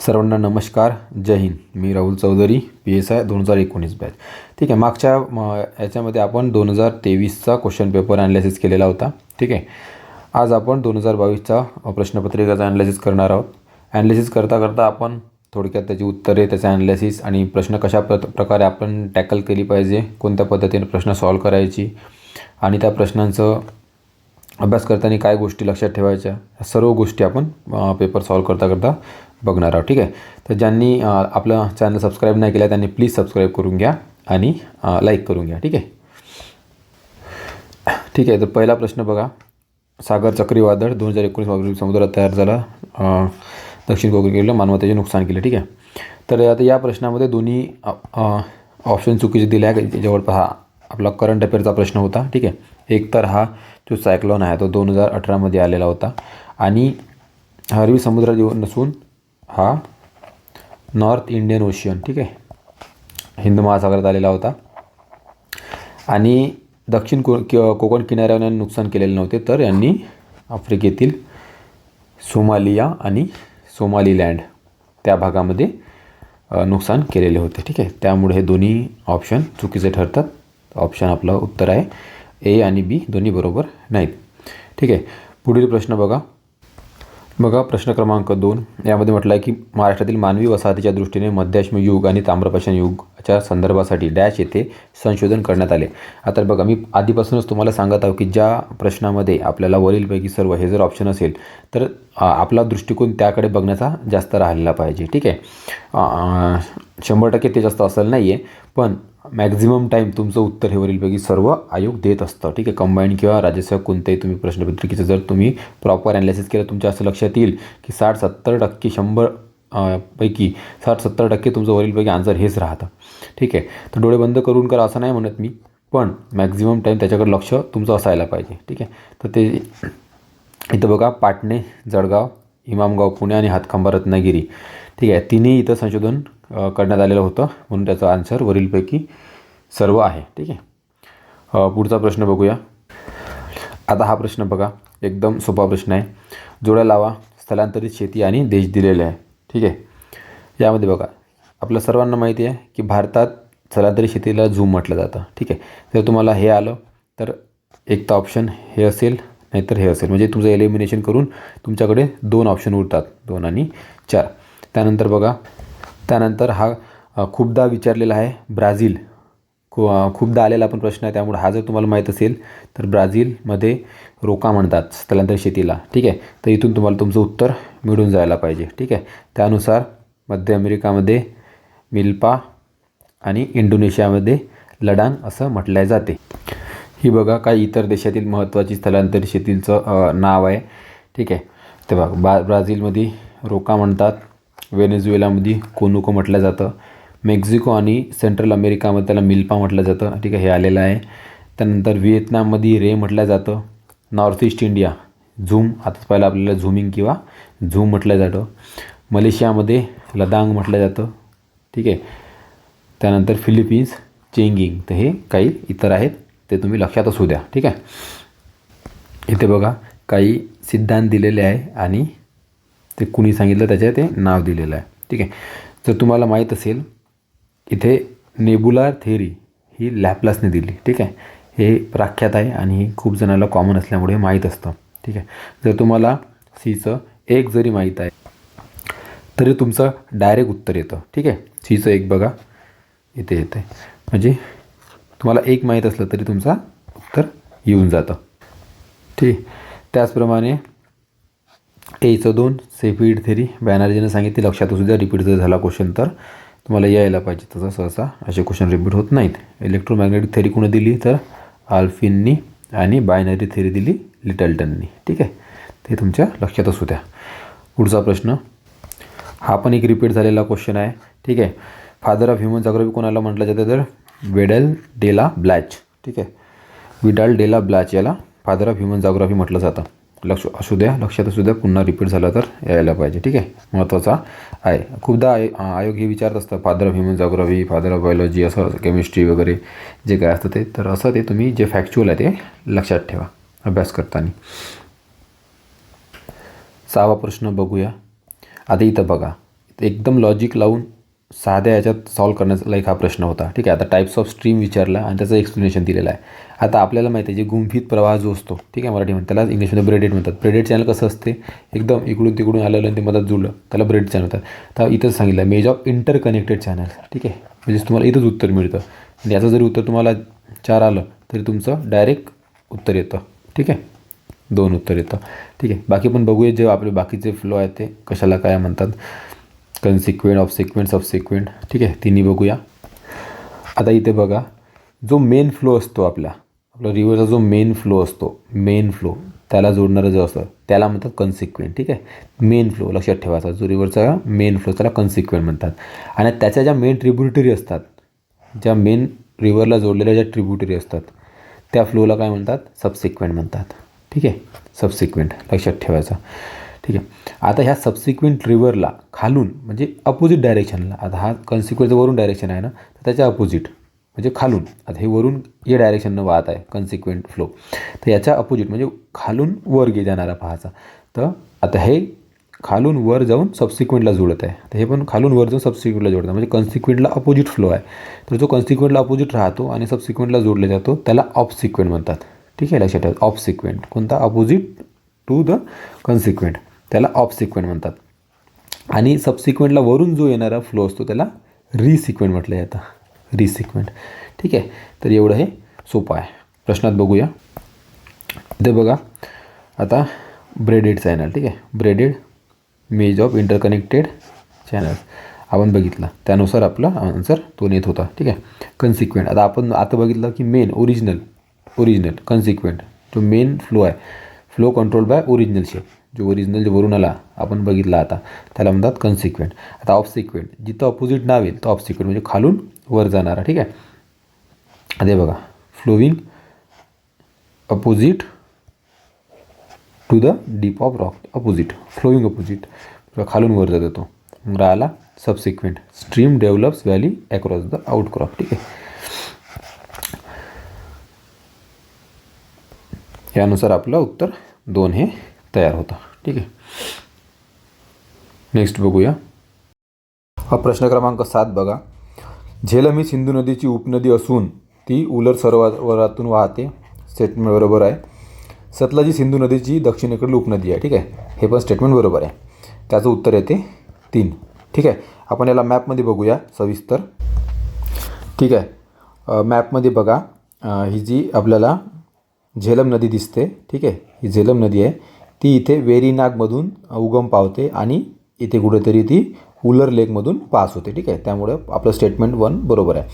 सर्वांना नमस्कार. जय हिंद. मी Rahul Chaudhari, PSI 2019 batch. ठीक आहे. मागच्या याच्यामध्ये आपण 2023चा क्वेश्चन पेपर ॲनालिसिस केलेला होता. ठीक आहे. आज आपण 2022चा प्रश्नपत्रिकाचा ॲनालिसिस करणार आहोत. ॲनालिसिस करता करता आपण थोडक्यात त्याची उत्तरे, त्याचं ॲनालिसिस आणि प्रश्न कशा प्रकारे आपण टॅकल केली पाहिजे, कोणत्या पद्धतीने प्रश्न सॉल्व करायची आणि त्या प्रश्नांचं अभ्यास करताना काय गोष्टी लक्षात ठेवायच्या, या सर्व गोष्टी आपण पेपर सॉल्व करता करता बघणार आहोत. ठीक आहे. तर ज्यांनी आपलं चॅनल सबस्क्राईब नाही केलं त्यांनी प्लीज सबस्क्राईब करून घ्या आणि लाईक करून घ्या. ठीक आहे. ठीक आहे. तर पहिला प्रश्न बघा. सागर चक्रीवादळ 2019 समुद्रात तयार झाला. दक्षिण कोकणला मानवतेचे नुकसान केले. ठीक आहे. तर आता या प्रश्नामध्ये दोन्ही ऑप्शन चुकीचे दिले आहे. जवळपास हा आपला करंट अफेअरचा प्रश्न होता. ठीक आहे. एक तर हा जो सायक्लोन आहे तो 2018मध्ये आलेला होता आणि अरबी समुद्रात येऊन नसून हा नॉर्थ इंडियन ओशियन, ठीक आहे, हिंद महासागरात आलेला होता आणि दक्षिण कोकण किनाऱ्यावर यांनी नुकसान केलेले नव्हते, तर यांनी आफ्रिकेतील सोमालिया आणि सोमालीलँड त्या भागामध्ये नुकसान केलेले होते. ठीक आहे. त्यामुळे हे दोन्ही ऑप्शन चुकीचे ठरतात. ऑप्शन आपलं उत्तर आहे A आणि B दोन्ही बरोबर नाहीत. ठीक आहे. पुढील प्रश्न बघा. प्रश्न क्रमांक 2 यामध्ये म्हटलं आहे की महाराष्ट्रातील मानवी वसाहतीच्या दृष्टीने मध्याश्म युग आणि ताम्रपाषाण युगच्या संदर्भासाठी डॅश येथे संशोधन करण्यात आले. आता बघा, मी आधीपासूनच तुम्हाला सांगत आहो की ज्या प्रश्नामध्ये आपल्याला वरीलपैकी सर्व हे जर ऑप्शन असेल तर आपला दृष्टिकोन त्याकडे बघण्याचा जास्त राहिलेला पाहिजे. ठीक आहे. 100% ते जास्त असेल नाही आहे, पण मॅक्झिमम टाईम तुमचं उत्तर हे वरीलपैकी सर्व आयोग देत असतं. ठीक आहे. कंबाईंड किंवा राज्यसेवा कोणत्याही तुम्ही प्रश्नपत्रिकेचं जर तुम्ही प्रॉपर ॲनालिसिस केलं तुमच्या असं लक्षात येईल की 60-70% 100 पैकी 60-70% तुमचं वरीलपैकी आन्सर हेच राहतं. ठीक आहे. तर डोळे बंद करून करा असं नाही म्हणत मी, पण मॅक्झिमम टाईम त्याच्याकडे लक्ष तुमचं असायला पाहिजे. ठीक आहे. तर ते इथं बघा, पाटणे, जळगाव, इमामगाव पुणे आणि हातखंबा रत्नागिरी, ठीक आहे, तिन्ही इथं संशोधन करण्यात आलेलं होतं, म्हणून त्याचा आन्सर वरीलपैकी सर्व आहे. ठीक आहे. पुढचा प्रश्न बघूया. आता हा प्रश्न बघा, एकदम सोपा प्रश्न आहे. जोड्या लावा. स्थलांतरित शेती आणि देश दिलेले आहे. ठीक आहे. यामध्ये बघा, आपल्या सर्वांना माहिती आहे की भारतात स्थलांतरित शेतीला झूम म्हटलं जातं. ठीक आहे. जर तुम्हाला हे आलं तर एक तर ऑप्शन हे असेल, नाहीतर हे असेल, म्हणजे तुमचं एलिमिनेशन करून तुमच्याकडे 2 ऑप्शन उरतात, 2 आणि 4. त्यानंतर बघा, त्यानंतर हा खूपदा विचारलेला आहे ब्राझील, खूपदा आलेला पण प्रश्न आहे, त्यामुळे हा जर तुम्हाला माहीत असेल तर ब्राझीलमध्ये रोका म्हणतात स्थलांतरित शेतीला. ठीक आहे. तर इथून तुम्हाला तुमचं उत्तर मिळून जायला पाहिजे. ठीक आहे. त्यानुसार मध्य अमेरिकामध्ये मिल्पा आणि इंडोनेशियामध्ये लडांग असं म्हटलं जाते. ही बघा काही इतर देशातील महत्त्वाची स्थलांतरित शेतीचं नाव आहे. ठीक आहे. ते बघा, ब्राझीलमध्ये रोका म्हणतात, व्हेनेझुएलामध्ये कोनुको म्हटलं जातं, मेक्झिको आणि सेंट्रल अमेरिकामध्ये त्याला मिल्पा म्हटलं जातं. ठीक आहे, हे आलेलं आहे. त्यानंतर व्हिएतनाममध्ये रे म्हटलं जातं. नॉर्थ ईस्ट इंडिया झूम, आताच पहिलं आपल्याला झूमिंग किंवा झूम म्हटलं जातं. मलेशियामध्ये लदांग म्हटलं जातं. ठीक आहे. त्यानंतर फिलिपिन्स चेंगिंग. तर हे काही इतर आहेत, ते तुम्ही लक्षात असू द्या. ठीक आहे. इथे बघा काही सिद्धांत दिलेले आहे आणि ते कुणी सांगितलं त्याच्या ते नाव दिलेलं आहे. ठीक आहे. जर तुम्हाला माहीत असेल, इथे नेबुलार थेअरी ही लॅपलासने दिली. ठीक आहे. हे प्रख्यात आहे आणि ही खूप जणांना कॉमन असल्यामुळे माहीत असतं. ठीक आहे. जर तुम्हाला सीचं एक जरी माहीत आहे तरी तुमचं डायरेक्ट उत्तर येतं. ठीक आहे. सीचं एक बघा इथे येतं आहे, म्हणजे तुम्हाला एक माहीत असलं तरी तुमचा उत्तर येऊन जातं. ठीक. त्याचप्रमाणे एचं 2 सेफिड थेरी बॅनर्जीनं सांगितली. लक्षात असू द्या, रिपीट जर झाला क्वेश्चन तर तुम्हाला यायला पाहिजे, तसं सहसा असे क्वेश्चन रिपीट होत नाहीत. इलेक्ट्रोमॅग्नेटिक थेरी कोणी दिली तर आल्फिननी आणि बायनरी थेरी दिली लिटलटननी. ठीक आहे. ते तुमच्या लक्षात असू द्या. पुढचा प्रश्न हा पण एक रिपीट झालेला क्वेश्चन आहे. ठीक आहे. फादर ऑफ ह्युमन जॉग्राफी कोणाला म्हटलं जातं तर विडल डेला ब्लॅच. ठीक आहे. विडाल डेला ब्लॅच याला फादर ऑफ ह्युमन जॉग्राफी म्हटलं जातं. लक्षात असू द्या, पुन्हा रिपीट झालं तर यायला पाहिजे. ठीक आहे. महत्त्वाचा आहे. खूपदा आयोग हे विचारत असतं father of human geography, father of biology, असं केमिस्ट्री वगैरे जे काय असतं ते. तर असं ते तुम्ही जे फॅक्च्युअल आहे ते लक्षात ठेवा अभ्यास करताना. 6वा प्रश्न बघूया. आता इथं बघा, एकदम लॉजिक लावून साध्या याच्यात सॉल्व करण्याचा लाईक हा प्रश्न होता. ठीक आहे. आता टाईप्स ऑफ स्ट्रीम विचारला आणि त्याचं एक्सप्लेनेशन दिलेलं आहे. आता आपल्याला माहिती आहे जे गुंफित प्रवाह जो असतो, ठीक आहे, मराठीमध्ये त्याला इंग्लिशमध्ये ब्रेडेड म्हणतात. ब्रेडेड चॅनल कसं असते, एकदम इकडून तिकडून आलेलं आणि ते मधात जुळलं त्याला ब्रेड चॅनल म्हणतात. तर इथंच सांगितलं मेज ऑफ इंटरकनेक्टेड चॅनल. ठीक आहे, म्हणजे तुम्हाला इथंच उत्तर मिळतं. आणि याचं जरी उत्तर तुम्हाला 4 आलं तरी तुमचं डायरेक्ट उत्तर येतं. ठीक आहे, 2 उत्तर येतं. ठीक आहे, बाकी पण बघूया जे आपले बाकीचे फ्लो आहेत ते कशाला काय म्हणतात. कन्सिक्वेंट, ऑफ सिक्वेंट, सब सिक्वेंट. ठीक आहे, तिन्ही बघूया. आता इथे बघा जो मेन फ्लो असतो आपला रिव्हरचा जो मेन फ्लो असतो, मेन फ्लो त्याला जोडणारं जो असतं त्याला म्हणतात कन्सिक्वेंट. ठीक आहे, मेन फ्लो लक्षात ठेवायचा. जो रिव्हरचा मेन फ्लो त्याला कन्सिक्वेंट म्हणतात. आणि त्याच्या ज्या मेन ट्रिब्युटरी असतात, ज्या मेन रिव्हरला जोडलेल्या ज्या ट्रिब्युटरी असतात त्या फ्लोला काय म्हणतात, सबसिक्वेंट म्हणतात. ठीक आहे, सबसिक्वेंट लक्षात ठेवायचा. ठीक आहे, आता ह्या सबसिक्वेंट रिव्हरला खालून म्हणजे अपोजिट डायरेक्शनला, आता हा कन्सिक्वेंटचं वरून डायरेक्शन आहे ना, तर त्याच्या अपोजिट म्हणजे खालून, आता हे वरून या डायरेक्शननं वाहत आहे कन्सिक्वेंट फ्लो, तर याच्या अपोजिट म्हणजे खालून वर जाणारा पाहायचा. तर आता हे खालून वर जाऊन सबसिक्वेंटला जोडत आहे, तर हे पण खालून वर जाऊन सबसिक्वेंटला जोडतं, म्हणजे कन्सिक्वेंटला अपोजिट फ्लो आहे. तर जो कन्सिक्वेंटला अपोजिट राहतो आणि सबसिक्वेंटला जोडला जातो त्याला ऑफ सिक्वेंट म्हणतात. ठीक आहे, लक्षात ठेवा. ऑफ सिक्वेंट कोणता, अपोजिट टू द कन्सिक्वेंट, त्याला ऑफ सिक्वेंट म्हणतात. आणि सबसिक्वेंटला वरून जो येणारा फ्लो असतो त्याला रिसिक्वेंट म्हटलं जातं, रिसिक्वेंट. ठीक आहे, तर एवढं हे सोपं आहे. प्रश्नात बघूया. इथे बघा आता ब्रेडेड चॅनल. ठीक आहे, ब्रेडेड मेज ऑफ इंटरकनेक्टेड चॅनल आपण बघितला, त्यानुसार आपला आन्सर तो येत होता. ठीक आहे, कन्सिक्वेंट आता आपण आता बघितलं की मेन ओरिजिनल कन्सिक्वेंट जो मेन फ्लो आहे, flow control by original shape, जो ओरिजिनल जो वरून आला आपण बघितला आता त्याला म्हणतात कन्सिक्वेंट. आता ऑफ सिक्वेंट जिथं अपोजिट नाव येईल तो ऑफ सिक्वेंट म्हणजे खालून वर जाणारा. ठीक आहे, आता बघा flowing opposite to the deep of rock, opposite flowing opposite खालून वर जातो तो. मग राहिला subsequent stream develops valley across the outcrop. ठीक आहे, यानुसार आपलं उत्तर 2 हे तयार होतं. ठीक आहे, नेक्स्ट बघूया. हा प्रश्न क्रमांक 7 बघा. झेलम ही सिंधू नदीची उपनदी असून ती उलर सरोवरातून वाहते. स्टेटमेंट बरोबर आहे. सतलज ही सिंधू नदीची दक्षिणेकडील उपनदी आहे. ठीक आहे, हे पण स्टेटमेंट बरोबर आहे. त्याचं उत्तर येते 3. ठीक आहे, आपण याला मॅपमध्ये बघूया सविस्तर. ठीक आहे, मॅपमध्ये बघा ही जी आपल्याला झेलम नदी दिसते. ठीक आहे, ही झेलम नदी आहे, ती इथे वेरीनागमधून उगम पावते आणि इथे कुठेतरी ती उलर लेकमधून पास होते. ठीक आहे, त्यामुळे आपलं स्टेटमेंट 1 बरोबर आहे.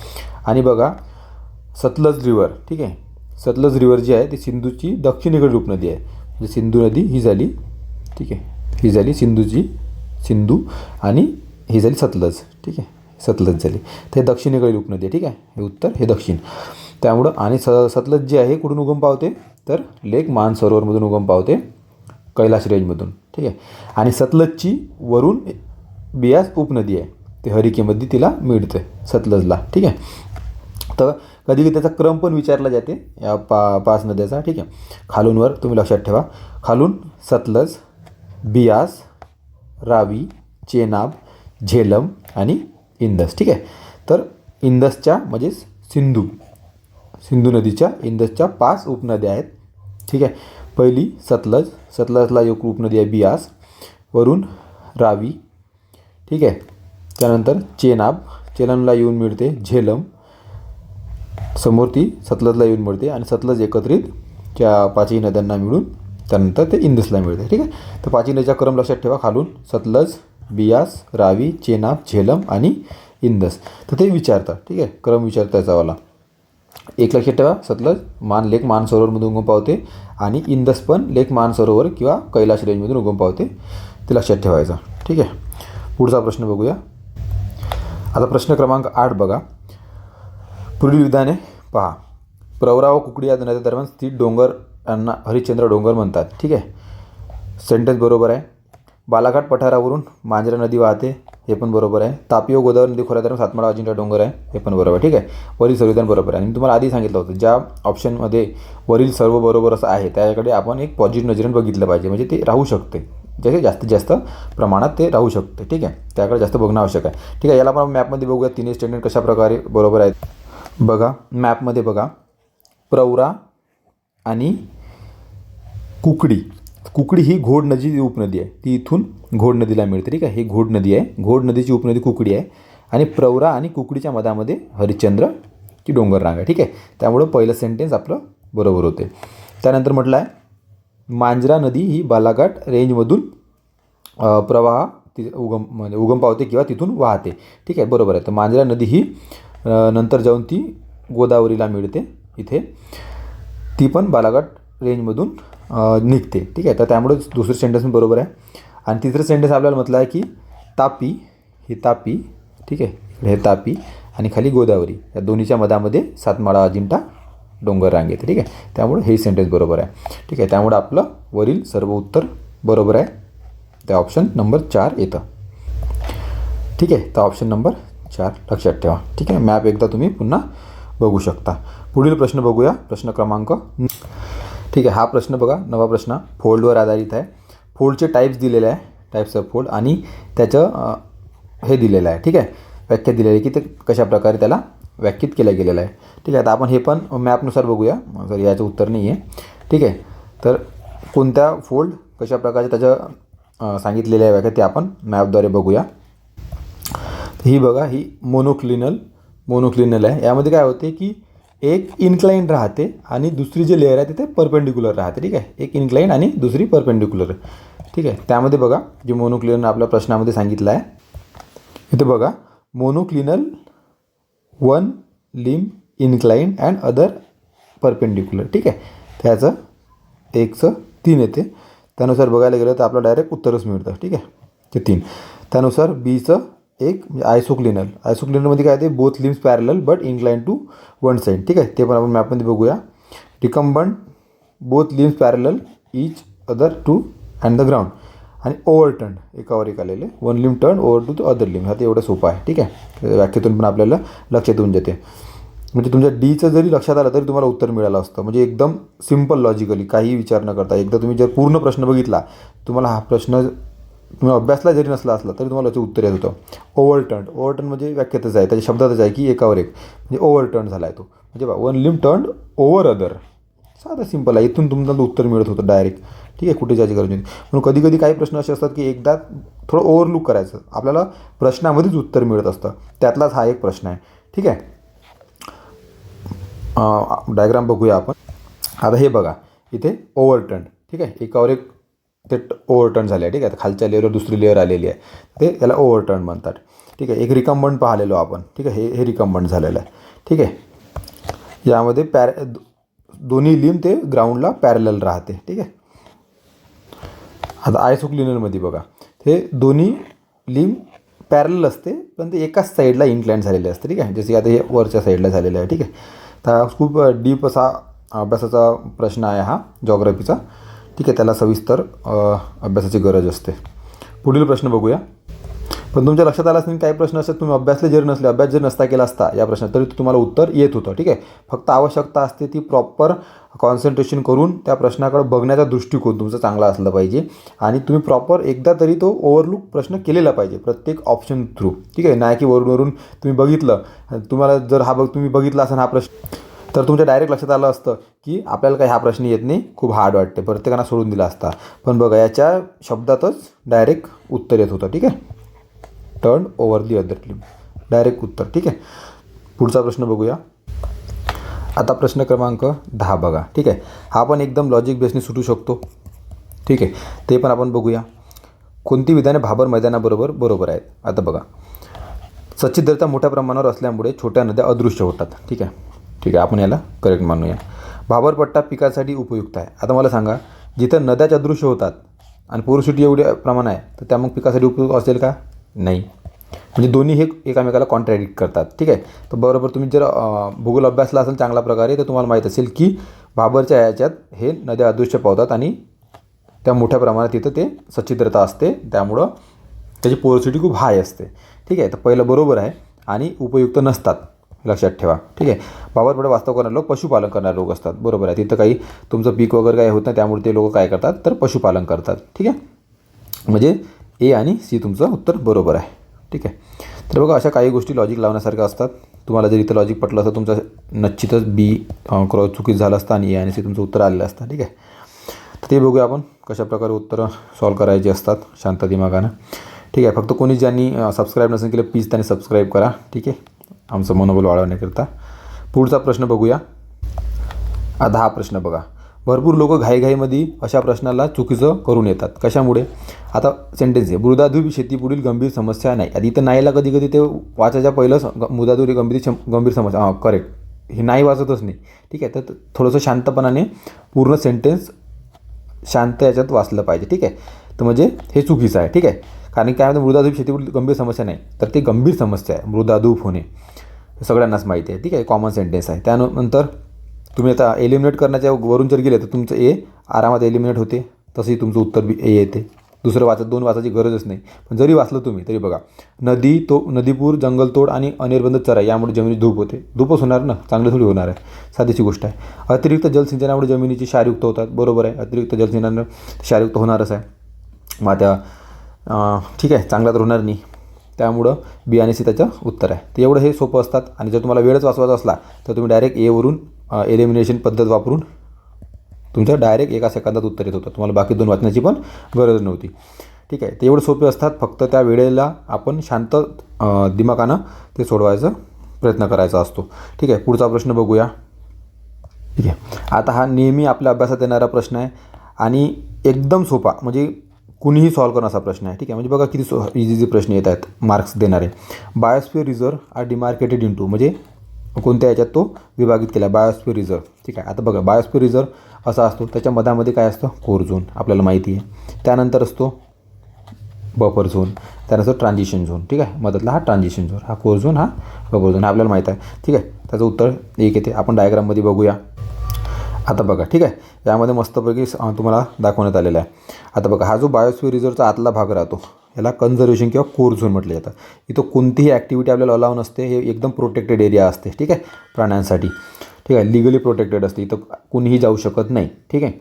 आणि बघा सतलज रिव्हर. ठीक आहे, सतलज रिव्हर जी आहे ती सिंधूची दक्षिणेकडील उपनदी आहे. म्हणजे सिंधू नदी ही झाली, ठीक आहे, ही झाली सिंधू आणि ही झाली सतलज. ठीक आहे, सतलज झाली, तर हे दक्षिणेकडील उपनदी आहे. ठीक आहे, हे उत्तर हे दक्षिण. त्यामुळं आणि सतलज जी आहे कुठून उगम पावते, तर लेक मानसरोवरमधून उगम पावते, कैलाश रेंजमधून. ठीक आहे, आणि सतलजची वरून बियास उपनदी आहे, ते हरिकेमध्ये तिला मिळते सतलजला. ठीक आहे, तर कधी त्याचा क्रम पण विचारला जाते या 5 नद्याचा. ठीक आहे, खालून वर तुम्ही लक्षात ठेवा. खालून सतलज, बियास, रावी, चेनाब, झेलम आणि इंदस. ठीक आहे, तर इंदसच्या म्हणजे सिंधू नदीच्या इंदसच्या 5 उपनद्या आहेत. ठीक आहे, पहिली सतलजला एक उपनदी आहे बियास, वरून रावी. ठीक आहे, त्यानंतर चेनाबला येऊन मिळते झेलम, समोर ती सतलजला येऊन मिळते आणि सतलज एकत्रित त्या 5ही नद्यांना मिळून त्यानंतर ते इंदसला मिळते. ठीक आहे, तर 5ही नदीचा क्रम लक्षात ठेवा. खालून सतलज, बियास, रावी, चेनाब, झेलम आणि इंदस. तर ते विचारतात. ठीक आहे, क्रम विचारता त्याचावाला. एक लक्षात ठेवा, सतलज लेक मानसरोवरमधून उगम पावते आणि इंदस पण लेक मानसरोवर किंवा कैलाश रेंजमधून उगम पावते, ते लक्षात ठेवायचं. ठीक आहे, पुढचा प्रश्न बघूया. आता प्रश्न क्रमांक 8 बघा. पुढील विधाने पहा. प्रवरा व कुकडी या नद्या दरम्यान स्थित डोंगर यांना हरिश्चंद्र डोंगर म्हणतात. ठीक आहे, सेंटेन्स बरोबर आहे. बालाघाट पठारावरून मांजरा नदी वाहते, हे पण बरोबर आहे. तापी व गोदावरी नदी खोऱ्यादरम्यान सातमाळा अजिंठा डोंगर आहे, हे पण बरोबर आहे. ठीक आहे, वरील सर्व विधान बरोबर आहे. आणि तुम्हाला आधी सांगितलं होतं ज्या ऑप्शनमध्ये वरील सर्व बरोबर असं आहे त्याकडे आपण एक पॉझिटिव्ह नजरेने बघितलं पाहिजे, म्हणजे ते राहू शकते. जे जास्तीत जास्त प्रमाणात ते राहू शकते. ठीक आहे, त्याकडे जास्त बघणं आवश्यक आहे. ठीक आहे, याला आपण मॅपमध्ये बघूया तिन्ही स्टेटमेंट कशाप्रकारे बरोबर आहेत. बघा मॅपमध्ये बघा, प्रवरा आणि कुकडी ही घोड नदीची उपनदी आहे. ती इथून घोड नदीला मिळते. ठीक आहे, ही घोड नदी आहे. घोड नदीची उपनदी कुकडी आहे आणि प्रवरा आणि कुकडीच्या मधामध्ये हरिश्चंद्र की डोंगर रांग आहे. ठीक आहे, त्यामुळं पहिलं सेंटेन्स आपलं बरोबर होते. त्यानंतर म्हटलं आहे, मांजरा नदी ही बालाघाट रेंजमधून प्रवाह म्हणजे उगम पावते किंवा तिथून वाहते. ठीक आहे, बरोबर आहे. तर मांजरा नदी ही नंतर जाऊन ती गोदावरीला मिळते. इथे ती पण बालाघाट रेंजमधून निघते. ठीक आहे, तर त्यामुळे दुसरं सेंटेन्स पण बरोबर आहे. आणि तिसरं सेंटेन्स आपल्याला म्हटलं आहे की तापी ही तापी, ठीक आहे, हे तापी आणि खाली गोदावरी, या दोन्हीच्या मधामध्ये सातमाळा अजिंठा डोंगर रांग येते. ठीक आहे, त्यामुळे हे सेंटेन्स बरोबर आहे. ठीक आहे, त्यामुळे आपलं वरील सर्व उत्तर बरोबर आहे. त्या ऑप्शन नंबर 4 येतं. ठीक आहे, तर ऑप्शन नंबर 4 लक्षात ठेवा. ठीक आहे, मॅप एकदा तुम्ही पुन्हा बघू शकता. पुढील प्रश्न बघूया, प्रश्न क्रमांक. ठीक आहे, हा प्रश्न बघा, नवा प्रश्न फोल्डवर आधारित आहे. फोल्डचे टाईप्स दिलेले आहे, टाईप्स ऑफ फोल्ड, आणि त्याचं हे दिलेलं आहे. ठीक आहे, व्याख्या दिलेली आहे की ते कशाप्रकारे त्याला व्याख्यात केलं गेलेलं आहे. ठीक आहे, आता आपण हे पण मॅपनुसार बघूया. जर याचं उत्तर नाही आहे. ठीक आहे, तर कोणत्या फोल्ड कशाप्रकारे त्याचं सांगितलेलं आहे व्याख्या ते आपण मॅपद्वारे बघूया. ही बघा, ही मोनोक्लिनल आहे. यामध्ये काय होते की एक इन्क्लाइन राहते आणि दुसरी जी लेअर आहे तिथे परपेंडिक्युलर राहते. ठीक आहे, एक इन्क्लाइन आणि दुसरी परपेंडिक्युलर. ठीक आहे, त्यामध्ये बघा जे मोनोक्लिनल आपल्या प्रश्नामध्ये सांगितलं आहे, इथे बघा, मोनोक्लिनल वन लिम इन्क्लाइन अँड अदर परपेंडिक्युलर. ठीक आहे, त्याचं 1चं 3 येते. त्यानुसार बघायला गेलं तर आपलं डायरेक्ट उत्तरच मिळतं. ठीक आहे, ते 3. त्यानुसार बीचं 1 आयसोक्लिनलमध्ये काय ते both limbs parallel but incline to one side. ठीक आहे, ते पण आपण मॅपमध्ये बघूया. Recumbent both limbs parallel each other to and the ground. आणि ओव्हरटर्न एकावर एक आलेले, one limb turn over to the other limb. हा ते एवढं सोपं आहे. ठीक आहे, व्याख्येतून पण आपल्याला लक्षात येऊन जाते. म्हणजे तुमच्या डीचं जरी लक्षात आलं तरी तुम्हाला उत्तर मिळालं असतं. म्हणजे एकदम सिम्पल लॉजिकली, काही विचार न करता. एकदा तुम्ही जर पूर्ण प्रश्न बघितला, तुम्हाला हा प्रश्न तुम्ही अभ्यासला जरी नसला असला तरी तुम्हाला याचं उत्तर येत होतं. ओव्हरटर्न म्हणजे व्याख्येतच आहे, त्याच्या शब्दातच आहे की एकावर एक, म्हणजे ओव्हरटर्न झाला आहे तो. म्हणजे बा one limb turn over other. साधं सिम्पल आहे, इथून तुम्हाला उत्तर मिळत होतं डायरेक्ट. ठीक आहे, कुठे जायची गरज नाही. म्हणून कधी कधी काही प्रश्न असे असतात की एकदा थोडं ओव्हरलुक करायचं, आपल्याला प्रश्नामध्येच उत्तर मिळत असतं. त्यातलाच हा एक प्रश्न आहे. ठीक आहे, डायग्राम बघूया आपण. आता हे बघा, इथे ओव्हरटर्न. ठीक आहे, एकावर एक ते ओव्हरटर्न झाले आहे. ठीक आहे, खालच्या लेअरवर दुसरी लेअर आलेली आहे, ते त्याला ओव्हरटर्न म्हणतात. ठीक आहे, एक रिकम्बंट पाहिलेलो आपण. ठीक आहे, हे रिकम्बंट झालेलं आहे. ठीक आहे, यामध्ये दोन्ही लिम ते ग्राउंडला पॅरलल राहते. ठीक आहे, आता आयसोक्लिनलमध्ये बघा, हे दोन्ही लिम पॅरलल असते पण ते एकाच साईडला इन्क्लाइन झालेले असते. ठीक आहे, जसे आता हे वरच्या साईडला झालेलं आहे. ठीक आहे, तर खूप डीप असा अभ्यासाचा प्रश्न आहे हा जॉग्राफीचा. ठीक आहे, त्याला सविस्तर अभ्यासाची गरज असते. पुढील प्रश्न बघूया. पण तुमच्या लक्षात आलं असेल काही प्रश्न असतात तुम्ही अभ्यास जर नसता केला असता या प्रश्नात तरी तुम्हाला उत्तर येत होतं. ठीक आहे, फक्त आवश्यकता असते ती प्रॉपर कॉन्सन्ट्रेशन करून त्या प्रश्नाकडे बघण्याचा दृष्टिकोन तुमचा चांगला असला पाहिजे आणि तुम्ही प्रॉपर एकदा तरी तो ओव्हरलुक प्रश्न केलेला पाहिजे प्रत्येक ऑप्शन थ्रू. ठीक आहे, नाही की वरून तुम्ही बघितलं, तुम्हाला जर तुम्ही बघितला असेल हा प्रश्न तर तुमच्या डायरेक्ट लक्षात आलं असतं की आपल्याला काही हा प्रश्न येत नाही, खूप हार्ड वाटते, प्रत्येकांना सोडून दिला असता. पण बघा, याच्या शब्दातच डायरेक्ट उत्तर येत होतं. ठीक आहे, टर्न ओव्हर दी अदर लिम, डायरेक्ट उत्तर. ठीक आहे, पुढचा प्रश्न बघूया. आता प्रश्न क्रमांक 10 बघा. ठीक आहे, हा पण एकदम लॉजिक बेसने सुटू शकतो. ठीक आहे, ते पण आपण बघूया. कोणती विधाने भाबर मैदानाबरोबर बरोबर आहेत. आता बघा, सच्छिद्रता मोठ्या प्रमाणावर असल्यामुळे छोट्या नद्या अदृश्य होतात. ठीक आहे, आपण याला करेक्ट मानूया. भाबरपट्टा पिकासाठी उपयुक्त आहे. आता मला सांगा, जिथं नद्याच अदृश्य होतात आणि पोरोसिटी एवढे प्रमाण आहे तर त्या मग पिकासाठी उपयुक्त असेल का? नाही. म्हणजे दोन्ही हे एकामेकाला कॉन्ट्रॅडिक्ट करतात. ठीक आहे, तर बरोबर तुम्ही जर भूगोल अभ्यासला असेल चांगल्या प्रकारे तर तुम्हाला माहीत असेल की भाबरच्या याच्यात हे नद्या अदृश्य पावतात आणि त्या मोठ्या प्रमाणात तिथं ते सच्छिद्रता असते, त्यामुळं त्याची पोरोसिटी खूप हाय असते. ठीक आहे, तर पहिलं बरोबर आहे आणि उपयुक्त नसतात, लक्षात ठेवा. ठीक आहे, भाबरपट्टा वास्तव करणारे लोक पशुपालन करणारे लोक असतात. बरोबर आहे, तिथं काही तुमचं पीक वगैरे काही होत नाही, त्यामुळे ते लोक काय करतात तर पशुपालन करतात. ठीक आहे, म्हणजे ए आणि सी तुमचं उत्तर बरोबर आहे. ठीक आहे. तर बघा अशा काही गोष्टी लॉजिक लावण्यासारख्या असतात. तुम्हाला जर इथं लॉजिक पटलं असतं तुमचं निश्चितच बी क्रॉस चुकीचं झालं असतं आणि ए आणि सी तुमचं उत्तर आलेलं असतं. ठीक आहे. तर ते बघूया आपण कशाप्रकारे उत्तरं सॉल्व करायची असतात शांत दिमागानं. ठीक आहे. फक्त कोणी ज्यांनी सबस्क्राईब नसेल केलं प्लीज त्यांनी सबस्क्राईब करा. ठीक आहे, आमचं मनोबल वाढवण्याकरता. पुढचा प्रश्न बघूया. आता हा प्रश्न बघा. भरपूर लोक घाईघाईमध्ये अशा प्रश्नाला चुकीचं करून येतात. कशामुळे? आता सेंटेन्स आहे, मृदाधूप शेती पुढील गंभीर समस्या नाही. आधी इथं नाहीला कधी कधी ते वाचायच्या पहिलंच मृदाधूप ही गंभीर समस्या, करेक्ट, हे नाही वाचतच नाही. ठीक आहे. तर थोडंसं शांतपणाने पूर्ण सेंटेन्स शांत याच्यात वाचलं पाहिजे. ठीक आहे. तर म्हणजे हे चुकीचं आहे. ठीक आहे. कारण काय म्हणतं मृदाधूप शेती पुढील गंभीर समस्या नाही, तर ते गंभीर समस्या आहे मृदाधूप होणे, सगळ्यांनाच माहिती आहे. ठीक आहे, कॉमन सेंटेन्स आहे. त्यानंतर तुम्ही आता एलिमिनेट करण्याच्या वरून जर गेले तर तुमचं ए आरामात एलिमिनेट होते, तसंही तुमचं उत्तर बी ए येते. दुसरं दोन वाचायची गरजच नाही. पण जरी वाचलं तुम्ही तरी बघा, नदीपूर, जंगलतोड आणि अनिर्बंधित चराई यामुळे जमिनीची धूप होते. धूपच होणार ना, चांगली थोडी होणार आहे, साधीची गोष्ट आहे. अतिरिक्त जलसिंचनामुळे जमिनीची क्षारयुक्त होतात. बरोबर आहे, अतिरिक्त जलसिंचनानं क्षारयुक्त होणारच आहे. मग त्या ठीक आहे, चांगला तर होणार नाही. त्यामुळं बी आणि सी त्याचं उत्तर आहे. तर एवढं हे सोपं असतात. आणि जर तुम्हाला वेळच वाचवायचा असला तर तुम्ही डायरेक्ट एवरून एलिमिनेशन पद्धत वापरून तुमचं डायरेक्ट एका सेकंदात उत्तर येत होतं. तुम्हाला बाकी दोन वाचण्याची पण गरज नव्हती. ठीक आहे. ते एवढं सोपे असतात. फक्त त्या वेळेला आपण शांत दिमागानं ते सोडवायचा प्रयत्न करायचा असतो. ठीक आहे. पुढचा प्रश्न बघूया. ठीक आहे. आता हा नेहमी आपल्या अभ्यासात येणारा प्रश्न आहे आणि एकदम सोपा, म्हणजे कुणीही सॉल्व करणं असा प्रश्न आहे. ठीक आहे. म्हणजे बघा किती इझी प्रश्न येत आहेत मार्क्स देणारे. Biosphere reserve are demarcated into, म्हणजे कोणत्या याच्यात तो विभागित केला, बायोस्फिअर रिझर्व. ठीक आहे. आता बघा बायोस्फिअर रिझर्व असा असतो, त्याच्या मधामध्ये काय असतं, कोर झोन आपल्याला माहिती आहे. त्यानंतर असतो बफर झोन, त्यानंतर ट्रान्झिशन झोन. ठीक आहे. मधातला हा ट्रान्झिशन झोन, हा कोर झोन, हा बफर झोन, आपल्याला माहीत आहे. ठीक आहे. त्याचं उत्तर एक येते. आपण डायग्राममध्ये बघूया. आता बघा. ठीक आहे. यामध्ये मस्तपैकी तुम्हाला दाखवण्यात आलेला आहे. आता बघा, हा जो बायोस्फिअर रिझर्वचा आतला भाग राहतो याला कन्झर्वेशन किंवा कोर झोन म्हटलं जातं. इथं कोणतीही ॲक्टिव्हिटी आपल्याला अलाव नसते. हे एकदम प्रोटेक्टेड एरिया असते. ठीक आहे, प्राण्यांसाठी. ठीक आहे, लिगली प्रोटेक्टेड असते. इथं कोणीही जाऊ शकत नाही. ठीक आहे,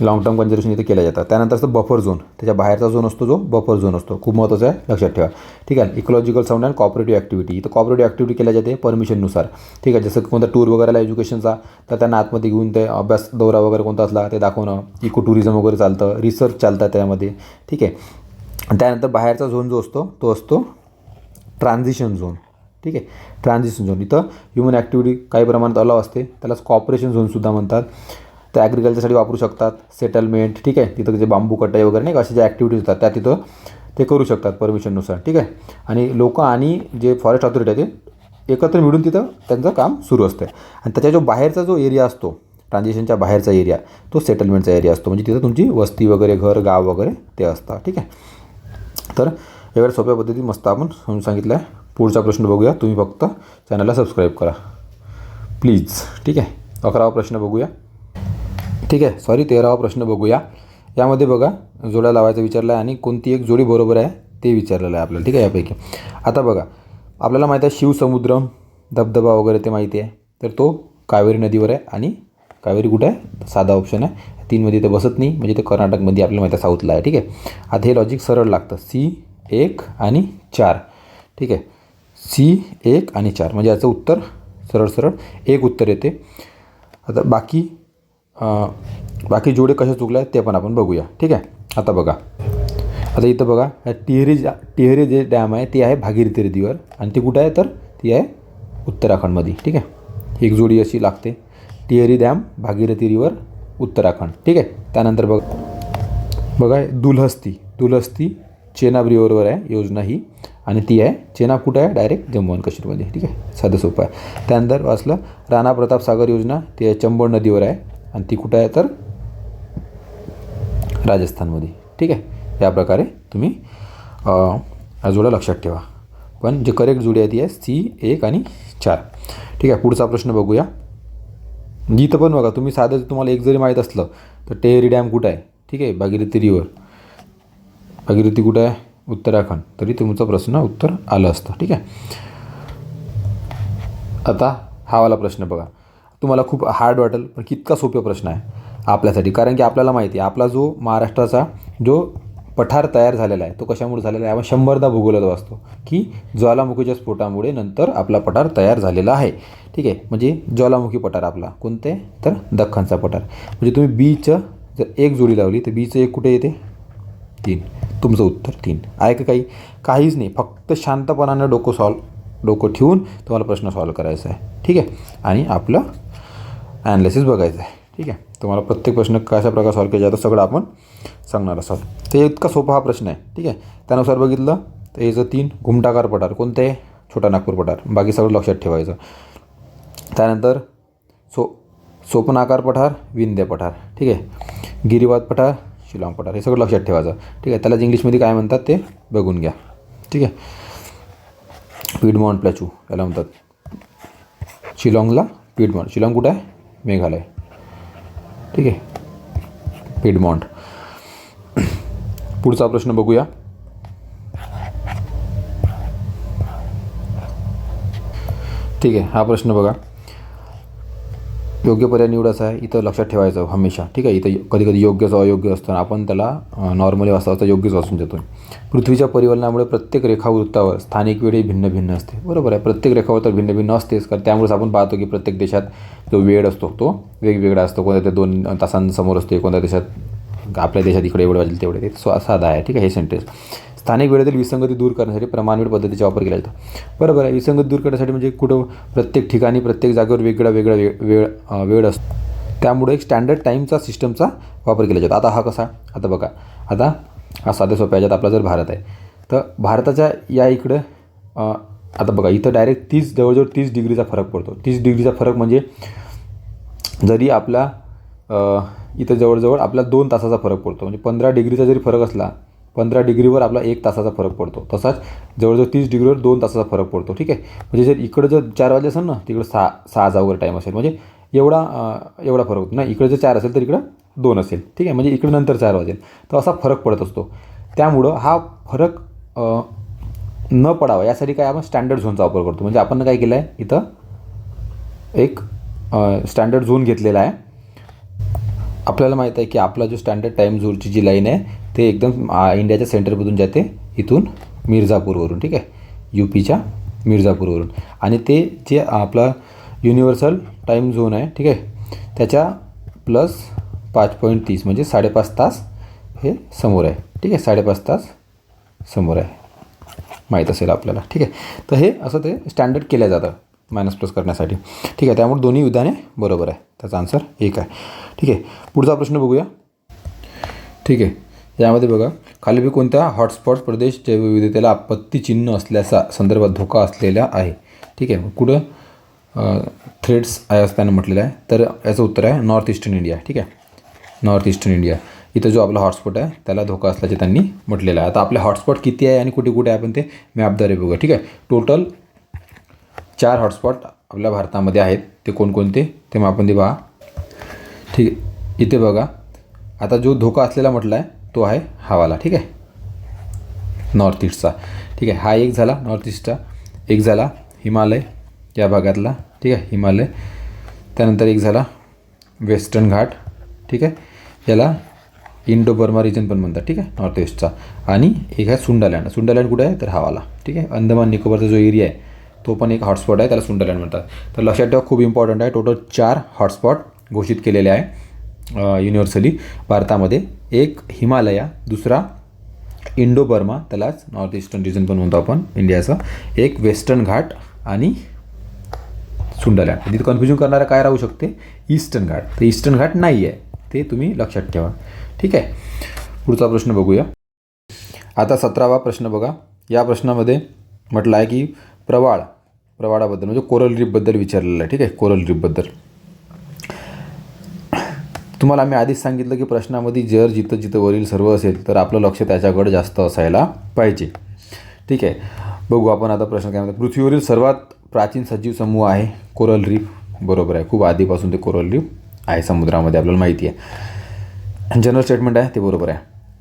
लॉंग टर्म कन्झर्वेशन इथे केलं जातं. त्यानंतर असतं बफर झोन, त्याच्या बाहेरचा झोन असतो जो बफर झोन असतो, खूप महत्त्वाचा आहे, लक्षात ठेवा. ठीक आहे. Ecological sound and cooperative activity, इथं कॉपरेटिव्ह ॲक्टिव्हिटी केल्या जाते परमिशननुसार. ठीक आहे. जसं कोणता टूर वगैरेला एज्युकेशनचा, तर त्यांना आतमध्ये घेऊन ते अभ्यास दौरा वगैरे कोणता असला ते दाखवणं, इको टुरिझम वगैरे चालतं, रिसर्च चालतं त्यामध्ये. ठीक आहे. त्यानंतर बाहेरचा झोन जो असतो तो असतो ट्रान्झिशन झोन. ठीक आहे. ट्रान्झिशन झोन इथं ह्युमन ॲक्टिव्हिटी काही प्रमाणात अलाव असते, त्यालाच कॉपरेशन झोनसुद्धा म्हणतात. ते ॲग्रिकल्चरसाठी वापरू शकतात, सेटलमेंट. ठीक आहे. तिथं जे बांबू कटाई वगैरे नाही का, अशा ज्या ॲक्टिव्हिटीज होतात त्या तिथं ते करू शकतात परमिशननुसार. ठीक आहे. आणि लोक आणि जे फॉरेस्ट ऑथॉरिटी आहे ते एकत्र मिळून तिथं त्यांचं काम सुरू असतं. आणि त्याच्या जो बाहेरचा जो एरिया असतो, ट्रान्झिशनच्या बाहेरचा एरिया, तो सेटलमेंटचा एरिया असतो. म्हणजे तिथं तुमची वस्ती वगैरे, घर, गाव वगैरे ते असतं. ठीक आहे. तर एवढ्या सोप्या पद्धतीत मस्त आपण समजून सांगितलं आहे. पुढचा प्रश्न बघूया. तुम्ही फक्त चॅनलला सबस्क्राईब करा प्लीज. ठीक आहे. 11वा प्रश्न बघूया. ठीक आहे, 13वा प्रश्न बघूया. यामध्ये बघा जोड्या लावायचा विचारला आहे आणि कोणती एक जोडी बरोबर आहे ते विचारलेलं आहे आपल्याला. ठीक आहे. यापैकी आता बघा, आपल्याला माहीत आहे शिवसमुद्रम धबधबा वगैरे ते माहिती आहे. तर तो कावेरी नदीवर आहे. आणि कावेरी कुठे आहे, साधा ऑप्शन आहे. 3मध्ये ते बसत नाही, म्हणजे ते कर्नाटकमध्ये आपल्याला माहिती आहे, साऊथला आहे. ठीक आहे. आता हे लॉजिक सरळ लागतं, C1 आणि 4. ठीक आहे. C1 आणि 4 म्हणजे याचं उत्तर सरळ एक उत्तर येते. आता बाकी जोडे कशा चुकल्या आहेत ते पण आपण बघूया. ठीक आहे. आता बघा, आता इथं बघा, टिहरी जे डॅम आहे ते आहे भागीरथी नदीवर, आणि ती कुठं आहे, तर ती आहे उत्तराखंडमध्ये. ठीक आहे. एक जोडी अशी लागते, टिहरी डॅम, भागीरथी रिवर, उत्तराखंड. ठीक आहे. त्यानंतर बघा दुलहस्ती चेनाब रिव्हरवर आहे योजना ही, आणि ती आहे चेनाब कुठं आहे, डायरेक्ट जम्मू आणि काश्मीरमध्ये. ठीक आहे, साधं सोपं आहे. त्यानंतर वाचलं राणा प्रताप सागर योजना, ती आहे चंबळ नदीवर आहे, आणि ती कुठं आहे, तर राजस्थानमध्ये. ठीक आहे. या प्रकारे तुम्ही जोड्या लक्षात ठेवा. पण जे करेक्ट जोडी आहे ती आहे C1 आणि 4. ठीक आहे. पुढचा प्रश्न बघूया. इथं पण बघा, तुम्ही साधं तुम्हाला एक जरी माहीत असलं तर टेहरी डॅम कुठं आहे, ठीक आहे, भागीरथी रिवर, भागीरथी कुठं आहे, उत्तराखंड, तरी तुमचा प्रश्न उत्तर आलं असतं. ठीक आहे. आता हा वाला प्रश्न बघा, तुम्हाला खूप हार्ड वाटेल पण कितका सोपा प्रश्न आहे आपल्यासाठी, कारण की आपल्याला माहिती आहे आपला जो महाराष्ट्राचा जो पठार तयार झालेला आहे तो कशामुळे झालेला आहे, आपण 100दा भूगोलात वाचतो की ज्वालामुखीच्या स्फोटामुळे नंतर आपला पठार तयार झालेला आहे. ठीक आहे, म्हणजे ज्वालामुखी पठार आपला कोणते, तर दख्खनचा पठार. म्हणजे तुम्ही बीचं जर एक जोडी लावली तर बीचं एक कुठे येते, 3. तुमचं उत्तर 3 आहे का? काहीच नाही, फक्त शांतपणानं डोकं ठेवून तुम्हाला प्रश्न सॉल्व करायचा आहे. ठीक आहे, आणि आपलं ॲनालिसिस बघायचं आहे. ठीक आहे, तुम्हाला प्रत्येक प्रश्न कशा प्रकारे सॉल्व केला जातो सगळं आपण सांगणार असाल. ते इतका सोपा हा प्रश्न आहे. ठीक आहे, त्यानुसार बघितलं तर याचं 3 घुमटाकार पठार कोणते, छोटा नागपूर पठार, बाकी सगळं लक्षात ठेवायचं. त्यानंतर सोपनाकार पठार, विंध्य पठार. ठीक आहे, गिरिवाद पठार, शिलाँग पठार, हे सगळं लक्षात ठेवायचं. ठीक आहे, त्याला इंग्लिशमध्ये काय म्हणतात ते बघून घ्या. ठीक आहे, पिडमॉन्ट प्लॅचू याला म्हणतात. शिलाँगला पिडमॉन्ट, शिलाँग कुठं आहे, मेघालय. ठीक आहे, पिडमॉन्ट. पुढचा प्रश्न बघूया. ठीक आहे, हा प्रश्न बघा. योग्य पर्याय निवडायचा आहे, इथं लक्षात ठेवायचं हमेशा. ठीक आहे, इथं कधी कधी योग्यच अयोग्य असतं, आपण त्याला नॉर्मली वाचता योग्यच वाचून देतो. पृथ्वीच्या परिवलनामुळे प्रत्येक रेखावृत्तावर स्थानिक वेळ भिन्न भिन्न असते. बरोबर आहे, प्रत्येक रेखावृत्तावर भिन्न भिन्न असतेच, कारण त्यामुळेच आपण पाहतो की प्रत्येक देशात जो वेळ असतो तो वेगवेगळा असतो. कोणत्या ते 2 तासांसमोर असते, कोणत्या देशात आपल्या देशात इकडे एवढे वाजले तेवढे, ते साधा आहे. ठीक आहे, हे सेंटेन्स. स्थानिक वेळेतील विसंगती दूर करण्यासाठी प्रमाणवेळ पद्धतीचा वापर केला जातो. बरोबर आहे, विसंगती दूर करण्यासाठी म्हणजे कुठं प्रत्येक ठिकाणी प्रत्येक जागेवर वेगळा वेळ असतो, त्यामुळे एक स्टँडर्ड टाईमचा सिस्टमचा वापर केला जातो. आता हा कसा, आता बघा, आता हा साध्या सोप्या ह्याच्यात आपला जर भारत आहे तर भारताच्या या इकडं आता बघा इथं डायरेक्ट जवळजवळ 30 डिग्रीचा फरक पडतो. 30 डिग्रीचा फरक म्हणजे जरी आपला इथं जवळजवळ आपला 2 तासाचा फरक पडतो. म्हणजे 15 डिग्रीचा जरी फरक असला, 15 डिग्रीवर आपला 1 तासाचा फरक पडतो. तसाच जवळजवळ 30 डिग्रीवर 2 तासाचा फरक पडतो. ठीक आहे, म्हणजे जर इकडं जर 4 वाजले असेल ना, तिकडं 6 वगैरे टाईम असेल, म्हणजे एवढा फरक होतो ना. इकडे जर 4 असेल तर इकडं 2 असेल. ठीक आहे, म्हणजे इकडे नंतर 4 वाजेल, तर असा फरक पडत असतो. त्यामुळं हा फरक न पडावा यासाठी काय आपण स्टँडर्ड झोनचा वापर करतो. म्हणजे आपण काय केलं आहे, इथं एक स्टँडर्ड झोन घेतलेला आहे. आपल्याला माहीत आहे की आपला जो स्टँडर्ड टाईम झोनची जी लाईन आहे ते एकदम इंडियाच्या सेंटरमधून जाते, इथून मिर्झापूरवरून. ठीक आहे, यूपीच्या मिर्झापूरवरून, आणि ते जे आपला युनिव्हर्सल टाईम झोन आहे, ठीक आहे, त्याच्या प्लस 5.30 म्हणजे 5.5 तास हे समोर आहे. ठीक आहे, 5.5 तास समोर आहे, माहीत असेल आपल्याला. ठीक आहे, तर हे असं ते स्टँडर्ड केलं जातं मायनस प्लस करण्यासाठी. ठीक आहे, त्यामुळे दोन्ही विधाने बरोबर आहे, त्याचा आन्सर 1 आहे. ठीक आहे, पुढचा प्रश्न बघूया. ठीक आहे, यामध्ये बघा, खालील कोणत्या हॉटस्पॉट प्रदेश जैवविविधतेला आपत्ती चिन्ह असल्याचा संदर्भात धोका असलेला आहे. ठीक आहे, कुठं थ्रेड्स आहे असं त्यानं म्हटलेलं आहे, तर याचं उत्तर आहे नॉर्थ ईस्टर्न इंडिया. ठीक आहे, नॉर्थ ईस्टर्न इंडिया इथं जो आपला हॉटस्पॉट आहे त्याला धोका असल्याचे त्यांनी म्हटलेलं आहे. आता आपले हॉटस्पॉट किती आहे आणि कुठे कुठे आहे आपण ते मॅपद्वारे बघूया. ठीक आहे, टोटल 4 हॉटस्पॉट आपल्या भारतामध्ये आहेत. ते कोणकोणते ते मग आपण ते पहा. ठीक आहे, इथे बघा, आता जो धोका असलेला म्हटला आहे तो आहे हवाला. ठीक आहे, नॉर्थ ईस्टचा. ठीक आहे, हा एक झाला नॉर्थ ईस्टचा, एक झाला हिमालय या भागातला. ठीक आहे, हिमालय. त्यानंतर एक झाला वेस्टर्न घाट. ठीक आहे, याला इंडो बर्मा रिजन पण म्हणतात. ठीक आहे, नॉर्थ ईस्टचा. आणि एक आहे सुंडालँड. सुंडालँड कुठे आहे तर हवाला. ठीक आहे, अंदमान निकोबारचा जो एरिया आहे तो पण एक हॉटस्पॉट आहे, त्याला सुंडालँड म्हणतात. तर लक्षात ठेवा, खूप इम्पॉर्टंट आहे. टोटल 4 हॉटस्पॉट घोषित केलेले आहे युनिव्हर्सली भारतामध्ये. एक हिमालया, दुसरा इंडो बर्मा, त्यालाच नॉर्थ ईस्टर्न रिजन पण म्हणतो आपण इंडियाचं, एक वेस्टर्न घाट आणि सुंडालँड. तिथे कन्फ्युजन करणारं काय राहू शकते, ईस्टर्न घाट. तर ईस्टर्न घाट नाही आहे, ते तुम्ही लक्षात ठेवा. ठीक आहे, पुढचा प्रश्न बघूया. आता 17वा प्रश्न बघा. या प्रश्नामध्ये म्हटलं आहे की प्रवाळाबद्दल म्हणजे कोरल रीफबद्दल विचारलेलं आहे. ठीक आहे, कोरल रीफबद्दल तुम्हाला आम्ही आधीच सांगितलं की प्रश्नामध्ये जर जिथं वरील सर्व असेल तर आपलं लक्ष त्याच्याकडे जास्त असायला पाहिजे. ठीक आहे, बघू आपण आता प्रश्न काय म्हणतात. पृथ्वीवरील सर्वात प्राचीन सजीव समूह आहे कोरल रीफ. बरोबर आहे, खूप आधीपासून ते कोरल रीफ आहे समुद्रामध्ये, आपल्याला माहिती आहे. जनरल स्टेटमेंट आहे ते बरोबर आहे.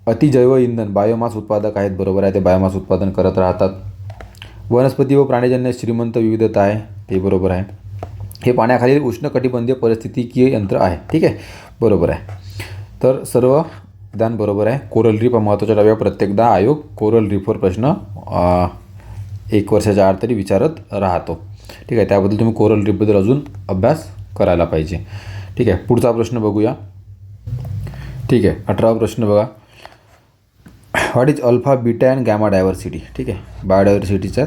अतिजैव इंधन बायोमास उत्पादक आहेत. बरोबर आहे, ते बायोमास उत्पादन करत राहतात. वनस्पती व प्राणीजन्य श्रीमंत विविधता आहे, ते बरोबर आहे. हे पाण्याखालील उष्णकटिबंधीय पारिस्थितिकीय यंत्र आहे. ठीक आहे, बरोबर आहे. तर सर्व विधान बरोबर आहे. कोरल रीफ हा महत्त्वाचा टॉपिक. प्रत्येकदा आयोग कोरल रीफवर प्रश्न 1 वर्षाच्या आत तरी विचारत राहतो. ठीक आहे, त्याबद्दल तुम्ही कोरल रीफबद्दल अजून अभ्यास करायला पाहिजे. ठीक आहे, पुढचा प्रश्न बघूया. ठीक आहे, 18वा प्रश्न बघा. What is alpha beta and gamma diversity. ठीक आहे, बायोडायव्हर्सिटीच्या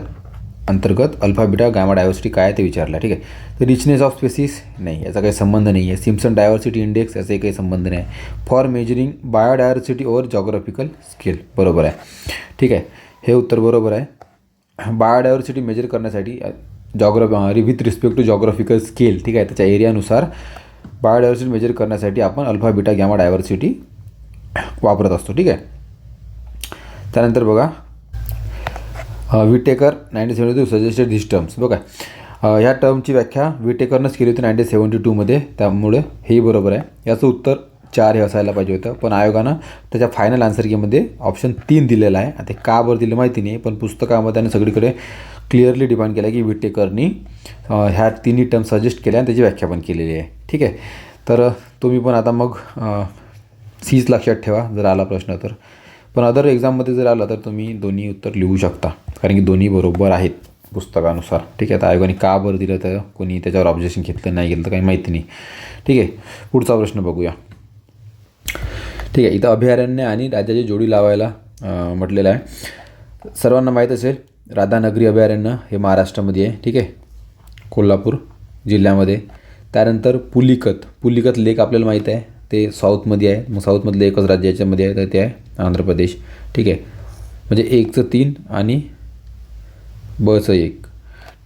अंतर्गत अल्फा बीटा गॅमा डायव्हर्सिटी काय ते विचारलं. ठीक आहे, तर रिचनेस ऑफ स्पेसिस नाही, याचा काही संबंध नाही आहे. सिम्पसन डायव्हर्सिटी इंडेक्स याचाही काही संबंध नाही. For measuring biodiversity over geographical scale बरोबर आहे. ठीक आहे, हे उत्तर बरोबर आहे. बायोडायव्हर्सिटी मेजर करण्यासाठी with respect to geographical scale, ठीक आहे, त्याच्या एरियानुसार बायोडायव्हर्सिटी मेजर करण्यासाठी आपण अल्फा बीटा गॅमा डायव्हर्सिटी वापरत असतो. ठीक आहे, त्यानंतर बघा विटेकर 1972 सजेस्टेड धिस टर्म्स. बघा ह्या टर्मची व्याख्या विटेकरनंच केली होती 1972मध्ये, त्यामुळे हेही बरोबर आहे. याचं उत्तर 4 हे असायला पाहिजे होतं, पण आयोगानं त्याच्या फायनल आन्सर कीमध्ये ऑप्शन 3 दिलेला आहे. आता का बरं दिलं माहिती नाही, पण पुस्तकामध्ये त्याने सगळीकडे क्लिअरली डिफाईन केलं की विटेकरनी ह्या तिन्ही टर्म सजेस्ट केल्या आणि त्याची व्याख्या पण केलेली आहे. ठीक आहे, तर तुम्ही पण आता मग सीच लक्षात ठेवा जर आला प्रश्न तर. पण अदर एक्झाममध्ये जर आला तर तुम्ही दोन्ही उत्तर लिहू शकता, कारण की दोन्ही बरोबर आहेत पुस्तकानुसार. ठीक आहे, तर आयोगाने का बरं दिलं तर कोणी त्याच्यावर ऑब्जेक्शन घेतलं नाही घेतलं तर काही माहिती नाही. ठीक आहे, पुढचा प्रश्न बघूया. ठीक आहे, इथं अभयारण्य आणि राज्याची जोडी लावायला म्हटलेलं आहे. सर्वांना माहीत असेल राधानगरी अभयारण्य हे महाराष्ट्रामध्ये आहे. ठीक आहे, कोल्हापूर जिल्ह्यामध्ये. त्यानंतर पुलिकत लेक आपल्याला माहीत आहे, ते साऊथमध्ये आहे. मग साऊथमधलं एकच राज्य याच्यामध्ये आहे, तर ते आहे आंध्र प्रदेश. ठीक आहे, म्हणजे 1चं 3 आणि बचं 1.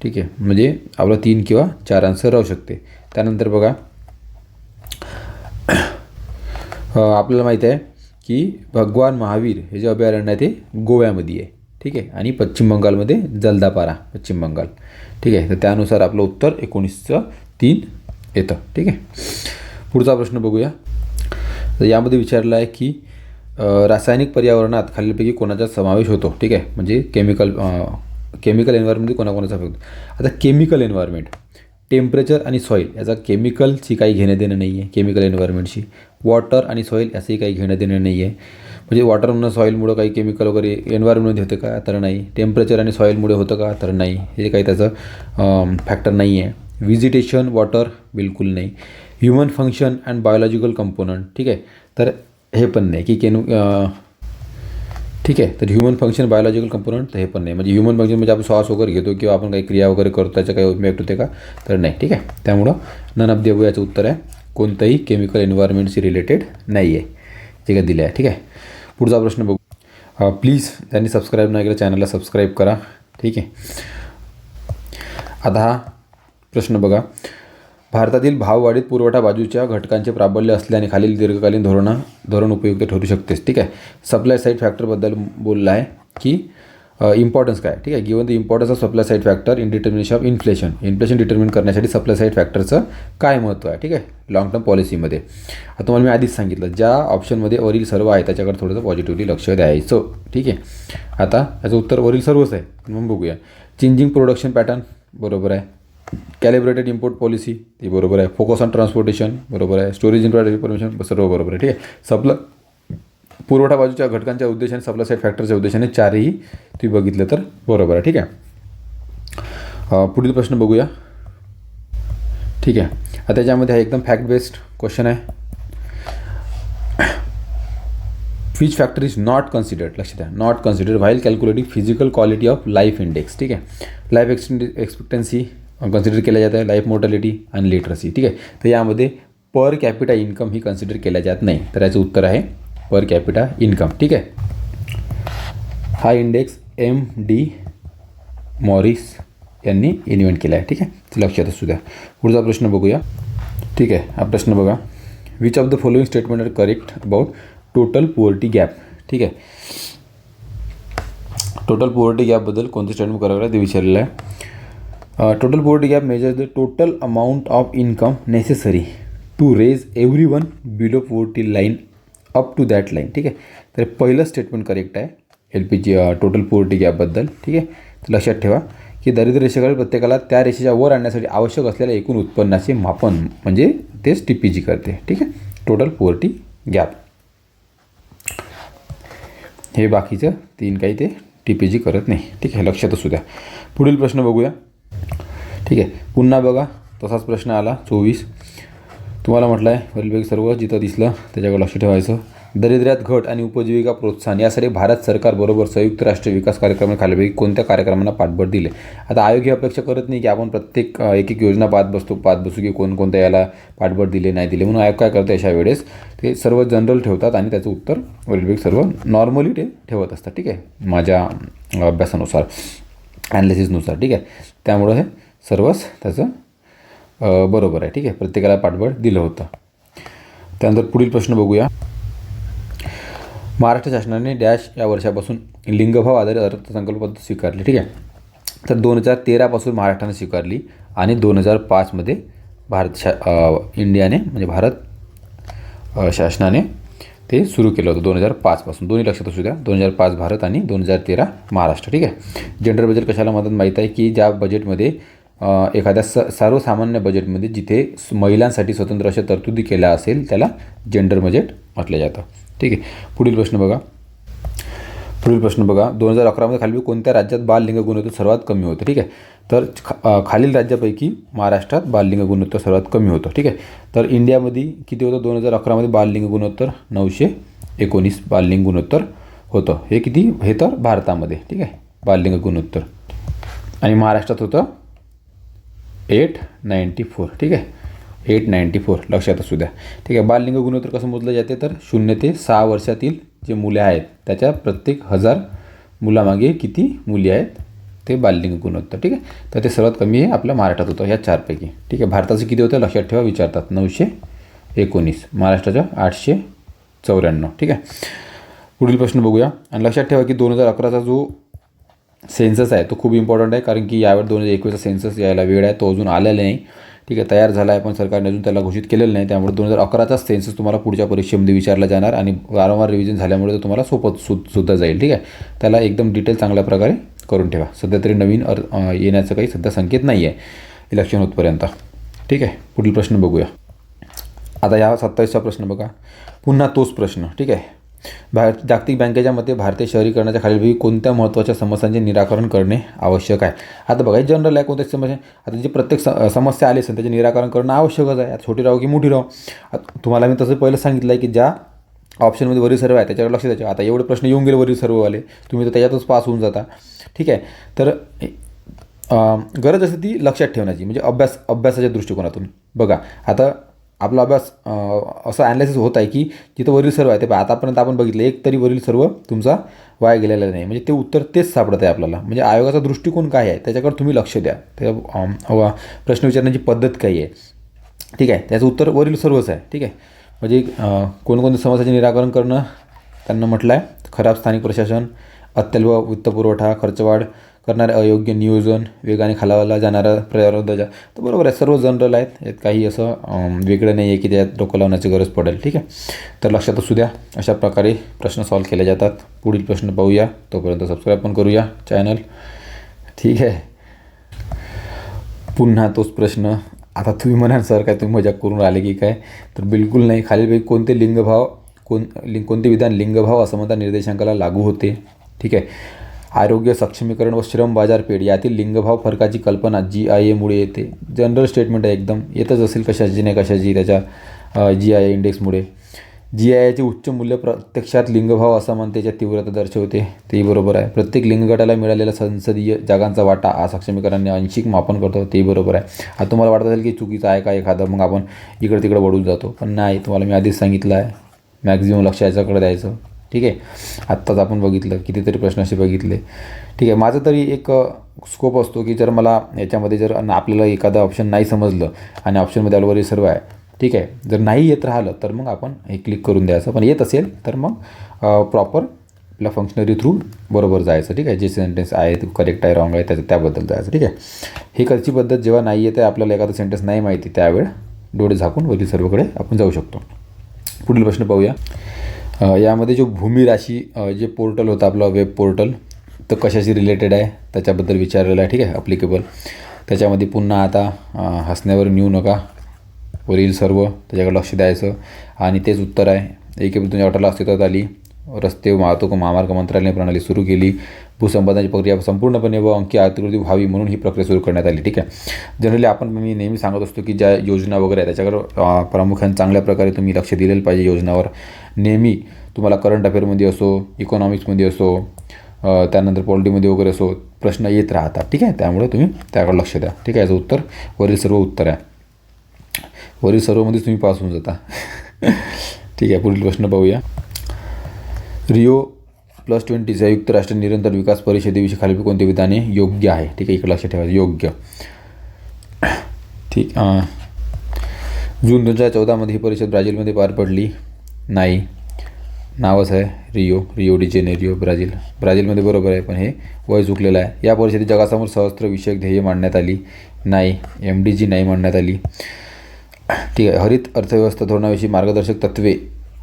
ठीक आहे, म्हणजे आपला 3 किंवा 4 आन्सर राहू शकते. त्यानंतर बघा आपल्याला माहीत आहे की भगवान महावीर हे जे अभयारण्य आहे ते गोव्यामध्ये आहे. ठीक आहे, आणि पश्चिम बंगालमध्ये जलदापारा पश्चिम बंगाल. ठीक आहे, तर त्यानुसार आपलं उत्तर 19चं 3 येतं. ठीक आहे, पुढचा प्रश्न बघूया. तर यामध्ये विचारलं आहे की रासायनिक पर्यावरणात खालीलपैकी कोणाचा समावेश होतो. ठीक आहे, म्हणजे केमिकल एन्व्हायरमेंटमध्ये कोणाकोणाचा होतो. आता केमिकल एन्व्हायरमेंट, टेम्परेचर आणि सॉईल याचा केमिकलची काही घेणं देणं नाही आहे. केमिकल एन्व्हायरमेंटशी वॉटर आणि सॉईल याचंही काही घेणं देणं नाही आहे. म्हणजे वॉटरमुळं सॉईलमुळं काही केमिकल वगैरे एन्व्हायरमेंटमध्ये होतं का, तर नाही. टेम्परेचर आणि सॉईलमुळे होतं का, तर नाही. हे काही त्याचं फॅक्टर नाही आहे. व्हिजिटेशन वॉटर बिलकुल नाही. Human function and biological component, ठीक आहे, तर हे पण नाही की ठीक आहे, तर ह्युमन फंक्शन बायोलॉजिकल कंपोनंट तर हे पण नाही. म्हणजे ह्युमन फंक्शन म्हणजे आपण श्वास वगैरे घेतो किंवा आपण काही क्रिया वगैरे करतो त्याचा काही इम्पॅक्ट होते का, तर नाही. ठीक आहे, त्यामुळं नन ऑफ द अबोव याचं उत्तर आहे. कोणतंही केमिकल एन्व्हायरमेंटशी रिलेटेड नाही आहे जे काय दिलं आहे. ठीक आहे, पुढचा प्रश्न बघू. प्लीज ज्यांनी सबस्क्राईब नाही केलं चॅनलला सबस्क्राईब करा. ठीक आहे, आता हा प्रश्न बघा. भारतातील भाववाढीत पुरवठा बाजूच्या घटकांचे प्राबल्य असल्याने खालील दीर्घकालीन धोरण उपयुक्त ठरू शकतेस. ठीक आहे, सप्लाय साईड फॅक्टरबद्दल बोललं आहे की इम्पॉर्टन्स काय. ठीक आहे, given the importance of supply side factor in determination of inflation determine करण्यासाठी सप्लाय साईड फॅक्टरचं काय महत्त्व आहे. ठीक आहे, लॉंग टर्म पॉलिसीमध्ये. आता तुम्हाला मी आधीच सांगितलं ज्या ऑप्शनमध्ये वरील सर्व आहे त्याच्याकडे थोडंसं पॉझिटिव्हली लक्ष द्यायचं. ठीक आहे, आता याचं उत्तर वरील सर्वच आहे. मग बघूया. चेंजिंग प्रोडक्शन पॅटर्न बरोबर आहे. कॅलिब्रेटेड इम्पोर्ट पॉलिसी ती बरोबर आहे. फोकस ऑन ट्रान्सपोर्टेशन बरोबर आहे. स्टोरेज इन्फॉर्मेशन सर्व बरोबर आहे. ठीक आहे, पुरवठा बाजूच्या घटकांच्या उद्देशाने सप्लाय साईड फॅक्टरच्या उद्देशाने 4ही तुम्ही बघितलं तर बरोबर आहे. ठीक आहे, पुढील प्रश्न बघूया. ठीक आहे, आता त्याच्यामध्ये हा एकदम फॅक्ट बेस्ड क्वेश्चन आहे. Which factor is not considered, लक्षात द्या, not considered while calculating physical quality of life index. ठीक आहे, लाईफ एक्सपेक्टन्सी कन्सिडर केल्या जात आहे, लाईफ मोर्टॅलिटी आणि लिटरसी. ठीक आहे, तर यामध्ये पर कॅपिटा इन्कम ही कन्सिडर केल्या जात नाही. तर याचं उत्तर आहे पर कॅपिटा इन्कम. ठीक आहे, हा इंडेक्स MD मॉरिस यांनी इन्व्हेंट केला आहे. ठीक आहे, ते लक्षात असू द्या. पुढचा प्रश्न बघूया. ठीक आहे, हा प्रश्न बघा. Which of the following statement are correct about total poverty gap. ठीक आहे, टोटल पुअर्टी गॅपबद्दल कोणतं स्टेटमेंट करावं लागलं ते विचारलेलं आहे. Total poverty gap measures the total amount of income necessary to raise everyone below poverty line up to that line. ठीक आहे, तर पहिलं स्टेटमेंट करेक्ट आहे LPG टोटल पुअर्टी गॅपबद्दल. ठीक आहे, तर लक्षात ठेवा की दारिद्र्य रेषेखालील प्रत्येकाला त्या रेषेच्या वर आणण्यासाठी आवश्यक असलेल्या एकूण उत्पन्नाचे मापन म्हणजे तेच TPG करते. ठीक आहे, टोटल पुअर्टी गॅप. हे बाकीचं 3 काही ते TPG करत नाही. ठीक आहे, लक्षात असू द्या. पुढील प्रश्न बघूया. ठीक आहे, पुन्हा बघा तसाच प्रश्न आला 24. तुम्हाला म्हटलं आहे वरीलपैकी सर्व जिथं दिसलं त्याच्याकडे लक्ष ठेवायचं. दरिद्र्यात घट आणि उपजीविका प्रोत्साहन यासाठी भारत सरकारबरोबर संयुक्त राष्ट्रीय विकास कार्यक्रमाखालील कोणत्या कार्यक्रमांना पाठबळ दिले. आता आयोग ही अपेक्षा करत नाही की आपण प्रत्येक एक योजना पाहत बसू की कोणकोणत्या याला पाठबळ दिले नाही दिले. म्हणून आयोग काय करतं अशा वेळेस ते सर्व जनरल ठेवतात आणि त्याचं उत्तर वरीलपैकी सर्व नॉर्मली ते ठेवत असतात. ठीक आहे, माझ्या अभ्यासानुसार ॲनालिसिसनुसार. ठीक आहे, त्यामुळं हे सर्वच त्याचं बरोबर आहे. ठीक आहे, प्रत्येकाला पाठबळ दिलं होतं. त्यानंतर पुढील प्रश्न बघूया. महाराष्ट्र शासनाने डॅश या वर्षापासून लिंगभाव आधारित अर्थसंकल्प पद्धत स्वीकारली. ठीक आहे, तर 2013पासून महाराष्ट्राने स्वीकारली आणि 2005मध्ये इंडियाने म्हणजे भारत शासनाने ते सुरू केलं होतं 2005पासून. दोन्ही लक्षात असू द्या, 2005 भारत आणि 2013 महाराष्ट्र. ठीक आहे, जेंडर बजेट कशाला म्हणतात माहीत आहे की ज्या बजेटमध्ये एखाद्या सर्वसामान्य बजेटमध्ये जिथे महिलांसाठी स्वतंत्र अशा तरतुदी केल्या असेल त्याला जेंडर बजेट म्हटलं जातं. ठीक आहे, पुढील प्रश्न बघा. 2011मध्ये खालील कोणत्या राज्यात बाललिंग गुणोत्तर सर्वात कमी होतं. ठीक आहे, तर खालील राज्यापैकी महाराष्ट्रात बाललिंग गुणोत्तर सर्वात कमी होतं. ठीक आहे, तर इंडियामध्ये किती होतं 2011मध्ये बाललिंग गुणोत्तर 919 बाललिंग गुणोत्तर होतं. हे किती हे तर भारतामध्ये. ठीक आहे, बाललिंग गुणोत्तर आणि महाराष्ट्रात होतं 894. ठीक आहे, 894 लक्षात असू द्या. ठीक आहे, बाललिंग गुणोत्तर कसं मोजलं जाते तर 0 ते 6 वर्षातील जे मुले आहेत त्याच्या प्रत्येक 1000 मुलामागे किती मुली आहेत ते बाललिंग गुणोत्तर. ठीक आहे, तर ते सर्वात कमी आहे आपल्या महाराष्ट्रात होतं ह्या 4पैकी. ठीक आहे, भारताचं किती होतं लक्षात ठेवा, विचारतात 919, महाराष्ट्राच्या 894. ठीक आहे, पुढील प्रश्न बघूया. आणि लक्षात ठेवा की 2011चा जो सेन्सस आहे तो खूप इम्पॉर्टंट आहे, कारण की यावर 2021चा सेन्सस यायला वेळ आहे, तो अजून आलेला नाही. ठीक आहे, तयार झाला आहे पण सरकारने अजून त्याला घोषित केलेलं नाही. त्यामुळे 2011चा सेन्सस तुम्हाला पुढच्या परीक्षेमध्ये विचारला जाणार आणि वारंवार रिव्हिजन झाल्यामुळे तो तुम्हाला सोपं सुद्धा जाईल. ठीक आहे, त्याला एकदम डिटेल चांगल्या प्रकारे करून ठेवा. सध्या तरी नवीन येण्याचं काही सध्या संकेत नाही आहे इलेक्शन होतपर्यंत. ठीक आहे, पुढील प्रश्न बघूया. आता या 27चा प्रश्न बघा, पुन्हा तोच प्रश्न. ठीक आहे, जागतिक बँकेच्या मते भारतीय शहरीकरणाच्या खालीलपैकी कोणत्या महत्त्वाच्या समस्यांचे निराकरण करणे आवश्यक आहे. आता बघा, जनरल आहे कोणत्याची समस्या. आता जी प्रत्येक समस्या आली असेल त्याचे निराकरण करणं आवश्यकच आहे. आता छोटी राहो की मोठी राहो. तुम्हाला मी तसं पहिलं सांगितलं आहे की ज्या ऑप्शनमध्ये वरील सर्व आहे त्याच्याकडे लक्ष द्यायचं. आता एवढे प्रश्न येऊन गेले वरील सर्ववाले, तुम्ही तर त्याच्यातच पास होऊन जाता. ठीक आहे, तर गरज असते ती लक्षात ठेवण्याची, म्हणजे अभ्यासाच्या दृष्टिकोनातून. बघा, आता आपला अभ्यास असं ॲनालिसिस होत आहे की जिथं वरील सर्व आहे ते आतापर्यंत आपण बघितलं एक तरी वरील सर्व तुमचा वाया गेलेला नाही, म्हणजे ते उत्तर तेच सापडत आहे आपल्याला. म्हणजे आयोगाचा दृष्टिकोन काय आहे त्याच्याकडे तुम्ही लक्ष द्या, त्या प्रश्न विचारण्याची पद्धत काय आहे. ठीक आहे, त्याचं उत्तर वरील सर्वच आहे. ठीक आहे, म्हणजे कोणकोणत्या समस्याचे निराकरण करणं त्यांना म्हटलं आहे. खराब स्थानिक प्रशासन, अत्यल्प वित्तपुरवठा, खर्चवाढ करणारे अयोग्य नियोजन, वेगाने खालावला जाणारा प्रयोगाचा. तर बरोबर आहे, सर्व जनरल आहेत, यात काही असं वेगळं नाही आहे की त्यात डोकं लावण्याची गरज पडेल. ठीक आहे, तर लक्षात असू द्या, अशा प्रकारे प्रश्न सॉल्व केले जातात. पुढील प्रश्न पाहूया, तोपर्यंत सबस्क्राईब पण करूया चॅनल. ठीक आहे, पुन्हा तोच प्रश्न. आता तुम्ही म्हणाल सर काय तुम्ही मजाक करून राहिले की काय, तर बिलकुल नाही. खालीलपैकी कोणते कोणते विधान लिंगभाव असमानता निर्देशांकाला लागू होते. ठीक आहे, आरोग्य सक्षमीकरण व श्रम बाजारपेठ यातील लिंगभाव फरकाची कल्पना GIA मुळे येते. जनरल स्टेटमेंट आहे, एकदम येतच असेल कशाची नाही कशाची त्याच्या GIA इंडेक्समुळे. GIAचे उच्च मूल्य प्रत्यक्षात लिंगभाव असमानतेच्या तीव्रता दर्शवते, तेही बरोबर आहे. प्रत्येक लिंगगटाला मिळालेला संसदीय जागांचा वाटा सक्षमीकरणाने आंशिक मापन करतो, तेही बरोबर आहे. आता तुम्हाला वाटत असेल की चुकीचं आहे का एखादं, मग आपण इकडं तिकडं वळून जातो, पण नाही, तुम्हाला मी आधीच सांगितलं आहे मॅक्झिमम लक्ष याच्याकडे द्यायचं. ठीक आहे, आत्ताच आपण बघितलं कितीतरी प्रश्न असे बघितले. ठीक आहे, माझं तरी एक स्कोप असतो की जर मला याच्यामध्ये जर आपल्याला एखादं ऑप्शन नाही समजलं आणि ऑप्शनमध्ये ऑलरेडी सर्व आहे, ठीक आहे, जर नाही येत राहिलं तर मग आपण हे क्लिक करून द्यायचं. पण येत असेल तर मग प्रॉपर आपल्या फंक्शनरी थ्रू बरोबर जायचं. ठीक आहे, जे सेंटेन्स आहे ते करेक्ट आहे रॉंग आहे त्याबद्दल जायचं. ठीक आहे, ही करची पद्धत जेव्हा नाही येते आपल्याला एखादं सेंटेन्स नाही माहिती त्यावेळ डोळे झाकून वरील सर्वकडे आपण जाऊ शकतो. पुढील प्रश्न पाहूया. यामध्ये जो भूमी राशी जे पोर्टल होतं आपलं वेब पोर्टल, तर कशाशी रिलेटेड आहे त्याच्याबद्दल विचारलेलं आहे. ठीक आहे, अप्लिकेबल. त्याच्यामध्ये पुन्हा आता हसण्यावर नेऊ नका, वरील सर्व त्याच्याकडे लक्ष द्यायचं आणि तेच उत्तर आहे. 1 एप्रिल 2018 अस्तित्वात आली. रस्ते वाहतूक महामार्ग मंत्रालयाने प्रणाली सुरू केली. भूसंपादनाची प्रक्रिया संपूर्णपणे व अंकीय आकृती व्हावी म्हणून ही प्रक्रिया सुरू करण्यात आली. ठीक आहे. जनरली मी नेहमी सांगत असतो की ज्या योजना वगैरे आहे त्याच्याकडे प्रामुख्याने चांगल्या प्रकारे तुम्ही लक्ष दिलेलं पाहिजे. योजनावर नेहमी तुम्हाला करंट अफेअरमध्ये असो, इकॉनॉमिक्समध्ये असो, त्यानंतर पॉलिटीमध्ये वगैरे असो प्रश्न येत राहतात. ठीक आहे. त्यामुळे तुम्ही त्याकडे लक्ष द्या. ठीक आहे. याचं उत्तर वरील सर्व उत्तर आहे. वरील सर्वमध्येच तुम्ही पास होऊन जाता. ठीक आहे. पुढील प्रश्न पाहूया. Rio+20 संयुक्त राष्ट्र निरंतर विकास परिषदेविषयी खालील कोणते विधाने योग्य आहे. ठीक आहे. इकडे लक्ष ठेवायचं, योग्य. ठीक. जून 2014 ही परिषद ब्राझीलमध्ये पार पडली नाही. नावच आहे रिओ डी जेनेरिओ, ब्राझीलमध्ये बरोबर आहे, पण हे वय चुकलेलं आहे. या परिषदेत जगासमोर सहस्त्र विषयक ध्येय मांडण्यात आली नाही. MDG नाही मांडण्यात आली. ठीक आहे. हरित अर्थव्यवस्था धोरणाविषयी मार्गदर्शक तत्त्वे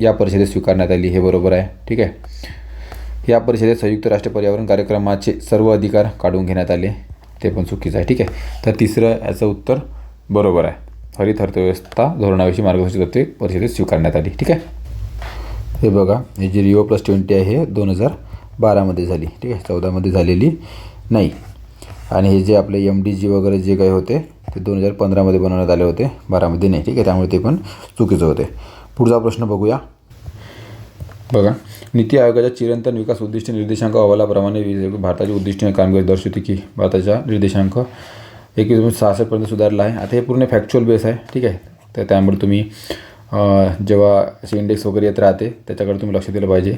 या परिषदेत स्वीकारण्यात आली. हे बरोबर आहे. ठीक आहे. या परिषदेत संयुक्त राष्ट्र पर्यावरण कार्यक्रमाचे सर्व अधिकार काढून घेण्यात आले. ते पण चुकीचं आहे. ठीक आहे. तर तिसरं याचं उत्तर बरोबर आहे. हरित अर्थव्यवस्था धोरणाविषयी मार्गदर्शक तत्त्वे परिषदेत स्वीकारण्यात आली. ठीक आहे. हे बघा, हे जी Rio+20 आहे हे 2012 झाली. ठीक आहे. 14 झालेली नाही. आणि हे जे आपले MDG वगैरे जे काही होते ते 2015 बनवण्यात आले होते, 12 नाही. ठीक आहे. त्यामुळे ते पण चुकीचं होते. पुढचा प्रश्न बघूया. बघा, नीती आयोगाच्या चिरंतन विकास उद्दिष्ट निर्देशांक अहवालाप्रमाणे भारताची उद्दिष्ट कामगिरी दर्शवते की भारताचा निर्देशांक 2166 सुधारला आहे. आता हे पूर्ण फॅक्च्युअल बेस आहे. ठीक आहे. तर त्यामुळे तुम्ही जेव्हा असे इंडेक्स वगैरे येत राहते त्याच्याकडे तुम्ही लक्ष दिलं पाहिजे.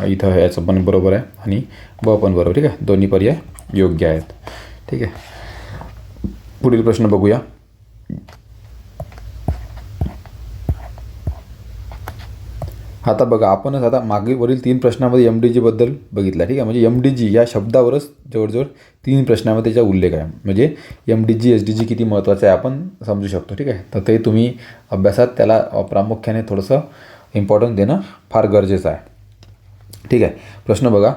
इथं याचं पण बरोबर आहे आणि ब पण बरोबर. ठीक आहे. दोन्ही पर्याय योग्य आहेत. ठीक आहे. पुढील प्रश्न बघूया. आता बघा, आपणच आता मागे वरील 3 प्रश्नामध्ये MDG बद्दल बघितलं. ठीक आहे. म्हणजे MDG या शब्दावरच जवळजवळ 3 प्रश्नामध्ये त्याचा उल्लेख आहे. म्हणजे MDG SDG किती महत्त्वाचं आहे आपण समजू शकतो. ठीक आहे. तर ते तुम्ही अभ्यासात त्याला प्रामुख्याने थोडंसं इम्पॉर्टन्स देणं फार गरजेचं आहे. ठीक आहे. प्रश्न बघा.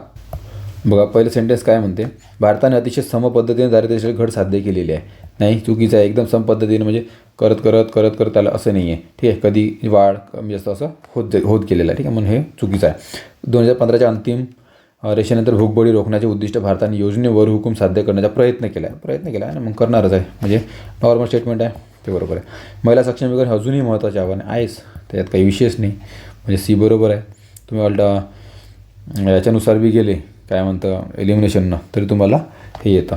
पहिलं सेंटेन्स काय म्हणते, भारताने अतिशय सम पद्धतीने दारिद्र्याची घट साध्य केलेली आहे. नाही, चुकीचं आहे. एकदम सम पद्धतीने म्हणजे करत त्याला असं नाही आहे. ठीक आहे. कधी वाढ कमी जास्त असं होत गेलेलं आहे. ठीक आहे. म्हणून हे चुकीचं आहे. 2015च्या अंतिम रेषेनंतर भूकबळी रोखण्याचे उद्दिष्ट भारताने योजनेवर हुकूम साध्य करण्याचा प्रयत्न केला आहे आणि मग करणारच आहे. म्हणजे नॉर्मल स्टेटमेंट आहे. ते बरोबर आहे. महिला सक्षमीकरण अजूनही महत्त्वाचे आव्हान आहेच, त्याच्यात काही विशेष नाही. म्हणजे सी बरोबर आहे. तुम्ही याच्यानुसार बी गेले काय म्हणतं एलिमिनेशननं तरी तुम्हाला हे येतं.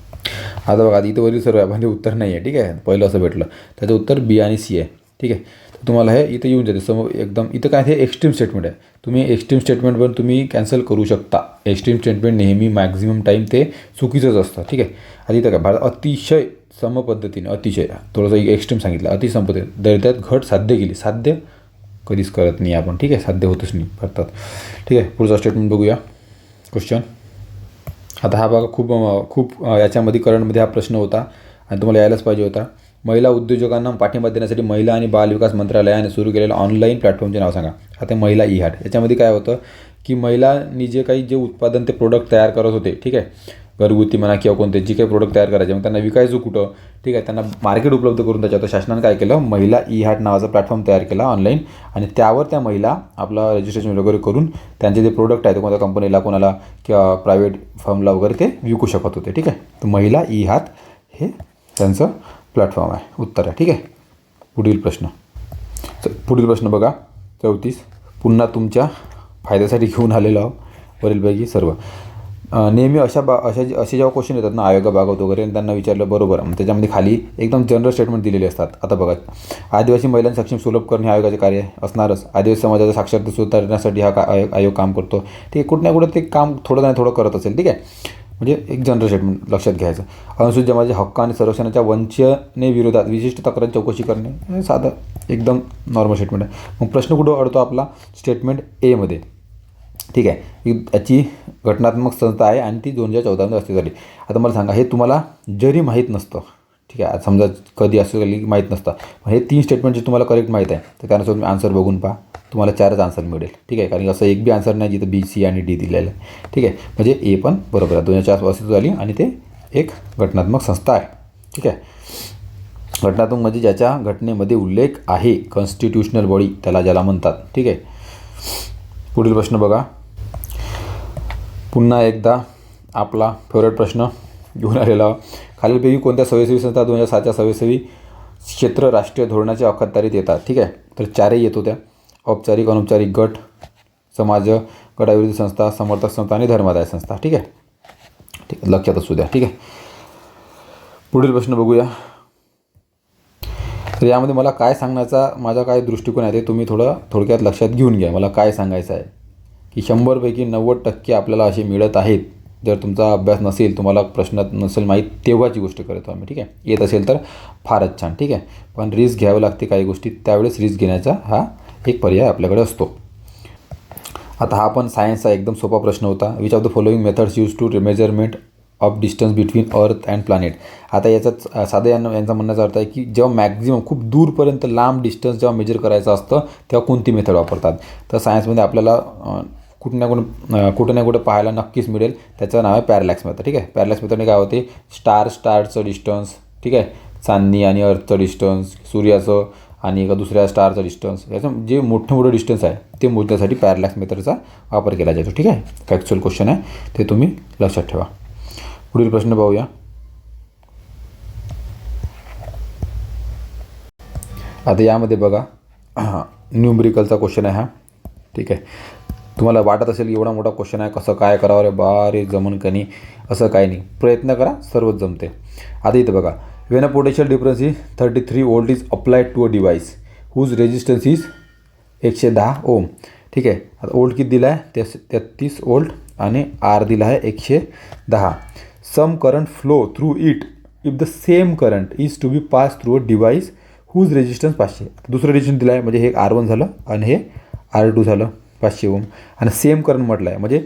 आता बघा, इथं वरील सर्व म्हणजे उत्तर नाही आहे. ठीक आहे. पहिलं असं भेटलं, त्याचं उत्तर B आणि C आहे. ठीक आहे. तर तुम्हाला हे इथं येऊन जाते समोर एकदम. इथं काय हे एक्स्ट्रीम स्टेटमेंट आहे. तुम्ही एक्स्ट्रीम स्टेटमेंट पण तुम्ही कॅन्सल करू शकता. एक्स्ट्रीम स्टेटमेंट नेहमी मॅक्झिमम टाईम ते चुकीचंच असतं. ठीक आहे. आता इथं काय भारत अतिशय सम पद्धतीने, अतिशय थोडंसं एक्स्ट्रीम सांगितलं, अतिसम पद्धतीने दरिद्र्यात घट साध्य केली. साध्य कधीच करत नाही आपण. ठीक आहे. साध्य होतच नाही भारतात. ठीक आहे. पुढचा स्टेटमेंट बघूया. क्वेश्चन. आता हा बघा, खूप याच्यामध्ये करंटमध्ये हा प्रश्न होता आणि तुम्हाला यायलाच पाहिजे होता. महिला उद्योजकांना पाठिंबा देण्यासाठी महिला आणि बाल विकास मंत्रालयाने सुरू केलेलं ऑनलाईन प्लॅटफॉर्मचे नाव सांगा. आता महिला E-हाट याच्यामध्ये काय होतं की महिलांनी जे उत्पादन ते प्रोडक्ट तयार करत होते. ठीक आहे. घरगुती म्हणा किंवा कोणते जे काही प्रोडक्ट तयार करायचे, मग त्यांना विकायचं कुठं. ठीक आहे. त्यांना मार्केट उपलब्ध करून त्याच्यावर शासनाने काय केलं, महिला E-हाट नावाचा प्लॅटफॉर्म तयार केला ऑनलाईन. आणि त्यावर त्या महिला आपलं रजिस्ट्रेशन वगैरे करून त्यांचे जे प्रोडक्ट आहे ते कोणत्या कंपनीला, कोणाला किंवा प्रायव्हेट फर्मला वगैरे ते विकू शकत होते. ठीक आहे. तर महिला E-हाट हे त्यांचं प्लॅटफॉर्म आहे. उत्तर आहे. ठीक आहे. पुढील प्रश्न बघा. 34. पुन्हा तुमच्या फायद्यासाठी घेऊन आलेलो आहो वरीलपैकी सर्व. नेहमी असे जेव्हा क्वेश्चन येतात ना आयोगाबाबत वगैरे, त्यांना विचारलं बरोबर, त्याच्यामध्ये खाली एकदम जनरल स्टेटमेंट दिलेले असतात. आता बघा, आदिवासी महिलांना सक्षम सुलभ करणे हे आयोगाचे कार्य असणारच. आदिवासी समाजाच्या साक्षरता सुधारण्यासाठी हा आयोग काम करतो. ठीक आहे. कुठं ना कुठं ते काम थोडं करत असेल. ठीक आहे. म्हणजे एक जनरल स्टेटमेंट लक्षात घ्यायचं. अनुसूचित जमातीच्या हक्क आणि संरक्षणाच्या वंचनेविरोधात विशिष्ट तक्रार चौकशी करणे, हे साधं एकदम नॉर्मल स्टेटमेंट आहे. मग प्रश्न कुठं अडतो आपला, स्टेटमेंट A मध्ये. ठीक आहे. याची घटनात्मक संस्था आहे आणि ती 2014 अस्तित्वात आली. आता मला सांगा, हे तुम्हाला जरी माहीत नसतं, ठीक आहे, समजा कधी असं झाली की माहीत नसतं, हे 3 स्टेटमेंट जे तुम्हाला करेक्ट माहीत आहे तर त्यानुसार तुम्ही आन्सर बघून पहा, तुम्हाला 4च आन्सर मिळेल. ठीक आहे. कारण असं एक बी आन्सर नाही जिथं B, C आणि D दिलेलं आहे. ठीक आहे. म्हणजे A पण बरोबर आहे. 2004 अस्तित्वात आली आणि ते एक घटनात्मक संस्था आहे. ठीक आहे. घटनात्मक म्हणजे ज्याच्या घटनेमध्ये उल्लेख आहे, कॉन्स्टिट्यूशनल बॉडी ज्याला म्हणतात. ठीक आहे. पुढील प्रश्न बघा. पुन्हा एकदा आपला फेवरेट प्रश्न घेऊन आलेला. खालीलपैकी कोणत्या स्वयंसेवी संस्था 2007च्या स्वयंसेवी क्षेत्र राष्ट्रीय धोरणाच्या अखत्यारीत येतात? ठीक आहे, तर चारही येत होत्या. औपचारिक, अनौपचारिक गट, समाज गटाविरोधी संस्था, समर्थक संस्था आणि धर्मादाय संस्था. ठीक आहे, ठीक आहे, लक्षात असू द्या. ठीक आहे, पुढील प्रश्न बघूया. तर यामध्ये मला काय सांगण्याचा माझा काय दृष्टिकोन आहे ते तुम्ही थोडक्यात लक्षात घेऊन घ्या. मला काय सांगायचं आहे की 100पैकी 90% आपल्याला असे मिळत आहेत. जर तुमचा अभ्यास नसेल, तुम्हाला प्रश्न नसेल माहीत, तेव्हाची गोष्ट करतो आम्ही. ठीक आहे, येत असेल तर फारच छान. ठीक आहे, पण रिस्क घ्यावी लागते काही गोष्टी, त्यावेळेस रिस्क घेण्याचा हा एक पर्याय आपल्याकडे असतो. आता हा पण सायन्सचा एकदम सोपा प्रश्न होता. Which of the following methods use to measurement of distance between earth and planet. आता याचाच साधं यांचा म्हणण्याचा अर्थ आहे की जेव्हा मॅक्झिमम खूप दूरपर्यंत लांब डिस्टन्स जेव्हा मेजर करायचं असतं तेव्हा कोणती मेथड वापरतात. तर सायन्समध्ये आपल्याला कुठं ना कुठं पाहायला नक्कीच मिळेल. त्याचं नाव आहे पॅरलॅक्स मेथड. ठीक आहे, पॅरलॅक्स मेथडने काय होते, स्टारचं डिस्टन्स, ठीक आहे, चांदणी आणि अर्थचं डिस्टन्स, सूर्याचं आणि एका दुसऱ्या स्टारचं डिस्टन्स, याचं जे मोठं डिस्टन्स आहे ते मोजण्यासाठी पॅरलॅक्स मेथडचा वापर केला जातो. ठीक आहे, ॲक्च्युअल क्वेश्चन आहे, ते तुम्ही लक्षात ठेवा. पुढील प्रश्न पाहूया. आता यामध्ये बघा, न्यूमरिकलचा क्वेश्चन आहे हा. ठीक आहे, तुम्हाला वाटत असेल एवढा मोठा क्वेश्चन आहे, कसं काय करावं रे बारे, जमन का नाही, असं काय नाही, प्रयत्न करा, सर्वच जमते. आता इथे बघा, when a potential difference is 33 volt is applied to a device whose resistance is 110 ohm. ठीक आहे, आता वोल्ट किती दिला आहे, 33 वोल्ट आणि आर दिला आहे 110. Some current flow through it if the same current is to be pass through a device whose resistance 500. दुसरं रेजिस्टन्स दिलं आहे म्हणजे हे R1 झालं आणि हे R2 झालं 500 ओम. आणि सेम करंट म्हटलं आहे म्हणजे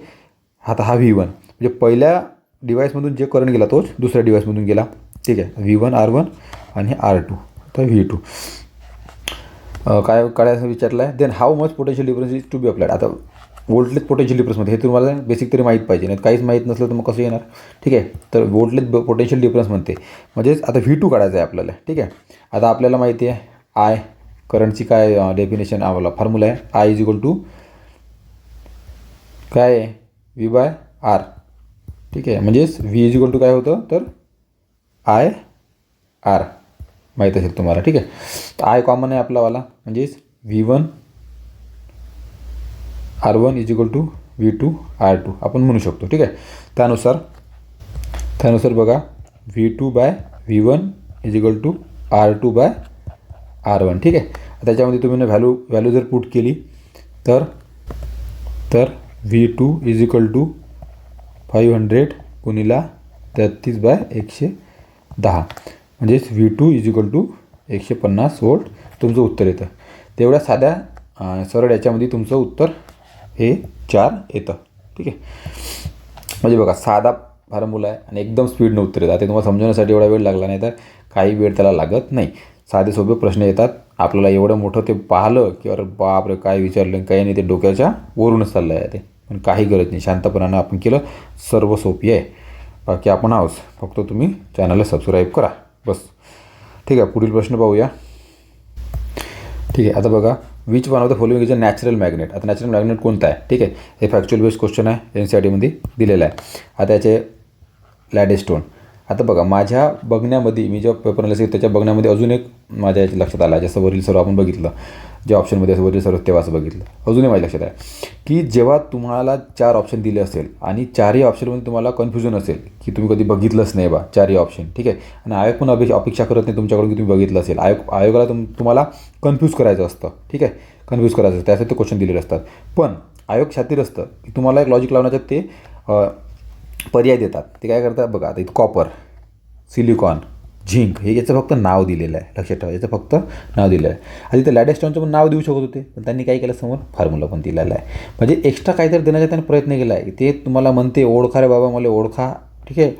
आता हा V1 म्हणजे पहिल्या डिवाइसमधून जे करंट गेला तोच दुसऱ्या डिवाइसमधून गेला. ठीक आहे, V1 R1 आणि R2 तर V2. काय काढायचं विचारलं आहे. Then how much potential difference is to be applied. आता वोल्टलेज पोटेन्शियल डिफरन्समध्ये हे तुम्हाला बेसिक तरी माहीत पाहिजे, नाही काहीच माहीत नसलं तर मग कसं येणार. ठीक आहे, तर वोल्टलेज पोटेन्शियल डिफरन्स म्हणते म्हणजेच आता V2 काढायचं आहे आपल्याला. ठीक आहे, आता आपल्याला माहिती आहे आय करंटची काय डेफिनेशन आम्हाला फॉर्म्युला आहे, आय इज इक्वल टू काय आहे, V/R. ठीक आहे, म्हणजेच V इज इक्वल टू काय होतं तर IR माहीत असेल तुम्हाला. ठीक आहे, तर आय कॉमन आहे आपलावाला म्हणजेच V1 R1 is equal to V2 R2 आपण म्हणू शकतो. ठीक आहे, त्यानुसार बघा V2/V1 is equal to R2/R1. ठीक आहे, त्याच्यामध्ये तुम्ही व्हॅल्यू जर पुट केली तर V2 इज इक्वल टू 500 गुणिला 33/110 म्हणजेच V2 is equal to 150 volt तुमचं उत्तर येतं. तेवढ्या साध्या सरळ याच्यामध्ये तुमचं उत्तर हे 4 येतं. ठीक आहे, म्हणजे बघा साधा फॉर्म्युला आहे आणि एकदम स्पीडनं उत्तर येतं. आता तुम्हाला समजवण्यासाठी एवढा वेळ लागला नाही, तर काही वेळ त्याला लागत नाही. साधे सोपे प्रश्न येतात. आपल्याला एवढं मोठं ते पाहिलं की अरे बापरे काय विचारलं, काही नाही, ते डोक्याच्या वरूनच चाललं आहे ते, पण काही गरज नाही, शांतपणानं आपण केलं, सर्व सोपी आहे. बाकी आपण आहोत, फक्त तुम्ही चॅनलला सबस्क्राईब करा बस. ठीक आहे, पुढील प्रश्न पाहूया. ठीक आहे, आता बघा, which one of the following is a natural magnet. आता नॅचरल मॅग्नेट कोणता आहे. ठीक आहे, हे फॅक्च्युअल बेस्ड क्वेश्चन आहे, NCERTमध्ये दिलेलं आहे. आता याचे लॅडेस्टोन. आता बघा, माझ्या बघण्यामध्ये मी जेव्हा पेपर असेल त्याच्या बघण्यामध्ये अजून एक माझ्या याच्या लक्षात आला, जसं वरील सर्व आपण बघितलं, जे ऑप्शनमध्ये असं वरील सर्व तेव्हा असं बघितलं, अजूनही माझ्या लक्षात आहे की जेव्हा तुम्हाला 4 ऑप्शन दिले असेल आणि 4ही ऑप्शनमध्ये तुम्हाला कन्फ्युजन असेल की तुम्ही कधी बघितलंच नाही बा 4ही ऑप्शन. ठीक आहे, आणि आयोग पण अपेक्षा करत नाही तुमच्याकडून की तुम्ही बघितलं असेल. आयोगाला तुम्हाला कन्फ्यूज करायचं असतं. ठीक आहे, कन्फ्यूज करायचं असतं, त्यासाठी ते क्वेश्चन दिलेले असतात. पण आयोग शातीर असतं की तुम्हाला एक लॉजिक लावण्याच्यात ते पर्याय देतात. ते काय करतात बघा, आता इथं कॉपर, सिलिकॉन, झिंक हे याचं फक्त नाव दिलेलं आहे, लक्षात ठेवा, याचं फक्त नाव दिलेलं आहे. आणि इथं लॅडेस्टॉनचं पण नाव देऊ शकत होते, पण त्यांनी काय केलं, समोर फॉर्म्युला पण दिलेला आहे. म्हणजे एक्स्ट्रा काहीतरी देण्याचा त्यांनी प्रयत्न केला आहे. ते तुम्हाला म्हणते ओळखा रे बाबा, मला ओळखा. ठीक आहे,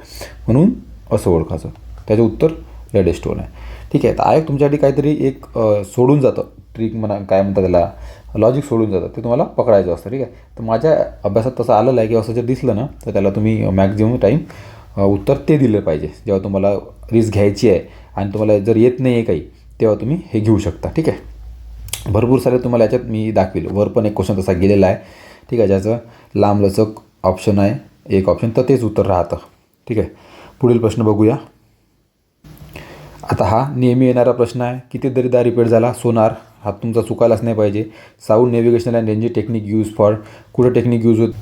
म्हणून असं ओळखायचं, त्याचं उत्तर लॅडेस्टोन आहे. ठीक आहे, तर आयोग तुमच्यासाठी काहीतरी एक सोडून जातं, ट्रिक म्हणा काय म्हणतात त्याला, लॉजिक सोडून जातं, ते तुम्हाला पकडायचं असतं. ठीक आहे, तर माझ्या अभ्यासात तसं आलेलं आहे की असं जर दिसलं ना तर त्याला तुम्ही मॅक्झिमम टाईम उत्तर ते दिलं पाहिजे. जेव्हा तुम्हाला रिस्क घ्यायची आहे आणि तुम्हाला जर येत नाही आहे काही, तेव्हा तुम्ही हे घेऊ शकता. ठीक आहे, भरपूर सारे तुम्हाला याच्यात मी दाखवेल. वर पण एक क्वेश्चन तसा गेलेला आहे. ठीक आहे, ज्याचं लांबलचक ऑप्शन आहे, एक ऑप्शन, तर तेच उत्तर राहतं. ठीक आहे. पुढील प्रश्न बघूया. आता हा नेहमी येणारा प्रश्न आहे. कितीतरीदा रिपीट झाला. सोनार हा तुमचा चुकायलाच नाही पाहिजे. Sound navigational and ranging technique use for, कुठं टेक्निक यूज होत.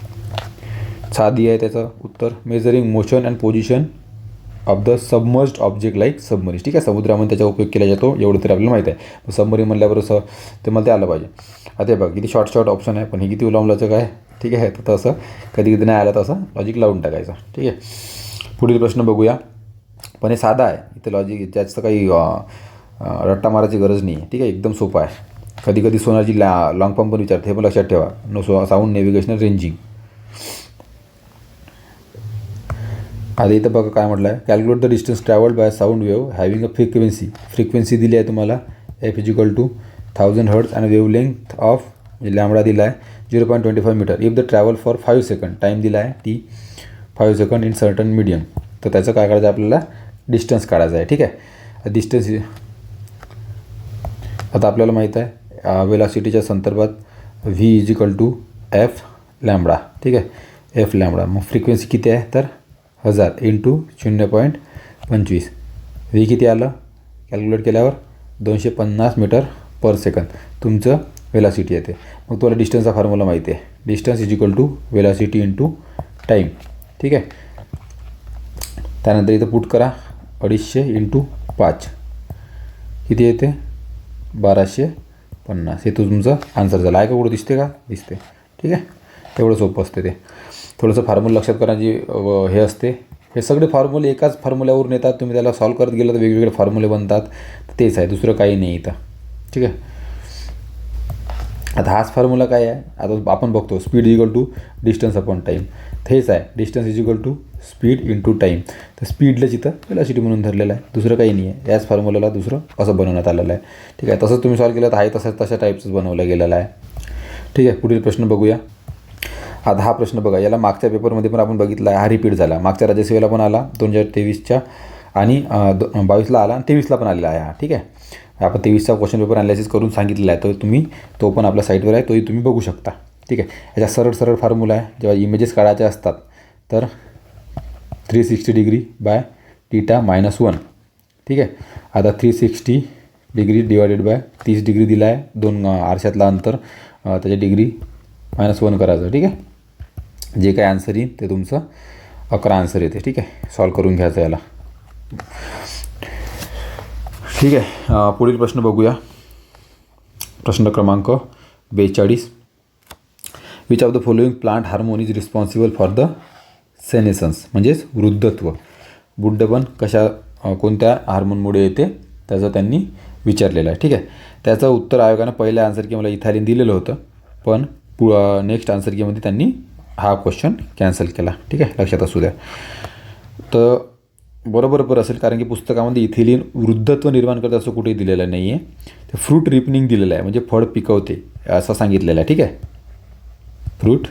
साधी आहे त्याचं उत्तर. Measuring motion and position of the submerged object like submarine. ठीक आहे. समुद्रामध्ये त्याचा उपयोग केला जातो, एवढं तरी आपल्याला माहीत आहे. सबमरीन म्हणल्यावर ते मला ते आलं पाहिजे. आता हे बघ किती शॉर्ट ऑप्शन आहे, पण हे किती लांबलाचं काय. ठीक आहे. तर तसं कधी कधी नाही आलं तसं लॉजिक लावून टाकायचं. ठीक आहे. पुढील प्रश्न बघूया. पण हे साधा आहे, इथं लॉजिक जास्त काही रट्टा मारायची गरज नाही आहे. ठीक आहे. एकदम सोपं आहे. कधी कधी सोनारची लॉंग फॉर्म पण विचारते, हे पण लक्षात ठेवा. Sound navigational ranging. आता इथं बघा काय म्हटलं आहे. Calculate the distance travelled by sound wave having a frequency दिली आहे तुम्हाला F=1000 हर्ट्ज आणि वेव्हलेंथ ऑफ लॅम्बडा दिला आहे 0.25 metre. If the travel for 5 second, time दिला आहे T 5 second in certain medium. तर त्याचं काय करायचं आपल्याला, डिस्टन्स काढायचं आहे. ठीक आहे. डिस्टन्स आता आपल्याला माहीत आहे वेलॉसिटीच्या संदर्भात V=F लॅम्बडा. ठीक आहे. F lambda. मग फ्रिक्वेन्सी किती आहे तर 1000 इंटू 0.25. V किती आलं कॅल्क्युलेट केल्यावर 250 मीटर पर सेकंद तुमचं वेलॉसिटी येते. मग तुम्हाला डिस्टन्सचा फॉर्म्युला माहिती आहे. Distance velocity into time. ठीक आहे. त्यानंतर इथं पुट करा 250 इंटू 5 किती येते 1250. हे तुमचं आन्सर झालं आहे का. कुठं दिसते का, दिसते. ठीक आहे. तेवढं सोपं असते ते. थोडंसं फॉर्म्युला लक्षात करायची हे असते. हे सगळे फॉर्म्युले एकाच फॉर्म्युल्यावरून येतात. तुम्ही त्याला सॉल्व करत गेलं तर वेगवेगळे फॉर्म्युले बनतात. तेच आहे, दुसरं काही नाही इथं. ठीक आहे. आता हाच फॉर्म्युला काय आहे, आता आपण बघतो स्पीड डिस्टन्स अपॉन टाईम. हेच आहे, डिस्टन्स स्पीड इंटू टाईम. तर स्पीडलाच इथं वेलॉसिटी म्हणून धरलेलं आहे, दुसरं काही नाही आहे. याच फॉर्म्युलाला दुसरं असं बनवण्यात आलेलं आहे. ठीक आहे. तसंच तुम्ही सॉल्व केलं तर आहे तशा टाईपचंच बनवलं गेलेलं आहे. ठीक आहे. पुढील प्रश्न बघूया. आता हा प्रश्न बघा, याला मागच्या पेपरमध्ये पण आपण बघितला आहे. हा रिपीट झाला. मागच्या राज्यसेवेला पण आला 2023च्या आणि 22ला आला आणि 23ला पण आलेला आहे हा. ठीक आहे. आपण 23चा क्वेश्चन पेपर ॲनालिसिस करून सांगितलेला आहे, तर तुम्ही तो पण आपल्या साईटवर आहे, तोही तुम्ही बघू शकता. ठीक आहे. याचा सरळ फॉर्म्युला आहे. जेव्हा इमेजेस काढायचे असतात तर 360 डिग्री बाय टीटा -1. ठीक आहे. आता 360 डिग्री डिवायडेड बाय 30 डिग्री दिला आहे. दोन आरशातला अंतर, त्याच्या डिग्री -1 करायचं. ठीक आहे. जे काय आन्सर येईल ते तुमचं 11 आन्सर येते. ठीक आहे. सॉल्व करून घ्यायचं याला. ठीक आहे. पुढील प्रश्न बघूया. प्रश्न क्रमांक 42. Which of the following plant hormone is responsible for the सेनेसन्स, म्हणजेच वृद्धत्व. बुड्डपण कोणत्या हार्मोनमुळे येते त्याचं त्यांनी विचारलेलं आहे. ठीक आहे. त्याचं उत्तर आयोगानं पहिल्या आन्सर की मला इथॅलिन दिलेलं होतं, पण नेक्स्ट आन्सर कीमध्ये त्यांनी हा क्वेश्चन कॅन्सल केला. ठीक आहे. लक्षात असू द्या. तर बरोबर असेल, कारण की पुस्तकामध्ये इथिलीन वृद्धत्व निर्माण करतं असं कुठेही दिलेलं नाही आहे. ते फ्रूट रिपनिंग दिलेलं आहे, म्हणजे फळ पिकवते असं सांगितलेलं आहे. ठीक आहे. Fruit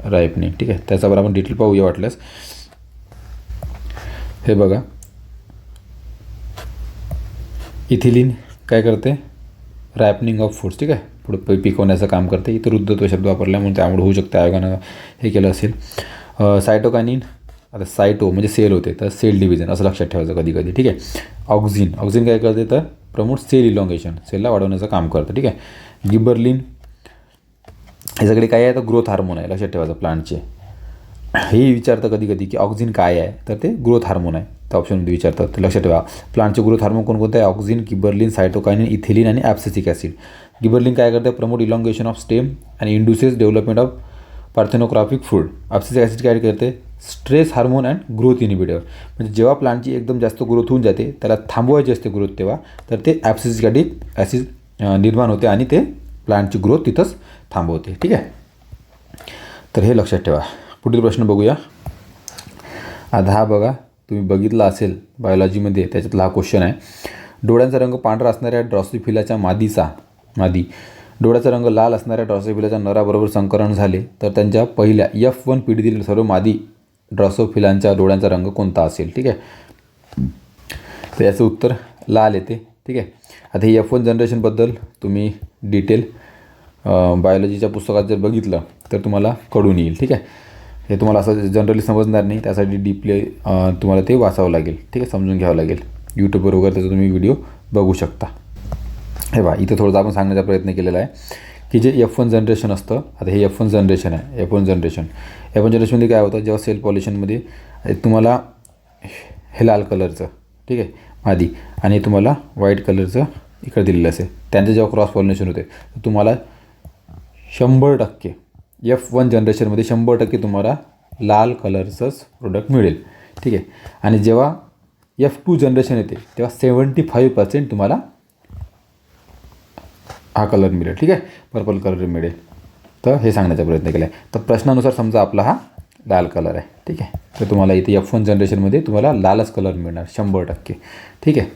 ripening. ठीक आहे. त्याच्यावर आपण डिटेल पाहूया वाटल्यास. हे बघा, इथिलीन काय करते, रॅपनिंग ऑफ फूड्स. ठीक आहे. पुढे पिकवण्याचं काम करते. इथं वृद्धत्व शब्द वापरल्यामुळे त्यामुळे होऊ शकतं आयोगानं हे केलं असेल. सायटोकायनिन, आता सायटो म्हणजे सेल होते, तर सेल डिव्हिजन असं लक्षात ठेवायचं कधी. ठीक आहे. ऑक्झिन काय करते तर प्रमोट सेल इलॉंगेशन, सेलला वाढवण्याचं काम करतं. ठीक आहे. गिबरलिन हे सगळे काय आहे तर ग्रोथ हार्मोन आहे, लक्षात ठेवायचं प्लांटचे. हे विचारतं कधी की ऑक्झिन काय आहे, तर ते ग्रोथ हार्मोन आहे. तर ऑप्शनमध्ये विचारतात, तर लक्षात ठेवा. प्लांटचे ग्रोथ हार्मोन कोणते आहे, ऑक्झिन, गिबरलिन, सायटोकायनिन, इथिलीन आणि ॲब्सिसिक ॲसिड. गिबरलिन काय करते, प्रमोट इलॉंगेशन ऑफ स्टेम आणि इंड्युसेस डेव्हलपमेंट ऑफ पार्थेनोग्राफिक फ्रूट. ॲब्सिसिक ॲसिड काय करते, stress hormone and growth inhibitor. म्हणजे जेव्हा प्लांटची एकदम जास्त ग्रोथ होऊन जाते, त्याला थांबवायची असते ग्रोथ, तेव्हा तर ते ॲब्सिसिक ॲसिड निर्माण होते आणि ते प्लांटची ग्रोथ तिथंच थांबवते. ठीक आहे. तर हे लक्षात ठेवा. पुढील प्रश्न बघूया. आता हा बघा, तुम्ही बघितला असेल बायोलॉजीमध्ये, त्याच्यातला हा क्वेश्चन आहे. डोळ्यांचा रंग पांढरा असणाऱ्या ड्रॉसोफिलाच्या मादी डोळ्याचा रंग लाल असणाऱ्या ड्रॉसोफिलाच्या नराबरोबर संकरण झाले तर त्यांच्या पहिल्या F1 पिढीतील सर्व मादी ड्रॉसोफिलांच्या डोळ्यांचा रंग कोणता असेल. ठीक आहे. तर याचं उत्तर लाल येते. ठीक आहे. आता हे F1 जनरेशनबद्दल तुम्ही डिटेल बायोलॉजीच्या पुस्तकात जर बघितलं तर तुम्हाला कळून येईल. ठीक आहे. हे तुम्हाला असं जनरली समजणार नाही, त्यासाठी डीपली तुम्हाला ते वाचावं लागेल, ठीक आहे, समजून घ्यावं लागेल. यूट्यूबवर वगैरे त्याचा तुम्ही व्हिडिओ बघू शकता. हे बघा इथं थोडंसं आपण सांगण्याचा प्रयत्न केलेला आहे की जे F1 जनरेशन असतं, आता हे F1 जनरेशन आहे. F1 जनरेशनमध्ये काय होतं, जेव्हा सेल पॉल्युशनमध्ये तुम्हाला हे लाल कलरचं, ठीक आहे, आधी, आणि तुम्हाला व्हाईट कलरचं इकडे दिलेलं असेल, त्यांचं जेव्हा क्रॉस पॉलिनेशन होते तर तुम्हाला 100% F1 जनरेशनमध्ये 100% तुम्हाला लाल कलरचंच प्रोडक्ट मिळेल, ठीक आहे. आणि जेव्हा F2 जनरेशन येते तेव्हा 75% तुम्हाला हा कलर मिळेल, ठीक आहे, पर्पल कलर मिळेल. तर हे सांगण्याचा प्रयत्न केला आहे. तर प्रश्नानुसार समजा आपला हा लाल कलर आहे, ठीक आहे, तर तुम्हाला इथे F1 जनरेशनमध्ये तुम्हाला लालच कलर मिळणार 100%, ठीक आहे.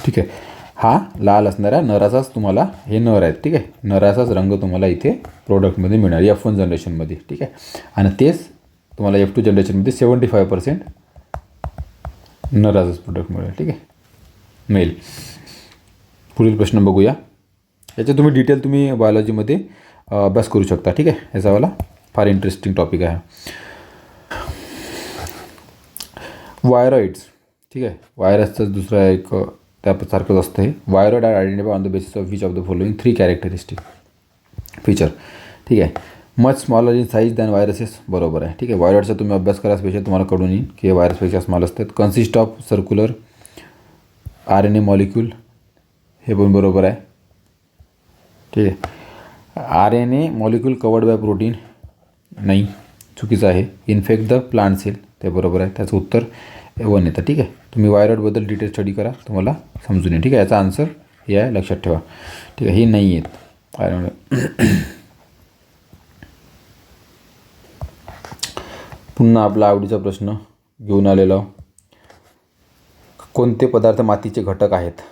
ठीक आहे, हा लाल असणारा नराचाच तुम्हाला, हे नर आहेत, ठीक आहे, नराचाच रंग तुम्हाला इथे प्रोडक्टमध्ये मिळणार F1 जनरेशनमध्ये, ठीक आहे. आणि तेच तुम्हाला F2 जनरेशनमध्ये 75% नराचाच प्रोडक्ट मिळेल, ठीक आहे, मिळेल. पुढील प्रश्न बघूया. याचे तुम्ही डिटेल तुम्ही बायोलॉजीमध्ये अभ्यास करू शकता, ठीक आहे. याचावाला फार इंटरेस्टिंग टॉपिक आहे. व्हायरॉइड्स, ठीक आहे, व्हायरसचं दुसरा एक त्यासारखंच असतं. हे viroid are identify on the basis of which of the following 3 characteristic feature, ठीक आहे. Much smaller in size than viruses, बरोबर आहे, ठीक आहे. व्हायरॉइडचा तुम्ही अभ्यास करा, स्पेशल तुम्हाला कळून येईल की हे व्हायरसपेक्षा स्मॉल असतात. Consist of circular RNA molecule, हे पण बरोबर आहे, ठीक आहे. RNA molecule covered by protein, नाही, चुकीचं आहे. इन्फेक्ट द प्लांट सेल, ते बरोबर आहे, त्याचं उत्तर 1 येतं, ठीक आहे. तुम्ही व्हायरॉइडबद्दल डिटेल स्टडी करा, तुम्हाला समजून येईल, ठीक आहे. याचा आन्सर हे आहे, लक्षात ठेवा, ठीक आहे. हे नाही येत पुन्हा आपला आवडीचा प्रश्न घेऊन आलेलो. कोणते पदार्थ मातीचे घटक आहेत?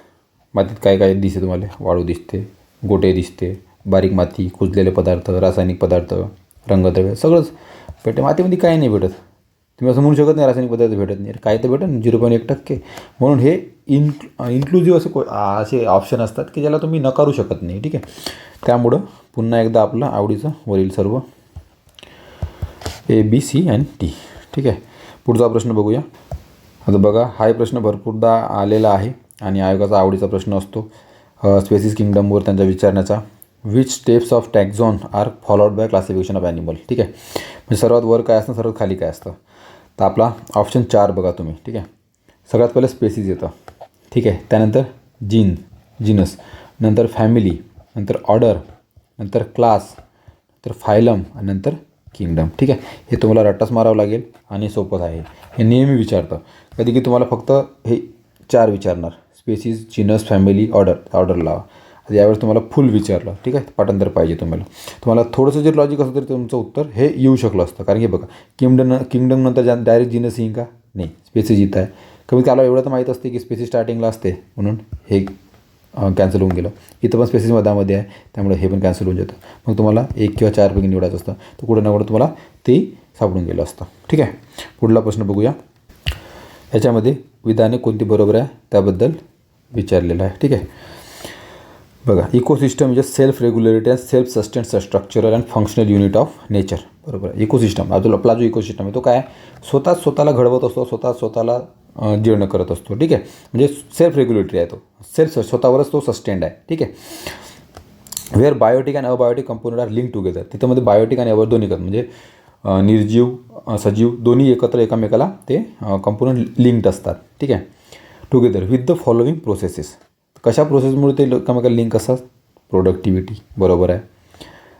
मातीत काय काय दिसते तुम्हाला? वाळू दिसते, गोटे दिसते, बारीक माती, कुजलेले पदार्थ, रासायनिक पदार्थ, रंगद्रव्य, सगळंच भेटते. मातीमध्ये काही नाही भेटत. तुम्ही असं म्हणू शकत नाही रासायनिक पदार्थ भेटत नाही, काय तर भेटत 0.1%. म्हणून हे इन्क्लुझिव्ह असे ऑप्शन असतात की ज्याला तुम्ही नकारू शकत नाही, ठीक आहे. त्यामुळं पुन्हा एकदा आपलं आवडीचं वरील सर्व A, B, C and D, ठीक आहे. पुढचा प्रश्न बघूया. आता बघा, हा प्रश्न भरपूरदा आलेला आहे आणि आयोगाचा आवडीचा प्रश्न असतो स्पेसिस किंगडमवर त्यांचा विचारण्याचा. Which steps of taxon are followed by classification of animal, ठीक आहे. म्हणजे सर्वात वर काय असतं, सर्वात खाली काय असतं. तर आपला ऑप्शन 4 बघा तुम्ही, ठीक आहे. सगळ्यात पहिलं स्पेसिस येतं, ठीक आहे. त्यानंतर जीनस, नंतर फॅमिली, नंतर ऑर्डर, नंतर क्लास, नंतर फायलम आणि नंतर किंगडम, ठीक आहे. हे तुम्हाला रट्टाच मारावं लागेल आणि सोपंच आहे. हे नेहमी विचारतं, कधी की तुम्हाला फक्त हे 4 विचारणार, स्पेसिस, जीनस, फॅमिली, ऑर्डर लावा. यावेळेस तुम्हाला फुल विचारलं, ठीक आहे. पाठांतर पाहिजे तुम्हाला थोडंसं जर लॉजिक असतं तरी तुमचं उत्तर हे येऊ शकलं असतं. कारण की बघा, किंगडम नंतर डायरेक्ट जीनस येईन का? नाही, स्पेसिस इथं आहे. कमीत त्याला एवढं तर माहीत असते की स्पेसिस स्टार्टिंगला असते, म्हणून हे कॅन्सल होऊन गेलं. इथं पण स्पेसिस मधामध्ये आहे, त्यामुळे हे पण कॅन्सल होऊन जातं. मग तुम्हाला 1 किंवा 4 पैकी निवडायचं असतं, तर कुठं ना कुठं तुम्हाला ते सापडून गेलं असतं, ठीक आहे. पुढला प्रश्न बघूया. याच्यामध्ये विधाने कोणती बरोबर आहे त्याबद्दल विचारलेलं आहे, ठीक आहे. बघा, ecosystem is a self regulated and self sustained structural and functional unit of nature, बरोबर आहे. इकोसिस्टम, आपला जो इकोसिस्टम आहे तो काय, स्वतःला घडवत असतो, स्वतःला जीर्ण करत असतो, ठीक आहे. म्हणजे सेल्फ रेग्युलेटरी आहे तो, स्वतःवरच तो सस्टेंड आहे, ठीक आहे. Where biotic and abiotic component are link together, तिथं मध्ये बायोटिक आणि दोन्ही म्हणजे निर्जीव, सजीव दोन्ही एकत्र एकामेकाला ते कंपोनंट लिंक्ड असतात, ठीक आहे. Together with the following processes, कशा प्रोसेसमुळे ते एकामेकाला लिंक असतात? प्रोडक्टिव्हिटी, बरोबर आहे.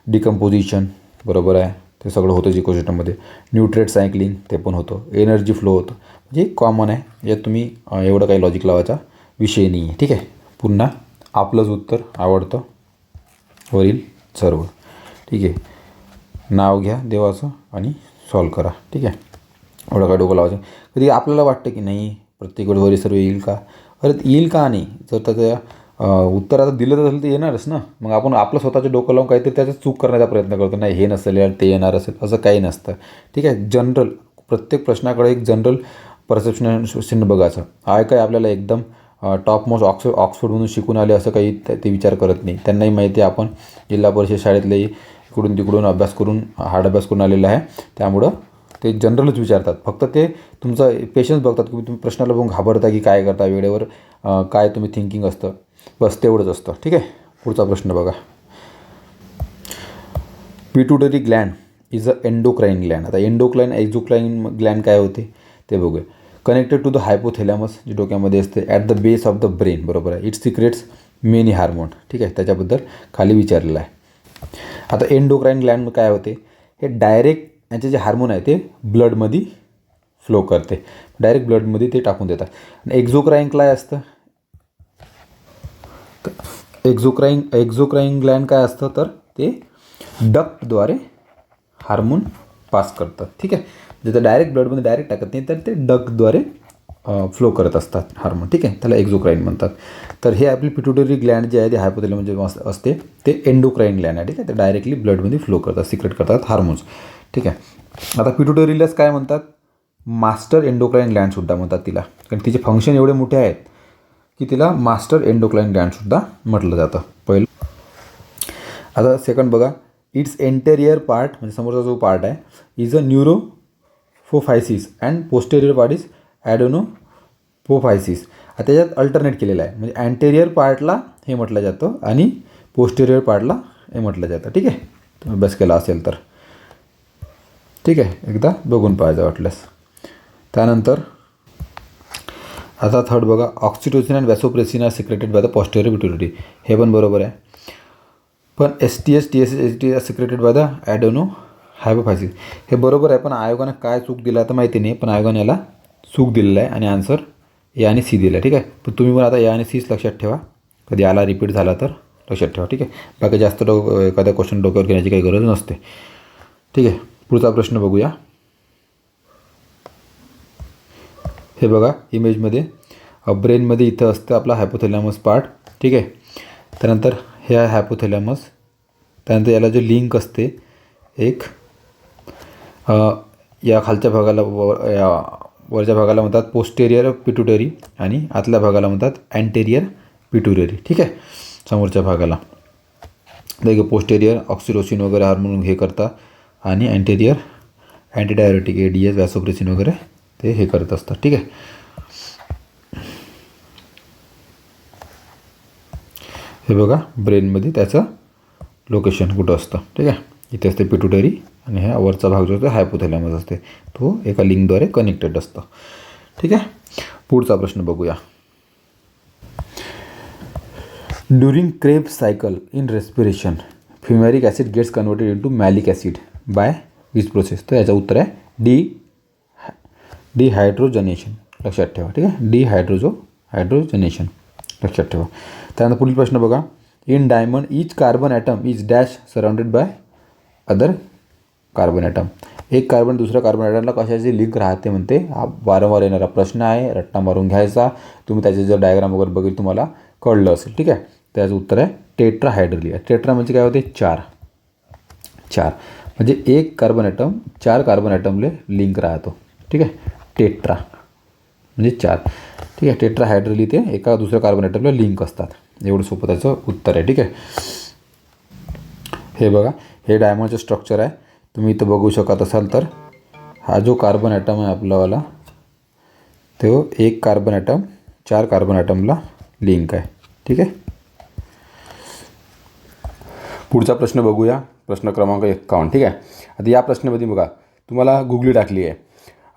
डिकम्पोजिशन, बरोबर आहे, ते सगळं होतं इकोसिस्टममध्ये. न्यूट्रिएंट सायक्लिंग, ते पण होतं. एनर्जी फ्लो होतं, म्हणजे कॉमन आहे. यात तुम्ही एवढं काही लॉजिक लावायचा विषय नाही आहे, ठीक आहे. पुन्हा आपलंच उत्तर आवडतं वरील सर्व, ठीक आहे. नाव घ्या देवाचं आणि सॉल्व करा, ठीक आहे. एवढं काय डोकं लावायचं. कधी आपल्याला वाटतं की नाही प्रत्येक वेळी वरील सर्व येईल का? अरे येईल का नाही? जर त्याचं उत्तर आता दिलं तर ते येणारच ना. मग आपण आपलं स्वतःचं डोकं लावून काहीतरी त्याचं चूक करण्याचा प्रयत्न करतो. नाही, हे नसेल यार, ते येणार असेल, असं काही नसतं, ठीक आहे. जनरल प्रत्येक प्रश्नाकडे एक जनरल परसेप्शन बघायचं. काय आपल्याला एकदम टॉप मोस्ट ऑक्सफोर्डमधून शिकून आले असं काही ते विचार करत नाही. त्यांनाही माहिती आहे आपण जिल्हा परिषद शाळेतले इकडून तिकडून अभ्यास करून हार्ड अभ्यास करून आलेला आहे, त्यामुळं ते जनरलच विचारतात. फक्त ते तुमचं पेशन्स बघतात की तुम्ही प्रश्नाला बघून घाबरता की काय करता, वेळेवर काय तुम्ही थिंकिंग असतं, बस तेवढंच असतं. ठीक आहे. पुढचा प्रश्न बघा. Pituitary Gland is a endocrine Gland. आता एंडोक्राइन एक्झोक्राइन ग्लँड काय होते ते बघूया. कनेक्टेड टू द हायपोथॅलॅमस, जे डोक्यामध्ये असते, at the base of the brain. बरोबर आहे. It secretes many hormone. ठीक आहे. त्याच्याबद्दल खाली विचारलेलं आहे. आता एंडोक्राइन ग्लँड काय होते, हे डायरेक्ट यांचे जे हार्मोन आहे ते ब्लडमध्ये फ्लो करते, डायरेक्ट ब्लडमध्ये ते टाकून देतात. आणि एक्झोक्राइन काय असतं, एक्झोक्राइन ग्लँड काय असतं, तर ते डक्टद्वारे हार्मोन पास करतात. ठीक आहे. म्हणजे डायरेक्ट ब्लडमध्ये डायरेक्ट टाकत नाही, तर ते डक्टद्वारे फ्लो करत असतात हार्मोन. ठीक आहे. त्याला एक्झोक्राइन म्हणतात. तर हे आपली पिट्युटरी ग्लँड जे आहे ते हायपोथॅलॅमस म्हणजे असते, ते एंडोक्राइन ग्लँड आहे. ठीक आहे. ते डायरेक्टली ब्लडमध्ये फ्लो करतात, सिक्रेट करतात हार्मोन्स. ठीक आहे. आता पिट्युटरीलाच काय म्हणतात, मास्टर एंडोक्राइन ग्लँडसुद्धा म्हणतात तिला, कारण तिचे फंक्शन एवढे मोठे आहेत की तिला मास्टर एंडोक्राइन ग्लँडसुद्धा म्हटलं जातं. पहिलं. आता सेकंड बघा. इट्स एंटेरियर पार्ट म्हणजे समोरचा जो पार्ट आहे is a neurohypophysis and posterior part is adenohypophysis. आता त्याच्यात अल्टरनेट केलेलं आहे, म्हणजे अँटेरियर पार्टला हे म्हटलं जातं आणि पोस्टेरियर पार्टला हे म्हटलं जातं. ठीक आहे. तुम्ही अभ्यास केला असेल तर. ठीक आहे. एकदा बघून पाहायचं वाटल्यास. त्यानंतर आता थर्ड बघा. Oxytocin and vasopressin are secreted by the posterior pituitary. हे पण बरोबर आहे. पण STS, TSH, ST are secreted by the adenohypophysis. हे बरोबर आहे, पण आयोगानं काय चूक दिला तर माहिती नाही, पण आयोगाने याला चूक दिलेलं आहे आणि आन्सर ए आणि सी दिलं आहे. ठीक आहे. पण तुम्ही पण आता ए आणि सीच लक्षात ठेवा, कधी आला रिपीट झाला तर लक्षात ठेवा. ठीक आहे. बाकी जास्त एखादा क्वेश्चन डोक्यावर घेण्याची काही गरज नसते. ठीक आहे. पुढचा प्रश्न बघूया. हे बघा इमेजमध्ये ब्रेनमध्ये इथं असतं आपला हायपोथॅलॅमस पार्ट. ठीक आहे. त्यानंतर हे आहे हायपोथॅलॅमस. त्यानंतर याला जो लिंक असते एक या खालच्या भागाला वरच्या भागाला म्हणतात पोस्टेरियर पिट्युटरी आणि आतल्या भागाला म्हणतात अँटेरियर पिट्युटरी. ठीक आहे. समोरच्या भागाला देखील पोस्टेरियर ऑक्सिटोसिन वगैरे हार्मोन हे करतात आणि अँटेरियर अँटीडायरेटिक ADS वॅसोप्रेसिन वगैरे ते हे करत असतात. ठीक आहे. हे बघा ब्रेनमध्ये त्याचं लोकेशन कुठं असतं. ठीक आहे. इथे असते पिट्युटरी आणि हा वरचा भाग जो असतो हायपोथॅलॅमस असते, तो एका लिंकद्वारे कनेक्टेड असतं. ठीक आहे. पुढचा प्रश्न बघूया. During Krebs cycle in respiration fumaric acid gets converted into malic acid by which process. तर याचं उत्तर आहे डिहायड्रोजनेशन. लक्षात ठेवा. ठीक आहे. हायड्रोजनेशन लक्षात ठेवा. त्यानंतर पुढील प्रश्न बघा. In diamond each carbon atom is dash surrounded by other carbon atom. एक कार्बन दुसऱ्या कार्बन ॲटमला कशाची लिंक राहते म्हणते. हा वारंवार येणारा प्रश्न आहे, रट्टा मारून घ्यायचा. तुम्ही त्याचे जर डायग्राम वगैरे बघितलं तुम्हाला कळलं असेल. ठीक आहे. त्याचं उत्तर आहे टेट्राहायड्रली. टेट्रा म्हणजे काय होते, चार म्हणजे एक कार्बन ॲटम 4 कार्बन ॲटमले लिंक राहतो. ठीक आहे. टेट्रा म्हणजे 4. ठीक आहे. टेट्राहायड्रली ते एका दुसऱ्या कार्बन ॲटमला लिंक असतात. एवढं सोपं त्याचं उत्तर आहे. ठीक आहे. हे बघा हे डायमंडचं स्ट्रक्चर आहे. तुम्ही इथं बघू शकत असाल तर हा जो कार्बन ॲटम आहे आपलावाला, तो एक कार्बन ॲटम 4 कार्बन ॲटमला लिंक आहे. ठीक आहे. पुढचा प्रश्न बघूया. प्रश्न क्रमांक 51. ठीक आहे. आता या प्रश्नामध्ये बघा तुम्हाला गुगली टाकली आहे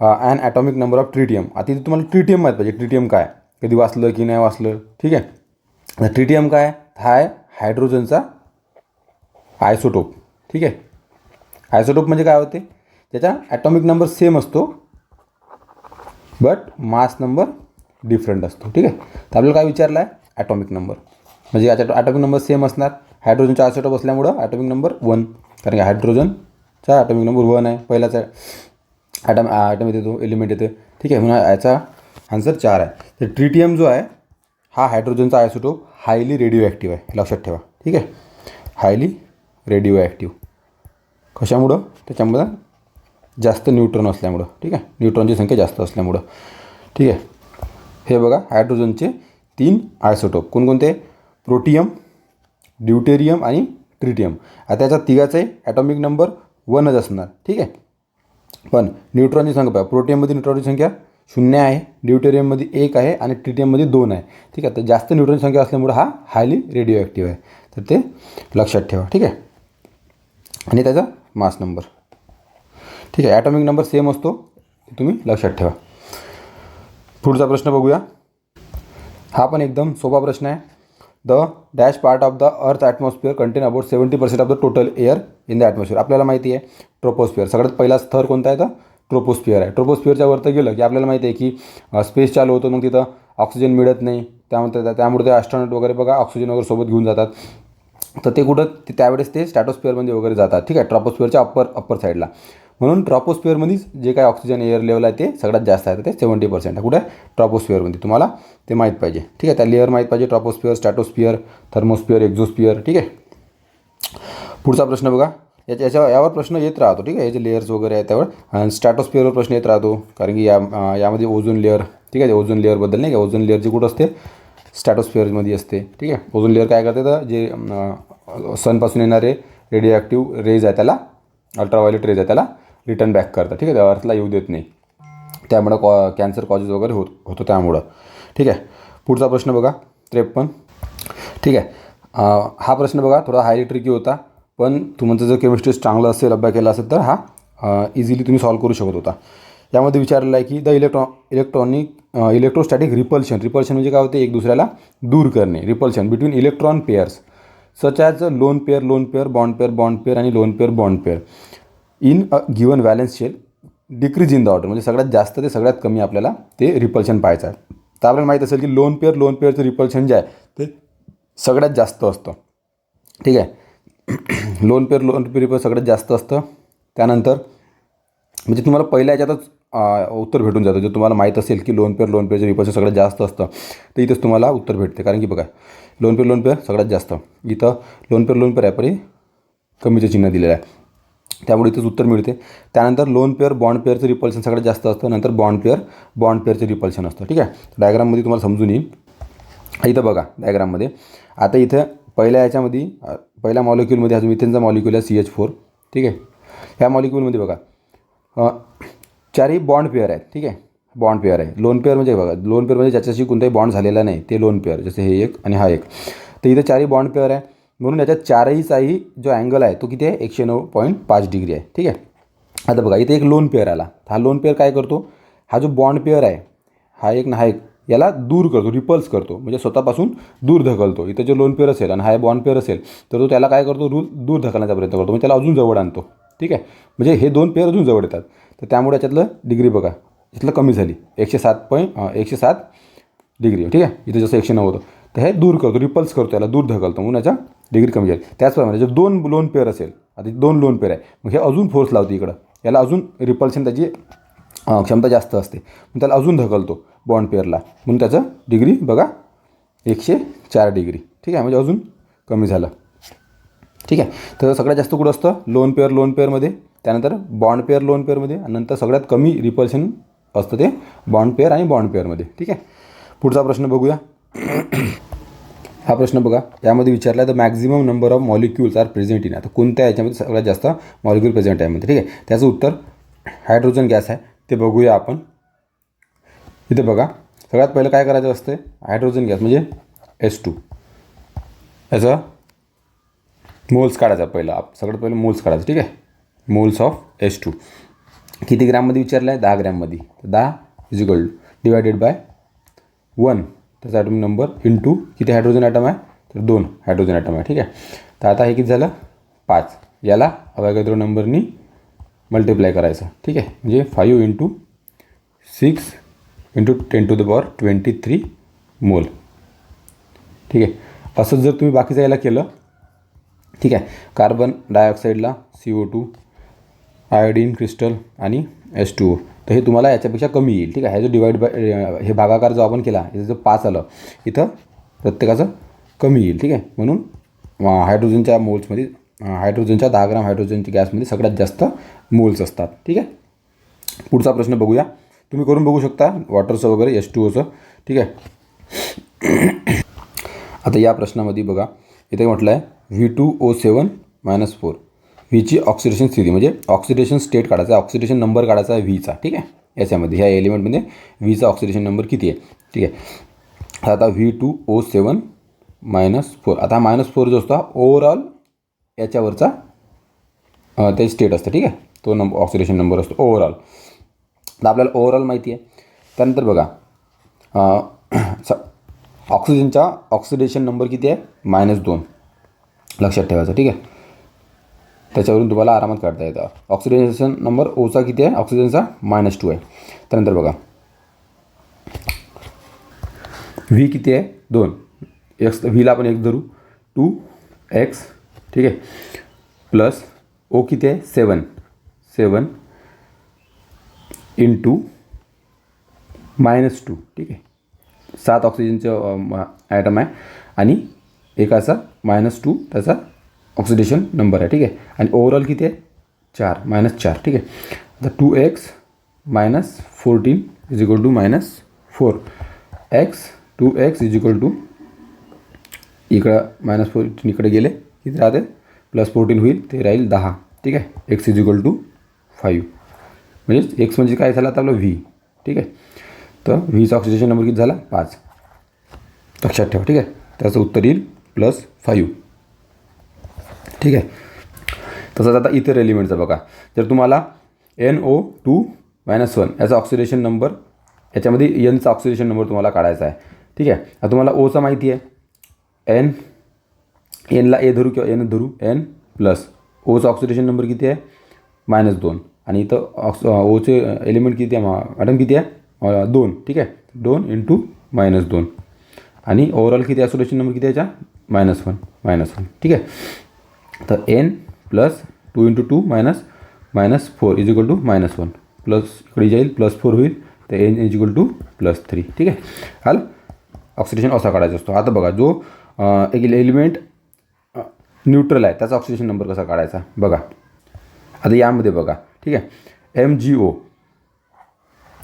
an atomic number of tritium. आता इथे तुम्हाला ट्रिटियम माहीत पाहिजे. ट्रिटियम काय, कधी वाचलं की नाही वाचलं. ठीक आहे. आता ट्रिटियम काय, हा आहे हायड्रोजनचा आयसोटोप. ठीक आहे. आयसोटोप म्हणजे काय होते, त्याचा ॲटॉमिक नंबर सेम असतो बट मास नंबर डिफरंट असतो. ठीक आहे. तर आपल्याला काय विचारलं आहे, ॲटॉमिक नंबर. म्हणजे याचा ॲटॉमिक नंबर सेम असणार. हायड्रोजनचा आयसोटोप असल्यामुळं ॲटॉमिक नंबर 1, कारण की हायड्रोजनचा ॲटॉमिक नंबर 1 आहे. पहिलाचा ॲटम येतो, एलिमेंट येते. ठीक आहे. म्हणून याचा आन्सर 4 आहे. तर ट्रिटियम जो आहे हा हायड्रोजनचा आयसोटोप हायली रेडिओ ॲक्टिव्ह आहे. लक्षात ठेवा. ठीक आहे. हायली रेडिओ ॲक्टिव्ह कशामुळं, त्याच्यामुळं जास्त न्यूट्रॉन असल्यामुळं. ठीक आहे. न्यूट्रॉनची संख्या जास्त असल्यामुळं. ठीक आहे. हे बघा हायड्रोजनचे 3 आयसोटोप कोणकोणते, प्रोटियम, ड्यूटेरियम आणि ट्रिटियम. आता त्याचा तिघाचाही ॲटॉमिक नंबर 1च असणार. ठीक आहे. पण न्यूट्रॉनची संख्या पहा, प्रोटियममध्ये न्यूट्रॉनची संख्या 0 आहे, ड्यूटेरियममध्ये 1 आहे आणि ट्रिटियममध्ये 2 आहे. ठीक आहे. तर जास्त न्यूट्रॉनची संख्या असल्यामुळे हा हायली रेडिओ ॲक्टिव्ह आहे. तर ते लक्षात ठेवा. ठीक आहे. आणि त्याचा मास नंबर. ठीक आहे. ॲटॉमिक नंबर सेम असतो, तुम्ही लक्षात ठेवा. पुढचा प्रश्न बघूया. हा पण एकदम सोपा प्रश्न आहे. The dash part of the earth atmosphere content about 70% of the total air in the atmosphere. आपल्याला माहिती आहे ट्रोपोस्फिअर सगळ्यात पहिला स्तर कोणता आहे तर ट्रोपोस्फिअर आहे. ट्रोपोस्फिअरच्या वरती गेलं की आपल्याला माहिती आहे की स्पेस चालू होतो, मग तिथं ऑक्सिजन मिळत नाही. त्यामुळे ते ॲस्ट्रॉनॉट वगैरे बघा ऑक्सिजन वगैरे सोबत घेऊन जातात. तर ते कुठं त्यावेळेस ते स्ट्रॅटोस्फिअरमध्ये वगैरे जातात. ठीक आहे. ट्रॉपोस्फिअरच्या अप्पर साईडला. म्हणून ट्रॉपोस्फिअरमध्येच जे काय ऑक्सिजन एअर लेवल आहे ते सगळ्यात जास्त आहे. ते 70% आहे. कुठे ट्रॉपोस्फिअरमध्ये. तुम्हाला ते माहीत पाहिजे. ठीक आहे. त्या लेअर माहीत पाहिजे. ट्रॉपोस्फिअर, स्ट्रॅटोस्फिअर, थर्मोस्फिअर, एक्झोस्फिअर. ठीक आहे. पुढचा प्रश्न बघा. यावर प्रश्न येत राहतो. ठीक आहे. हे जे लेयर्स वगैरे आहे त्यावर. आणि स्ट्रॅटोस्फिअरवर प्रश्न येत राहतो, कारण की यामध्ये ओझोन लेअर. ठीक आहे. ओझोन लेअरबद्दल नाही का, ओझोन लेअरची कुठं असते स्ट्रॅटोस्फिअरमध्ये असते. ठीक आहे. ओझोन लेअर काय करते तर जे सनपासून येणारे रेडिओ ॲक्टिव्ह रेज आहे त्याला, अल्ट्राव्हायोलेट रेज आहे त्याला रिटर्न बॅक करतात. ठीक आहे. त्या अर्थला येऊ देत नाही. त्यामुळं कॅन्सर कॉजेस वगैरे होतो त्यामुळं. ठीक आहे. पुढचा प्रश्न बघा 53. ठीक आहे. हा प्रश्न बघा थोडा हायली ट्रिकी होता, पण तुमचं जर केमिस्ट्री चांगलं असेल, अभ्यास केला असेल तर हा इझिली तुम्ही सॉल्व्ह करू शकत होता. यामध्ये विचारलेलं आहे की द इलेक्ट्रोस्टॅटिक रिपल्शन. रिपल्शन म्हणजे काय होते, एक दुसऱ्याला दूर करणे. Repulsion between electron pairs such as lone pair, bond pair आणि lone pair, bond pair in a given valence shell decrease in the order. म्हणजे सगळ्यात जास्त ते सगळ्यात कमी आपल्याला ते रिपल्शन पाहायचं आहे. तर आपल्याला माहीत असेल की लोन पेअरचं रिपल्शन जे आहे ते सगळ्यात जास्त असतं. ठीक आहे. लोन पेअर सगळ्यात जास्त असतं. त्यानंतर म्हणजे तुम्हाला पहिल्या याच्यातच उत्तर भेटून जातं. जर तुम्हाला माहीत असेल की लोन पेअरचं रिपल्शन सगळ्यात जास्त असतं तर इथंच तुम्हाला उत्तर भेटते. कारण की बघा लोन पेअर सगळ्यात जास्त, इथं लोन पेअर आहे परी कमीचं चिन्ह दिलेलं आहे, त्यामुळे इथंच उत्तर मिळते. त्यानंतर लोन पेअर बॉन्ड पेअरचं रिपल्शन सगळ्यात जास्त असतं. नंतर बॉन्ड पेअरचं रिपल्शन असतं. ठीक आहे. डायग्राममध्ये तुम्हाला समजून येईल. इथं बघा डायग्राममध्ये. आता इथं पहिल्या मॉलिक्यूलमध्ये हा मिथेनचा मॉलिक्यूल आहे CH4. ठीक आहे. ह्या मॉलिक्यूलमध्ये बघा चारही बॉन्ड पेअर आहेत. ठीक आहे. बॉन्ड पेअर आहे. लोन पेअर म्हणजे बघा, लोन पेअर म्हणजे ज्याच्याशी कोणताही बॉन्ड झालेला नाही ते लोन पेअर, जसे हे एक आणि हा एक. तर इथं चारही बॉन्ड पेअर आहे, म्हणून याच्यात चारहीचाही जो अँगल आहे तो किती आहे 109.5 डिग्री आहे. ठीक आहे. आता बघा इथे एक लोन पेअर आला. हा लोन पेअर काय करतो, हा जो बॉन्ड पेअर आहे हा एक याला दूर करतो, रिपल्स करतो, म्हणजे स्वतःपासून दूर ढकलतो. इथं जो लोन पेअर असेल आणि हा बॉन्ड पेअर असेल तर तो त्याला काय करतो, दूर ढकलण्याचा प्रयत्न करतो, म्हणजे त्याला अजून जवळ आणतो. ठीक आहे. म्हणजे हे दोन पेअर अजून जवळ येतात. तर त्यामुळे याच्यातलं डिग्री बघा याच्यातलं कमी झाली 107 डिग्री. ठीक आहे. इथं जसं 109 होतं तर हे दूर करतो, रिपल्स करतो, याला दूर ढकलतो, म्हणून याच्या डिग्री कमी झाली. त्याचप्रमाणे जर 2 लोन पेअर असेल, आता 2 लोन पेअर आहे, मग हे अजून फोर्स लावते इकडं, याला अजून रिपल्शन त्याची क्षमता जास्त असते, मग त्याला अजून ढकलतो बॉन्ड पेअरला, म्हणून त्याचं डिग्री बघा 104 डिग्री. ठीक आहे. म्हणजे अजून कमी झालं. ठीक आहे. तर सगळ्यात जास्त कुठं असतं लोन पेअरमध्ये, त्यानंतर बॉन्ड पेअर लोन पेअरमध्ये, आणि नंतर सगळ्यात कमी रिपल्शन असतं ते बॉन्ड पेअर आणि बॉन्ड पेअरमध्ये. ठीक आहे. पुढचा प्रश्न बघूया. हा प्रश्न बघा यामध्ये विचारला the maximum number of molecules are present in. आता कोणत्या याच्यामध्ये सगळ्यात जास्त मॉलिक्यूल प्रेझेंट आहे मध्ये. ठीक आहे. त्याचं उत्तर हायड्रोजन गॅस आहे. ते बघूया आपण. इथे बघा सगळ्यात पहिलं काय करायचं असतं, हायड्रोजन गॅस म्हणजे H2 याचं मोल्स काढायचा. सगळ्यात पहिलं मोल्स काढायचं. ठीक आहे. मोल्स ऑफ H2 किती ग्रॅममध्ये विचारलं आहे, 10 ग्रॅममध्ये. 10 इजिकल डिवायडेड बाय 1 त्याचा ॲटम नंबर इंटू किती हायड्रोजन ॲटम आहे तर 2 हायड्रोजन ॲटम आहे. ठीक आहे. तर आता हे किती झालं 5. याला अवॅगोद्रो नंबरनी मल्टिप्लाय करायचं. ठीक आहे. म्हणजे 5 × 6 × 10⁻23 मोल. ठीक आहे. असंच जर तुम्ही बाकीचं याला केलं, ठीक आहे, कार्बन डायऑक्साईडला CO2, आयोडीन क्रिस्टल आणि H2O, तर हे तुम्हाला याच्यापेक्षा कमी येईल. ठीक आहे. हे जो डिवाइड बाय हे भागाकार जो आपण केला याचं 5 आलं, इथं प्रत्येकाचं कमी येईल. ठीक आहे. म्हणून हायड्रोजनच्या मोल्समध्ये हायड्रोजनच्या 10 ग्राम हायड्रोजनच्या गॅसमध्ये सगळ्यात जास्त मोल्स असतात. ठीक आहे. पुढचा प्रश्न बघूया. तुम्ही करून बघू शकता वॉटरचं वगैरे H2Oचं. ठीक आहे. आता या प्रश्नामध्ये बघा इथे म्हटलं आहे V2O7-4 व्हीची ऑक्सिडेशन स्थिती म्हणजे ऑक्सिडेशन स्टेट काढायचा आहे, ऑक्सिडेशन नंबर काढायचा आहे व्हीचा. ठीक आहे, याच्यामध्ये ह्या एलिमेंटमध्ये व्हीचा ऑक्सिडेशन नंबर किती आहे. ठीक आहे, आता V2O7-4. आता हा -4 जो असतो ओव्हरऑल याच्यावरचा ते स्टेट असतं. ठीक आहे, तो ऑक्सिडेशन नंबर असतो ओव्हरऑल. तर आपल्याला ओव्हरऑल माहिती आहे. त्यानंतर बघा ऑक्सिजनचा ऑक्सिडेशन नंबर किती आहे, -2. लक्षात ठेवायचं. ठीक आहे, त्याच्यावरून तुम्हाला आरामात काढता येतं. ऑक्सिडेशन नंबर ओचा किती आहे, ऑक्सिजनचा -2 आहे. त्यानंतर बघा व्ही किती आहे, 2. एक्स व्हीला आपण 1 धरू, 2x. ठीक आहे, प्लस ओ किती आहे, 7 इंटू -2. ठीक आहे, 7 ऑक्सिजनचं ॲटम आहे आणि एकाचा -2 त्याचा ऑक्सिडेशन नंबर आहे. ठीक आहे, आणि ओव्हरऑल किती आहे, 4 -4. ठीक आहे, आता 2x -14 is equal to -4. 2x is equal to इकडं -14 इकडे गेले किती राहते, +14 होईल, ते राहील 10. ठीक आहे, x इज इक्वल टू 5. म्हणजे x म्हणजे काय झालं आता आपलं व्ही. ठीक आहे, तर व्हीचा ऑक्सिडेशन नंबर किती झाला, 5. लक्षात ठेवा. ठीक आहे, त्याचं उत्तर येईल +5. ठीक आहे, तसंच आता इतर एलिमेंटचं बघा. जर तुम्हाला NO2-1 याचा ऑक्सिडेशन नंबर, याच्यामध्ये एनचा ऑक्सिडेशन नंबर तुम्हाला काढायचा आहे. ठीक आहे, आता तुम्हाला ओचा माहिती आहे, एनला ए धरू किंवा एन धरू, एन प्लस ओचा ऑक्सिडेशन नंबर किती आहे, -2. आणि इथं ओचे एलिमेंट किती आहे, ॲटम किती आहे, 2. ठीक आहे, 2 इंटू -2. आणि ओव्हरऑल किती ऑक्सिडेशन नंबर किती आहे याच्या, -1. ठीक आहे, तर n plus 2 into 2 -4 is equal to -1. Plus इकडे जाईल +4 होईल, तर n इज इक्वल टू +3. ठीक आहे, हाल ऑक्सिडेशन असा काढायचा असतो. आता बघा जो एक एलिमेंट न्यूट्रल आहे त्याचा ऑक्सिडेशन नंबर कसा काढायचा बघा. आता यामध्ये बघा. ठीक आहे, MgO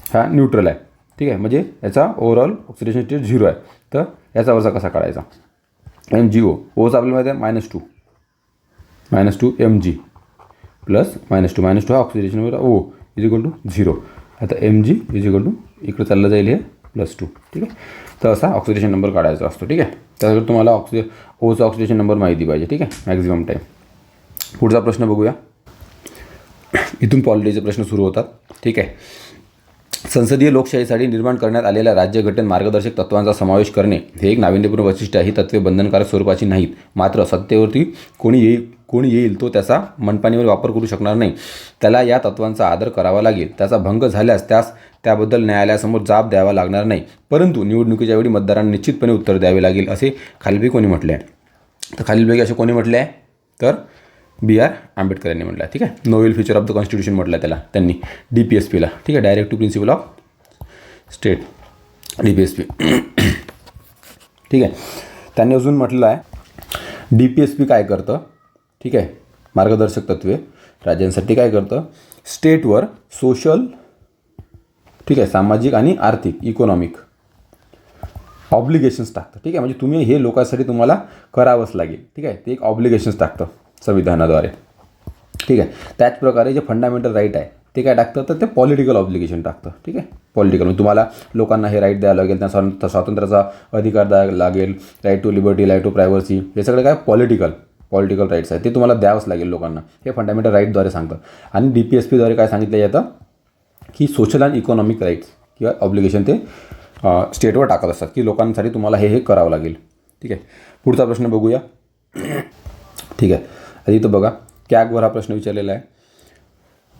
हा न्यूट्रल आहे. ठीक आहे, म्हणजे याचा ओव्हरऑल ऑक्सिडेशन स्टेट 0 आहे. तर याचा वरचा कसा काढायचा, MgO ओचा आपल्याला माहिती आहे -2 Mg प्लस -2 हा oxidation number O is equal to 0. आता Mg इज इक्वल टू इकडे चाललं जाईल हे +2. ठीक आहे, तर असा ऑक्सिडेशन नंबर काढायचा असतो. ठीक आहे, त्यासाठी तुम्हाला ओचा ऑक्सिडेशन नंबर माहिती पाहिजे. ठीक आहे, मॅक्झिमम टाईम. पुढचा प्रश्न बघूया. इथून पॉलिटीचे प्रश्न सुरू होतात. ठीक आहे, संसदीय लोकशाहीसाठी निर्माण करण्यात आलेल्या राज्यघटन मार्गदर्शक तत्वांचा समावेश करणे हे एक नाविन्यपूर्ण वैशिष्ट्य आहे. ही तत्त्वे बंधनकारक स्वरूपाची नाहीत, मात्र सत्तेवरती कोणी येईल तो त्याचा मनपाणीवर वापर करू शकणार नाही. त्याला या तत्वांचा आदर करावा लागेल. त्याचा भंग झाल्यास त्याबद्दल न्यायालयासमोर जाब द्यावा लागणार नाही, परंतु निवडणुकीच्या वेळी मतदारांना निश्चितपणे उत्तर द्यावे लागेल, असे खालीलपैकी कोणी म्हटले आहे. तर खालीलपैकी असे कोणी म्हटले आहे, तर B.R. आंबेडकर यांनी म्हटलं आहे. ठीक आहे, novel feature of the constitution म्हटलं आहे त्याला त्यांनी, DPSPला. ठीक आहे, directive principle of state, DPSP. ठीक आहे, त्यांनी अजून म्हटलं आहे DPSP काय करतं. ठीक आहे, मार्गदर्शक तत्त्वे राज्यांसाठी काय करतं, स्टेटवर सोशल, ठीक आहे, सामाजिक आणि आर्थिक, इकॉनॉमिक ऑब्लिगेशन्स टाकतं. ठीक आहे, म्हणजे तुम्ही हे लोकांसाठी तुम्हाला करावंच लागेल. ठीक आहे, ते एक ऑब्लिगेशन्स टाकतं संविधानाद्वारे. ठीक आहे, त्याचप्रकारे जे फंडामेंटल राईट आहे ते काय टाकतं, तर ते पॉलिटिकल ऑब्लिगेशन टाकतं. ठीक आहे, पॉलिटिकल म्हणजे तुम्हाला लोकांना हे राईट द्यावं लागेल, त्यांना स्वातंत्र्याचा अधिकार द्यावा लागेल, right to liberty, right to privacy, हे सगळे काय पॉलिटिकल राईट्स आहेत, ते तुम्हाला द्यावंच लागेल लोकांना. हे फंडामेंटल राईटद्वारे सांगतं. आणि DPSPद्वारे काय सांगितलं जातं की सोशल अँड इकॉनॉमिक राईट्स किंवा ऑब्लिगेशन ते स्टेटवर टाकत असतात की लोकांसाठी तुम्हाला हे करावं लागेल. ठीक आहे, पुढचा प्रश्न बघूया. ठीक आहे, आता इथं बघा कॅगवर हा प्रश्न विचारलेला आहे.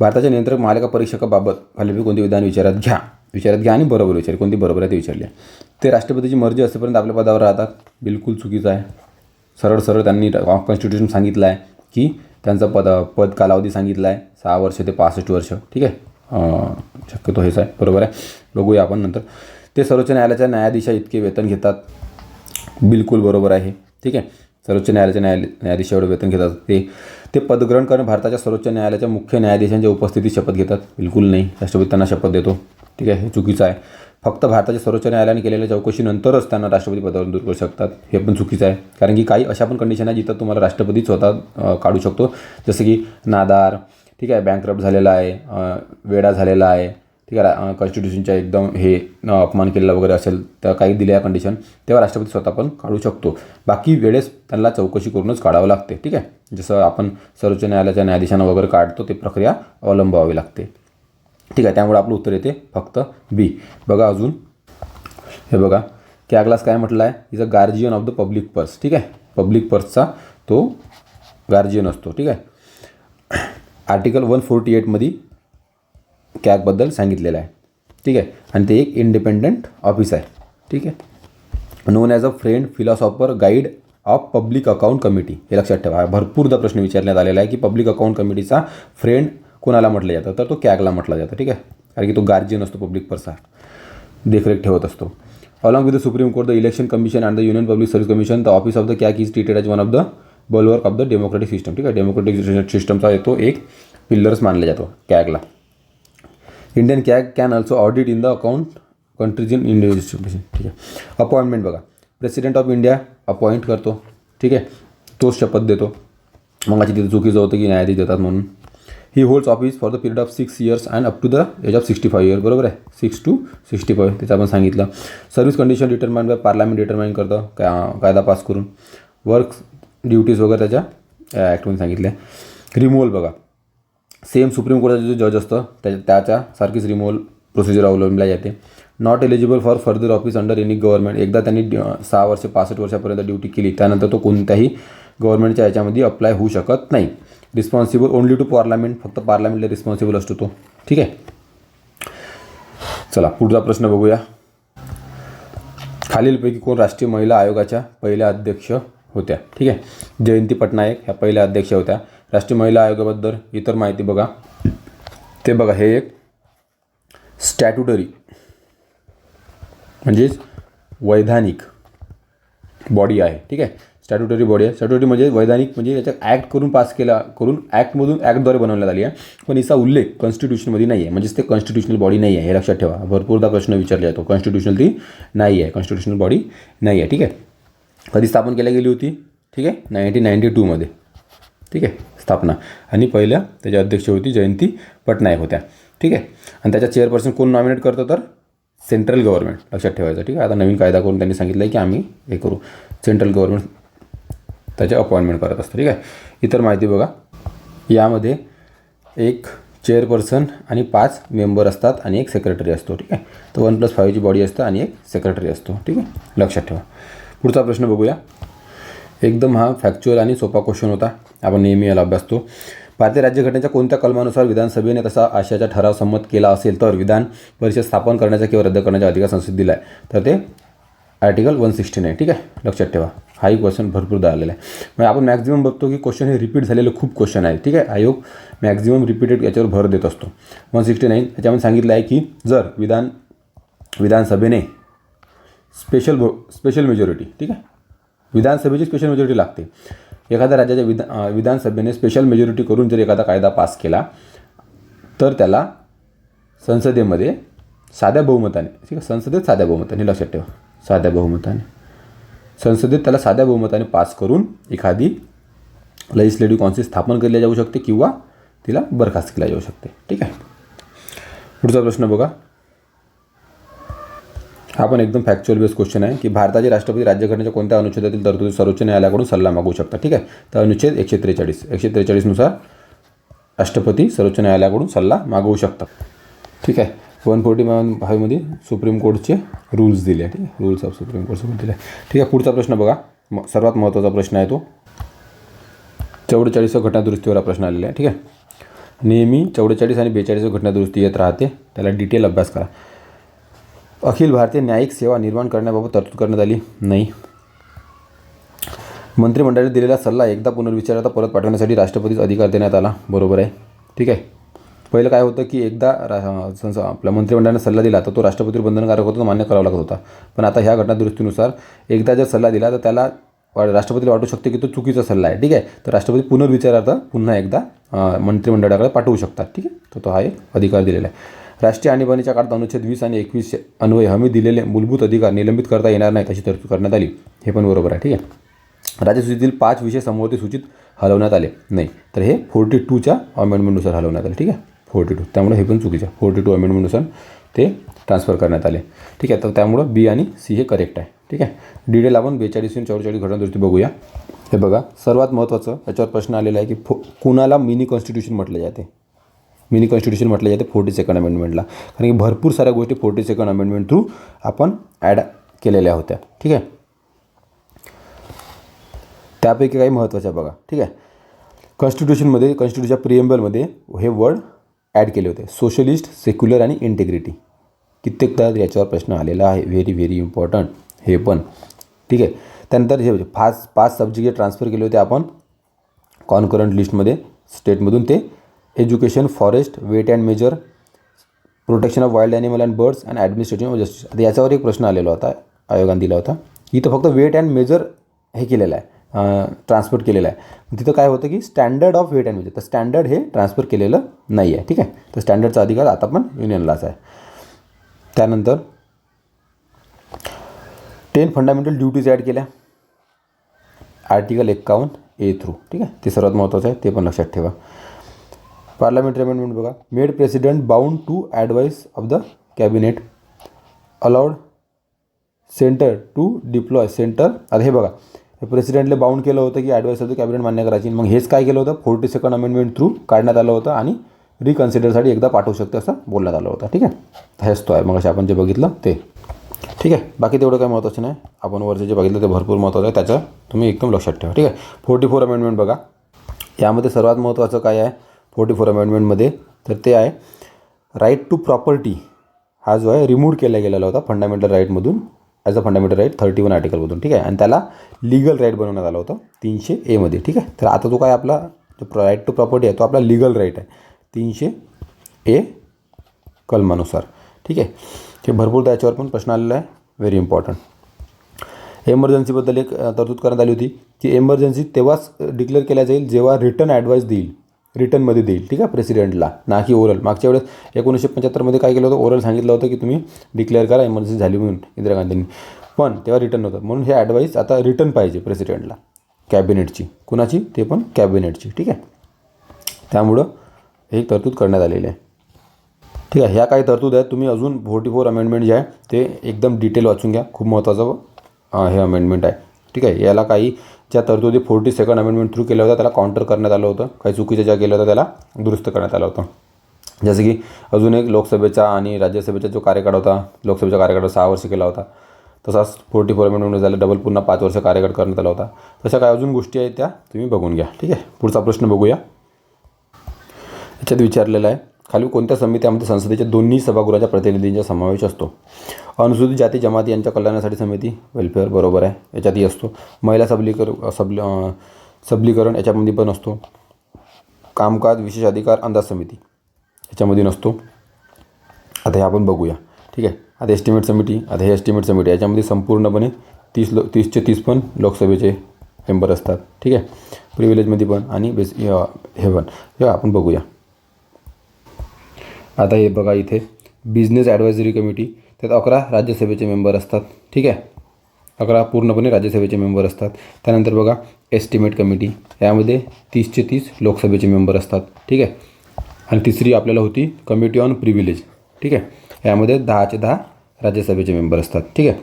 भारताच्या नियंत्रक महालेखा परीक्षकाबाबत खालीलपैकी कोणती विधान विचारात घ्या आणि बरोबर विचार, कोणती बरोबर आहे ते विचारले. ते राष्ट्रपतीची मर्जी असेपर्यंत आपल्या पदावर राहतात, बिलकुल चुकीचं आहे. सरळ त्यांनी कॉन्स्टिट्यूशन सांगितलं आहे की त्यांचा पद कालावधी सांगितला आहे 6 वर्ष ते 65 वर्ष. ठीक आहे, शक्यतो हेच आहे, बरोबर आहे. बघूया आपण नंतर. ते सर्वोच्च न्यायालयाच्या न्यायाधीशा इतके वेतन घेतात, बिलकुल बरोबर आहे. ठीक आहे, सर्वोच्च न्यायालयाच्या न्यायाधीश एवढं वेतन घेतात. ते पदग्रहण करून भारताच्या सर्वोच्च न्यायालयाच्या मुख्य न्यायाधीशांच्या उपस्थितीत शपथ घेतात, बिलकुल नाही. राष्ट्रपती त्यांना शपथ देतो. ठीक आहे, हे चुकीचं आहे. फक्त भारताच्या सर्वोच्च न्यायालयाने केलेल्या चौकशीनंतरच त्यांना राष्ट्रपती पदावरून दूर करू शकतात, हे पण चुकीचं आहे. कारण की काही अशा पण कंडिशन आहे जिथं तुम्हाला राष्ट्रपती स्वतः काढू शकतो, जसं की नादार, ठीक आहे, बँकरप्ट झालेला आहे, वेडा झालेला आहे, ठीक आहे, कॉन्स्टिट्यूशनच्या एकदम हे अपमान केलेला वगैरे असेल तर काही दिल्या कंडिशन, तेव्हा राष्ट्रपती स्वतः पण काढू शकतो. बाकी वेळेस त्यांना चौकशी करूनच काढावं लागते. ठीक आहे, जसं आपण सर्वोच्च न्यायालयाच्या न्यायाधीशांना वगैरे काढतो ते प्रक्रिया अवलंबावी लागते. ठीक आहे, त्यामुळे आपलं उत्तर येते फक्त बी. बघा अजून हे बघा, कॅगलास काय म्हटलं आहे, is a guardian of the public purse. ठीक आहे, पब्लिक पर्सचा तो गार्जियन असतो. ठीक आहे, आर्टिकल 148मध्ये कॅगबद्दल सांगितलेलं आहे. ठीक आहे, आणि ते एक इंडिपेंडंट ऑफिस आहे. ठीक आहे, non as a friend, philosopher, guide of public account committee. हे लक्षात ठेवा, भरपूरदा प्रश्न विचारण्यात आलेला आहे की पब्लिक अकाउंट कमिटीचा फ्रेंड कोणाला म्हटलं जातं, तर तो कॅगला म्हटलं जातं. ठीक आहे, कारण की तो गार्जियन असतो पब्लिक पर्सचा, देखरेख ठेवत असतो. Along with the Supreme Court, the Election Commission and the Union Public Service Commission, the office of the CAG is treated as one of the bulwark of the democratic system. ठीक आहे, democratic सिस्टमचा तो एक pillars मानला जातो कॅगला. Indian CAG can also audit in the account countries in India distribution. ठीक आहे, अपॉइंटमेंट बघा, प्रेसिडेंट ऑफ इंडिया अपॉइंट करतो. ठीक आहे, तोच शपथ देतो. मग तिथे चुकीचं होतं की न्यायाधीश देतात म्हणून. He holds office for the period of 6 years and up to the age of 65 years. बरोबर आहे, 6 to 65 त्याचं आपण सांगितलं. Service condition determine by parliament determine करतं कायदा पास करून. वर्क ड्युटीज वगैरे त्याच्या ॲक्टमध्ये सांगितले. रिमूव्हल बघा, सेम सुप्रीम कोर्टाचा जो जज असतं त्याच्यासारखीच रिमूव्हल प्रोसिजर अवलंबल्या जाते. Not eligible for further office under any government. एकदा त्यांनी 6 वर्ष 65 वर्षापर्यंत ड्युटी केली त्यानंतर तो कोणत्याही गव्हर्नमेंटच्या याच्यामध्ये अप्लाय होऊ शकत नाही. रिस्पॉन्सिबल ओनली टू पार्लमेंट, फक्त पार्लमेंटला रिस्पॉन्सिबल असतो तो. ठीक आहे, चला पुढचा प्रश्न बघूया. खालीलपैकी कोण राष्ट्रीय महिला आयोगाच्या पहिल्या अध्यक्ष होत्या. ठीक आहे, जयंती पटनायक ह्या पहिल्या अध्यक्ष होत्या. राष्ट्रीय महिला आयोगाबद्दल इतर माहिती बघा, ते बघा, हे एक स्टॅट्युटरी म्हणजेच वैधानिक बॉडी आहे. ठीक आहे, स्टॅट्युटरी बॉडी आहे. स्टॅट्युटरी म्हणजे वैधानिक, म्हणजे याच्यात ॲक्ट करून पास केला, करून ॲक्टमधून ॲक्टद्वारे बनवण्यात आली आहे, पण हिचा उल्लेख कॉन्स्टिट्यूशनमध्ये नाही आहे. म्हणजेच ते कॉन्स्टिट्युशनल बॉडी नाही आहे, हे लक्षात ठेवा. भरपूरदा प्रश्न विचारला जातो, कॉन्स्टिट्युशनल ती नाही आहे, कॉन्स्टिट्युशनल बॉडी नाही आहे. ठीक आहे, कधी स्थापन केल्या गेली होती, ठीक आहे, 1992मध्ये. ठीक आहे, स्थापना, आणि पहिल्या त्याच्या अध्यक्ष होती जयंती पटनायक होत्या. ठीक आहे, आणि त्याच्या चेअरपर्सन कोण नॉमिनेट करतं, तर सेंट्रल गव्हर्नमेंट, लक्षात ठेवायचं. ठीक आहे, आता नवीन कायदा करून त्यांनी सांगितलं आहे की आम्ही हे करू, सेंट्रल गव्हर्नमेंट त्याचे अपॉइंटमेंट करत असतं. ठीक आहे, इतर माहिती बघा, यामध्ये एक चेअरपर्सन आणि 5 मेंबर असतात आणि एक सेक्रेटरी असतो. ठीक आहे, तर 1+5ची बॉडी असतं आणि एक सेक्रेटरी असतो. ठीक आहे, लक्षात ठेवा. पुढचा प्रश्न बघूया. एकदम हा फॅक्च्युअल आणि सोपा क्वेश्चन होता, आपण नेहमी याला अभ्यासतो. भारतीय राज्यघटनेच्या कोणत्या कलमानुसार विधानसभेने तसा आशयाचा ठराव संमत केला असेल तर विधान परिषद स्थापन करण्याचा किंवा रद्द करण्याचा अधिकार संसद दिला आहे, तर ते आर्टिकल 169. ठीक आहे, लक्षात ठेवा. हाही क्वेश्चन भरपूरदा आलेला आहे. मग आपण मॅक्झिमम बघतो की क्वेश्चन हे रिपीट झालेले खूप क्वेश्चन आहे. ठीक आहे, आयोग मॅक्झिमम रिपीटेड याच्यावर भर देत असतो. 169 याच्यामध्ये सांगितलं आहे की जर विधानसभेने स्पेशल मेजॉरिटी, ठीक आहे, विधानसभेची स्पेशल मेजॉरिटी लागते. एखाद्या राज्याच्या विधानसभेने स्पेशल मेजॉरिटी करून जर एखादा कायदा पास केला तर त्याला संसदेमध्ये साध्या बहुमताने, ठीक आहे, संसदेत साध्या बहुमताने, लक्षात ठेवा, साध्या बहुमताने, संसदेत त्याला साध्या बहुमताने पास करून एखादी लेजिस्लेटिव्ह काउन्सिल स्थापन केली जाऊ शकते किंवा तिला बरखास्त केला जाऊ शकते. ठीक आहे, पुढचा प्रश्न बघा. हा पण एकदम फॅक्च्युअल बेस्ड क्वेश्चन आहे की भारताचे राष्ट्रपती राज्यघटनेच्या कोणत्या अनुच्छेदातील तरतुदी सर्वोच्च न्यायालयाकडून सल्ला मागवू शकतात. ठीक आहे, तर अनुच्छेद 143 नुसार राष्ट्रपती सर्वोच्च न्यायालयाकडून सल्ला मागवू शकतात. ठीक आहे, 145मध्ये सुप्रीम कोर्टचे रूल्स दिले आहे. ठीक आहे, रूल्स ऑफ सुप्रीम कोर्ट दिले आहे. ठीक आहे, पुढचा प्रश्न बघा, सर्वात महत्त्वाचा प्रश्न आहे तो 44 घटनादुरुस्तीवर हा प्रश्न आलेला आहे. ठीक आहे, नेहमी 44 आणि 42 घटनादुरुस्ती येत राहते, त्याला डिटेल अभ्यास करा. अखिल भारतीय न्यायिक सेवा निर्माण करण्याबाबत तरतूद करण्यात आली नाही. मंत्रिमंडळाने दिलेला सल्ला एकदा पुनर्विचारात परत पाठवण्यासाठी राष्ट्रपतीचा अधिकार देण्यात आला. बरोबर आहे. ठीक आहे, पहिलं काय होतं की एकदा आपल्या मंत्रिमंडळाने सल्ला दिला तर तो राष्ट्रपतीवर बंधनकारक होता, तो मान्य करावा लागत होता. पण आता ह्या घटनादुरुस्तीनुसार एकदा जर सल्ला दिला तर त्याला राष्ट्रपतीला वाटू शकते की तो चुकीचा सल्ला आहे. ठीक आहे, तर राष्ट्रपती पुनर्विचारार्थ पुन्हा एकदा मंत्रिमंडळाकडे पाठवू शकतात. ठीक आहे, तर तो हा एक अधिकार दिलेला आहे. राष्ट्रीय आणीबाणीच्या काळात अनुच्छेद 20 आणि 21 अन्वये हमी दिलेले मूलभूत अधिकार निलंबित करता येणार नाहीत अशी तरतूद करण्यात आली. हे पण बरोबर आहे. ठीक आहे. राज्यसूचीतील 5 विषय समवर्ती सूचीत हलवण्यात आले नाही, तर हे 42च्या अमेंडमेंटनुसार हलवण्यात आले. ठीक आहे, 42. त्यामुळे हे पण चुकीचं. 42 अमेंडमेंटनुसार ते ट्रान्सफर करण्यात आले. ठीक आहे, तर त्यामुळं बी आणि सी हे करेक्ट आहे. ठीक आहे. डिटेल आपण 42 आणि 44 घटनादुरुस्ती बघूया. हे बघा, सर्वात महत्त्वाचं याच्यावर प्रश्न आलेला आहे की कुणाला मिनी कॉन्स्टिट्यूशन म्हटलं जाते. मिनी कॉन्स्टिट्यूशन म्हटलं जाते 42nd अमेंडमेंटला, कारण की भरपूर साऱ्या गोष्टी 42nd अमेंडमेंट थ्रू आपण ॲड केलेल्या होत्या. ठीक आहे, त्यापैकी काही महत्त्वाच्या बघा. ठीक आहे, कॉन्स्टिट्यूशनमध्ये, कॉन्स्टिट्यूशनच्या प्रिएम्बलमध्ये हे वर्ड ॲड केले होते, सोशलिस्ट, सेक्युलर आणि इंटिग्रिटी. कित्येकदा याच्यावर प्रश्न आलेला आहे. व्हेरी व्हेरी इम्पॉर्टंट हे पण. ठीक आहे. त्यानंतर हे 5 सब्जेक्ट ट्रान्सफर केले होते आपण कॉन्करंट लिस्टमध्ये स्टेटमधून. ते education, forest, weight and measure, protection of wild animal and birds and administration of justice. आता याच्यावर एक प्रश्न आलेला होता, आयोगाने दिला होता. इथं फक्त वेट अँड मेजर हे केलेलं आहे, ट्रान्सफर केलेलं आहे. तिथं काय होतं की standard of weight and measure, तर स्टँडर्ड हे ट्रान्सफर केलेलं नाही आहे. ठीक आहे, तर स्टँडर्डचा अधिकार आता पण युनियनलाच आहे. त्यानंतर 10 फंडामेंटल ड्युटीज ॲड केल्या आर्टिकल 51A थ्रू. ठीक आहे, ते सर्वात महत्त्वाचं आहे, ते पण लक्षात ठेवा. पार्लमेंटरी अमेंडमेंट बघा, made president bound to advice of the cabinet, allowed centre to deploy centre. आता हे बघा, प्रेसिडेंटला बाउंड केलं होतं की ॲडवाईस ऑफ द कॅबिनेट मान्य करायची. मग हेच काय केलं होतं, 42nd अमेंडमेंट थ्रू काढण्यात आलं होतं आणि रिकन्सिडरसाठी एकदा पाठवू शकते असं बोलण्यात आलं होतं. ठीक आहे, हेच तो आहे मग आपण जे बघितलं ते. ठीक आहे, बाकी तेवढं काय महत्त्वाचं नाही. आपण वरचे जे बघितलं ते भरपूर महत्त्वाचं आहे, त्याचं तुम्ही एकदम लक्षात ठेवा. ठीक आहे. 44 अमेंडमेंट बघा, यामध्ये सर्वात महत्त्वाचं काय आहे 44 अमेंडमेंटमध्ये, तर ते आहे राईट टू प्रॉपर्टी. हा जो आहे रिमूव्ह केला गेलेला होता फंडामेंटल राईटमधून, ॲज अ फंडामेंटल राईट 31 आर्टिकलमधून. ठीक आहे, आणि त्याला लिगल राईट बनवण्यात आलं होतं 300A मध्ये. ठीक आहे, तर आता तो काय आपला जो राईट टू प्रॉपर्टी आहे तो आपला लिगल राईट आहे 300A कलमानुसार. ठीक आहे, हे भरपूर त्याच्यावर पण प्रश्न आलेला आहे, व्हेरी इम्पॉर्टंट. एमर्जन्सीबद्दल एक तरतूद करण्यात आली होती की एमर्जन्सी तेव्हाच डिक्लेअर केल्या जाईल जेव्हा रिटर्न ॲडवाईस देईल, रिटर्नमध्ये देईल. ठीक आहे, प्रेसिडेंटला, ना की ओरल. मागच्या वेळेस 1975मध्ये काय केलं होतं, ओरल सांगितलं होतं की तुम्ही डिक्लेअर करा एमर्जन्सी झाली म्हणून इंदिरा गांधींनी, पण तेव्हा रिटर्न नव्हतं. म्हणून हे ॲडवाईस आता रिटर्न पाहिजे प्रेसिडेंटला, कॅबिनेटची. कुणाची, ते पण कॅबिनेटची. ठीक आहे, त्यामुळं हे तरतूद करण्यात आलेली आहे. ठीक आहे, ह्या काही तरतूद आहेत. तुम्ही अजून 44 अमेंडमेंट जे आहे ते एकदम डिटेल वाचून घ्या, खूप महत्त्वाचं हे अमेंडमेंट आहे. ठीक आहे, याला काही ज्या तरतुदी 42nd अमेंडमेंट थ्रू केल्या होत्या त्याला काउंटर करण्यात आलं होतं, काही चुकीच्या ज्या केल्या होत्या त्याला दुरुस्त करण्यात आलं होतं. जसं की अजून एक लोकसभेचा आणि राज्यसभेचा जो कार्यकाळ होता, लोकसभेचा कार्यकाळ 6 वर्ष केला होता, तसाच 44 अमेंडमेंट झाला डबल पुन्हा 5 वर्ष कार्यकाळ करण्यात आला होता. तशा काही अजून गोष्टी आहेत त्या तुम्ही बघून घ्या. ठीक आहे, पुढचा प्रश्न बघूया. याच्यात विचारलेला आहे, खाली कोणत्या समित्यामध्ये संसदेच्या दोन्ही सभागृहाच्या प्रतिनिधींचा समावेश असतो. अनुसूचित जाती जमाती यांच्या कल्याणासाठी समिती, वेलफेअर, बरोबर आहे, याच्यातही असतो. महिला सबलीकरण याच्यामध्ये पण असतो. कामकाज विशेष अधिकार अंदाज समिती याच्यामध्ये नसतो. आता हे आपण बघूया. ठीक आहे, आता एस्टिमेट समिती, आता हे एस्टिमेट समिती याच्यामध्ये संपूर्णपणे 30चे 30 पण लोकसभेचे मेंबर असतात. ठीक आहे, प्रिव्हिलेजमध्ये पण आणि हे पण हे आपण बघूया. आता हे बघा, इथे बिझनेस ॲडवायझरी कमिटी, त्यात 11 राज्यसभेचे मेंबर असतात. ठीक आहे, 11 पूर्णपणे राज्यसभेचे मेंबर असतात. त्यानंतर बघा एस्टिमेट कमिटी, यामध्ये 30चे 30 लोकसभेचे मेंबर असतात. ठीक आहे, आणि तिसरी आपल्याला होती कमिटी ऑन प्रिव्हिलेज. ठीक आहे, यामध्ये 10चे 10 राज्यसभेचे मेंबर असतात. ठीक आहे,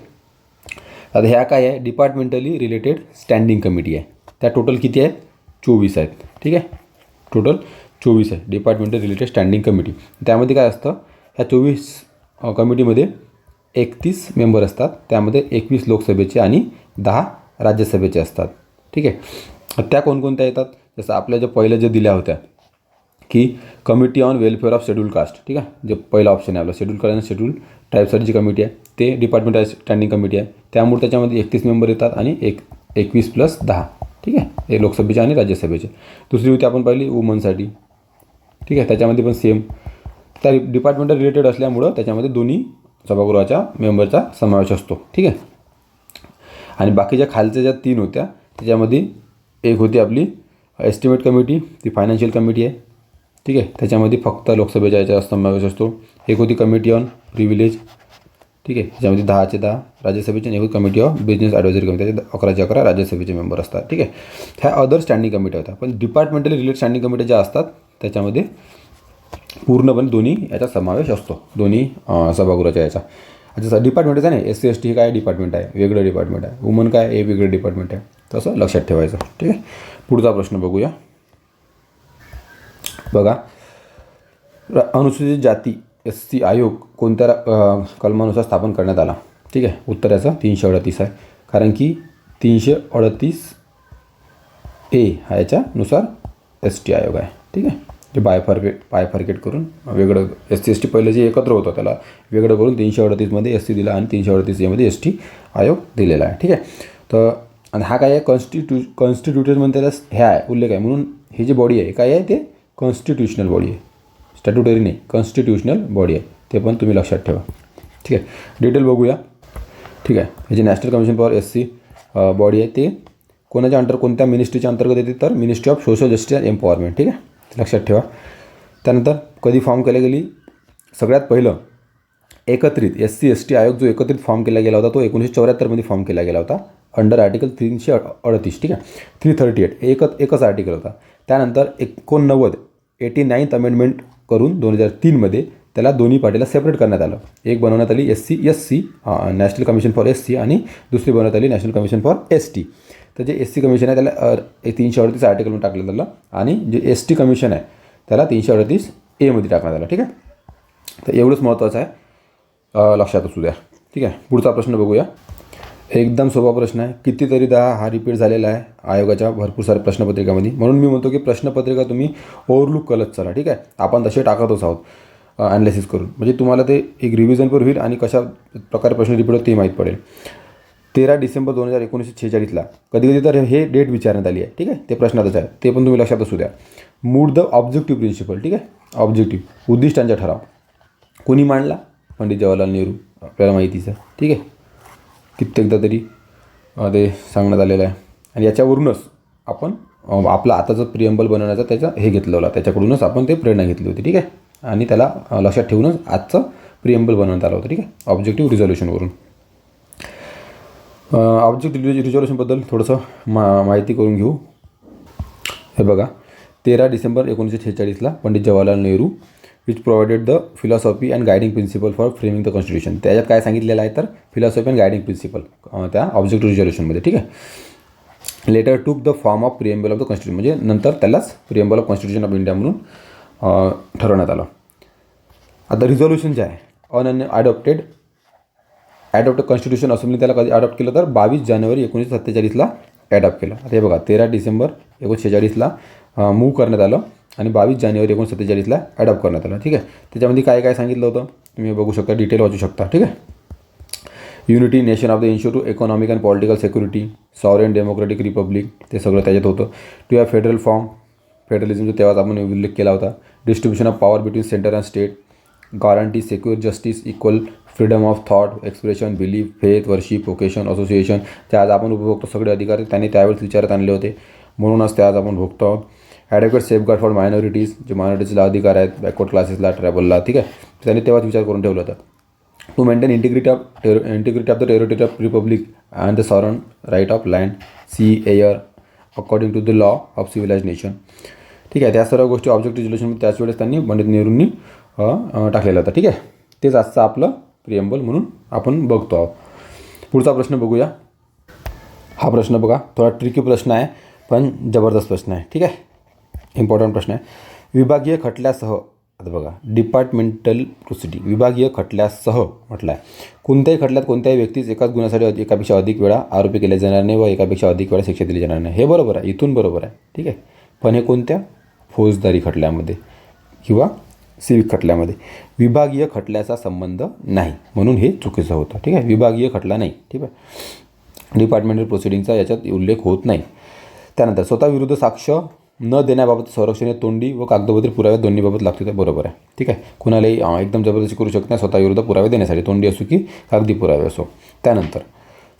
आता ह्या काय आहे, डिपार्टमेंटली रिलेटेड स्टँडिंग कमिटी आहे. त्या टोटल किती आहेत, 24 आहेत. ठीक आहे, टोटल 24 आहे डिपार्टमेंटल रिलेटेड स्टँडिंग कमिटी. त्यामध्ये काय असतं, ह्या 24 कमिटीमध्ये 31 मेंबर असतात. त्यामध्ये 21 लोकसभेचे आणि 10 राज्यसभेचे असतात. ठीक आहे, त्या कोणकोणत्या येतात, जसं आपल्या ज्या पहिल्या ज्या दिल्या होत्या की committee on welfare of schedule caste. ठीक आहे, जे पहिला ऑप्शन आहे आपला शेड्यूल कास्ट आणि शेड्यूल ट्राईबसाठी जी कमिटी आहे ते डिपार्टमेंटल स्टँडिंग कमिटी आहे. त्यामुळे त्याच्यामध्ये 31 मेंबर येतात आणि 21 + 10. ठीक आहे, हे लोकसभेचे आणि राज्यसभेचे. दुसरी होती आपण पाहिली वुमनसाठी. ठीक आहे, त्याच्यामध्ये पण सेम, त्या डिपार्टमेंटल रिलेटेड असल्यामुळं त्याच्यामध्ये दोन्ही सभागृहाच्या मेंबरचा समावेश असतो. ठीक आहे, आणि बाकीच्या खालच्या ज्या 3 होत्या त्याच्यामध्ये एक होती आपली एस्टिमेट कमिटी, ती फायनान्शियल कमिटी आहे. ठीक आहे. त्याच्यामध्ये फक्त लोकसभेच्या याचा समावेश असतो. एक होती कमिटी ऑन प्रिव्हिलेज, ठीक आहे, त्याच्यामध्ये 10चे 10 राज्यसभेचे आणि एक committee of business advisory committee, त्याचे 11चे 11 राज्यसभेचे मेंबर असतात. ठीक आहे. ह्या अदर स्टँडिंग कमिटी होत्या. पण डिपार्टमेंटली रिलेटेड स्टँडिंग कमिटी ज्या असतात त्याच्यामध्ये पूर्णपणे दोन्ही याचा समावेश असतो, दोन्ही सभागृहाच्या याचा. जसं डिपार्टमेंटच आहे ना, SC ST हे काय डिपार्टमेंट आहे, वेगळं डिपार्टमेंट आहे. वुमन काय हे वेगळं डिपार्टमेंट आहे. तसं लक्षात ठेवायचं. ठीक आहे. पुढचा प्रश्न बघूया. बघा, अनुसूचित जाती SC आयोग कोणत्या कलमानुसार स्थापन करण्यात आला. ठीक आहे. उत्तर याचं 338 आहे. कारण की 338A हा याच्यानुसार ST आयोग आहे. ठीक आहे. ते बायफार्केट करून वेगळं SC ST पहिलं जे एकत्र होतं त्याला वेगळं करून 338मध्ये SC दिला आणि 338A ST आयोग दिलेला आहे. ठीक आहे. तर आणि हा काय आहे, कॉन्स्टिट्यूशनमध्ये त्याला ह्या आहे उल्लेख आहे. म्हणून ही जी बॉडी आहे काय आहे, ते कॉन्स्टिट्यूशनल बॉडी आहे, स्टॅट्युटरी नाही, कॉन्स्टिट्यूशनल बॉडी आहे. ते पण तुम्ही लक्षात ठेवा. ठीक आहे. डिटेल बघूया. ठीक आहे. हे जे national commission for SC body आहे ते कोणाच्या कोणत्या मिनिस्ट्रीच्या अंतर्गत येते, तर ministry of social justice and empowerment. ठीक आहे. लक्षात ठेवा. त्यानंतर कधी फॉर्म केल्या गेली, सगळ्यात पहिलं एकत्रित SC ST आयोग जो एकत्रित फॉर्म केला गेला होता तो 1974मध्ये फॉर्म केला गेला होता अंडर आर्टिकल 338. ठीक आहे. 338 एकच आर्टिकल होता. त्यानंतर 89 अमेंडमेंट करून 2003मध्ये त्याला दोन्ही पार्टीला सेपरेट करण्यात आलं. एक बनवण्यात आली SC national commission for SC आणि दुसरी बनवण्यात आली नॅशनल कमिशन फॉर ST. तर जे SC कमिशन आहे त्याला 338 आर्टिकलमध्ये टाकलं झालं आणि जे ST कमिशन आहे त्याला 338A मध्ये टाकण्यात आलं. ठीक आहे. तर एवढंच महत्त्वाचं आहे, लक्षात असू द्या. ठीक आहे. पुढचा प्रश्न बघूया. एकदम सोपा प्रश्न आहे. कितीतरीदा हा रिपीट झालेला आहे आयोगाच्या भरपूर साऱ्या प्रश्नपत्रिकामध्ये. म्हणून मी म्हणतो की प्रश्नपत्रिका तुम्ही ओव्हरलुक करत चला. ठीक आहे. आपण तसे टाकतच आहोत ॲनालिसिस करून, म्हणजे तुम्हाला ते एक रिव्हिजन पण होईल आणि कशा प्रकारे प्रश्न रिपीट होत ते माहीत पडेल. 13 डिसेंबर 1946ला कधी तर हे डेट विचारण्यात आली आहे. ठीक आहे. ते प्रश्नातच आहे, ते पण तुम्ही लक्षात असू द्या. Mood the objective principle. ठीक आहे. ऑब्जेक्टिव्ह उद्दिष्टांचा ठराव कोणी मांडला, पंडित जवाहरलाल नेहरू, आपल्याला माहितीच आहे. ठीक आहे. कित्येकदा तरी ते सांगण्यात आलेलं आहे आणि याच्यावरूनच आपण आपलं आताचं प्रिएम्बल बनवण्याचा त्याचा हे घेतलं होता, त्याच्याकडूनच आपण ते प्रेरणा घेतली होती. ठीक आहे. आणि त्याला लक्षात ठेवूनच आजचं प्रिएम्बल बनवण्यात आलं होतं. ठीक आहे. ऑब्जेक्टिव्ह रिझोल्युशनवरून. ऑब्जेक्टिव्ह रिझोल्युशनबद्दल थोडंसं माहिती करून घेऊ. हे बघा, 13 डिसेंबर 1946ला Pandit Jawaharlal Nehru which provided the philosophy and guiding principle for framing the constitution. त्याच्यात काय सांगितलेलं आहे, तर फिलॉसॉफी अँड गायडिंग प्रिन्सिपल त्या ऑब्जेक्टिव्ह रिझोल्युशनमध्ये. ठीक आहे. Later took the form of preamble of the constitution, म्हणजे नंतर त्यालाच preamble of constitution of India म्हणून ठरवण्यात आलं. आता रिझोल्युशन जे आहे ॲडॉप्टेड कॉन्स्टिट्यूशन असेंब्ली त्याला कधी अडॉप्ट केलं, तर 22 जानेवारी 1947ला ॲडॉप्ट केलं. आता हे बघा, 13 डिसेंबर 1946ला मूव्ह करण्यात आलं आणि 22 जानेवारी 1947ला ॲडॉप्ट करण्यात आलं. ठीक आहे. त्याच्यामध्ये काय काय सांगितलं होतं तुम्ही बघू शकता, डिटेल वाचू शकता. ठीक आहे. Unity, nation of the ensure to economic and political security, sovereign democratic republic, ते सगळं त्याच्यात होतं. टू हॅव फेडरल फॉर्म, फेडरलिझमचा तेव्हाच आपण उल्लेख केला होता. Distribution of power between centre and state, guarantee secure justice, equal freedom of thought, expression, belief, faith, worship, vocation, association, ते आज आपण उपभोगतो. सगळे अधिकार त्यांनी त्यावेळेस विचारात आणले होते, म्हणूनच ते आज आपण भोगतो आहोत. ॲडेक्वेट सेफगार्ड फॉर मायनॉरिटीज, जे मायनॉरिटीजला अधिकार आहेत, बॅकवर्ड क्लासेसला, ट्रायबलला. ठीक आहे. त्यांनी तेव्हाच विचार करून ठेवला होता. To maintain integrity of the territory of republic and the sovereign right of land, sea, air according to the law of civilise nation. ठीक आहे. त्या सर्व गोष्टी ऑब्जेक्टिव्ह रिझोल्युशन त्याच वेळेस त्यांनी पंडित नेहरूंनी टाकलेलं होतं. ठीक आहे. तेच आजचं आपलं प्रिएम्बल म्हणून आपण बघतो आहोत. पुढचा प्रश्न बघूया. हा प्रश्न बघा, थोडा ट्रिकी प्रश्न आहे पण जबरदस्त प्रश्न आहे. ठीक आहे. इम्पॉर्टंट प्रश्न आहे. विभागीय खटल्यासह, आता बघा, डिपार्टमेंटल प्रोसिडिंग, विभागीय खटल्यासह म्हटलं आहे. कोणत्याही खटल्यात कोणत्याही व्यक्तीस एकाच गुन्ह्यासाठी एकापेक्षा अधिक वेळा आरोपी केले जाणार नाही व एकापेक्षा अधिक वेळा शिक्षा दिली जाणार नाही. हे बरोबर आहे, इथून बरोबर आहे. ठीक आहे. पण हे कोणत्या फौजदारी खटल्यामध्ये किंवा सिविक खटल्यामध्ये विभागीय खटल्याचा संबंध नाही, म्हणून हे चुकीचं होतं. ठीक आहे. विभागीय खटला नाही. ठीक आहे. डिपार्टमेंटल प्रोसिडिंगचा याच्यात उल्लेख होत नाही. त्यानंतर स्वतःविरुद्ध साक्ष न देण्याबाबत संरक्षण हे तोंडी व कागदपत्री पुरावे दोन्हीबाबत लागते, तर बरोबर आहे. ठीक आहे. कुणालाही एकदम जबरदस्ती करू शकत नाही स्वतःविरुद्ध पुरावे देण्यासाठी, तोंडी असो की कागदी पुरावे असो. त्यानंतर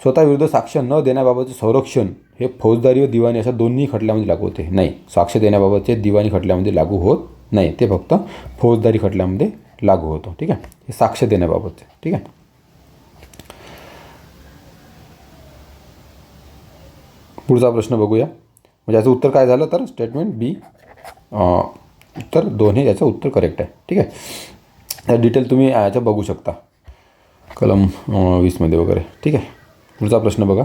स्वतःविरुद्ध साक्ष न देण्याबाबतचे संरक्षण हे फौजदारी व दिवाणी अशा दोन्ही खटल्यामध्ये लागू होते. नाही, साक्ष देण्याबाबतचे दिवाणी खटल्यामध्ये लागू होत नाही, ते फक्त फौजदारी खटल्यामध्ये लागू होतं. ठीक आहे, हे साक्ष देण्याबाबत. ठीक आहे, पुढचा प्रश्न बघूया. म्हणजे याचं उत्तर काय झालं तर स्टेटमेंट बी, उत्तर 2 हे याचं उत्तर करेक्ट आहे. ठीक आहे, या डिटेल तुम्ही याच्या बघू शकता कलम 20 वगैरे. ठीक आहे, पुढचा प्रश्न बघा.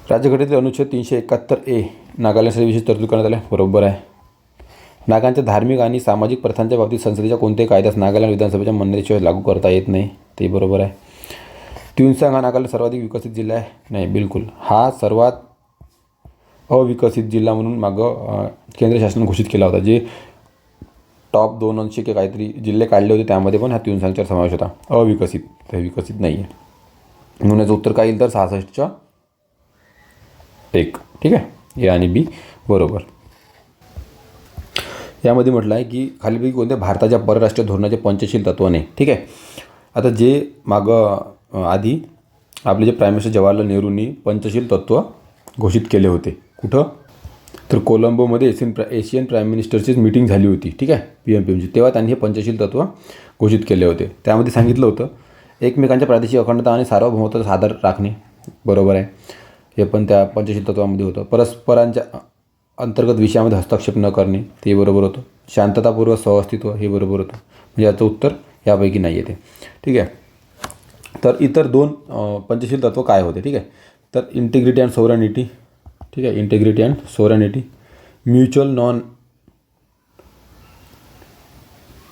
राज्यघटनेतील अनुच्छेद 371A नागालँडसाठी विशेष तरतूद करण्यात आल्या. बरोबर आहे. नागांच्या धार्मिक आणि सामाजिक प्रथांच्या बाबतीत संसदेच्या कोणत्याही कायद्यास नागालँड विधानसभेच्या मंजुरीशिवाय लागू करता येत नाही. ते बरोबर आहे. ट्युन्सांग हा नागालँड सर्वाधिक विकसित जिल्हा आहे. नाही, बिलकुल. हा सर्वात अविकसित जिल्हा म्हणून मागं केंद्र शासनाने घोषित केला होता. जे टॉप 200 के काहीतरी जिल्हे काढले होते त्यामध्ये पण हा ट्युन्सांगचा समावेश होता. अविकसित, तर विकसित नाही आहे. म्हणून याचं उत्तर काय येईल तर 66च्या 1. ठीक आहे, ए आणि बी बरोबर. यामध्ये म्हटलं आहे की खालीलपैकी कोणत्या भारताच्या परराष्ट्रीय धोरणाचे पंचशील तत्व नाही. ठीक आहे, आता जे मागं आधी आपले जे प्राईम मिनिस्टर जवाहरलाल नेहरूंनी पंचशील तत्व घोषित केले होते. कुठं तर कोलंबोमध्ये एशियन प्राईम मिनिस्टरचीच मीटिंग झाली होती. ठीक आहे, PMPMची. तेव्हा त्यांनी हे पंचशील तत्व घोषित केले होते. त्यामध्ये सांगितलं होतं एकमेकांच्या प्रादेशिक अखंडता आणि सार्वभौमत्वाचा आधार राखणे. बरोबर आहे, हे पण त्या पंचशील तत्वामध्ये होतं. परस्परांच्या अंतर्गत विषयामध्ये हस्तक्षेप न करणे, ते बरोबर होतं. शांततापूर्वक सहअस्तित्व, हे बरोबर होतं. म्हणजे याचं उत्तर यापैकी नाही येते. ठीक आहे, तर इतर 2 पंचशील तत्व काय होते. ठीक आहे, तर इंटिग्रिटी अँड सोव्हरॅनिटी. ठीक आहे, integrity and sovereignty. Mutual non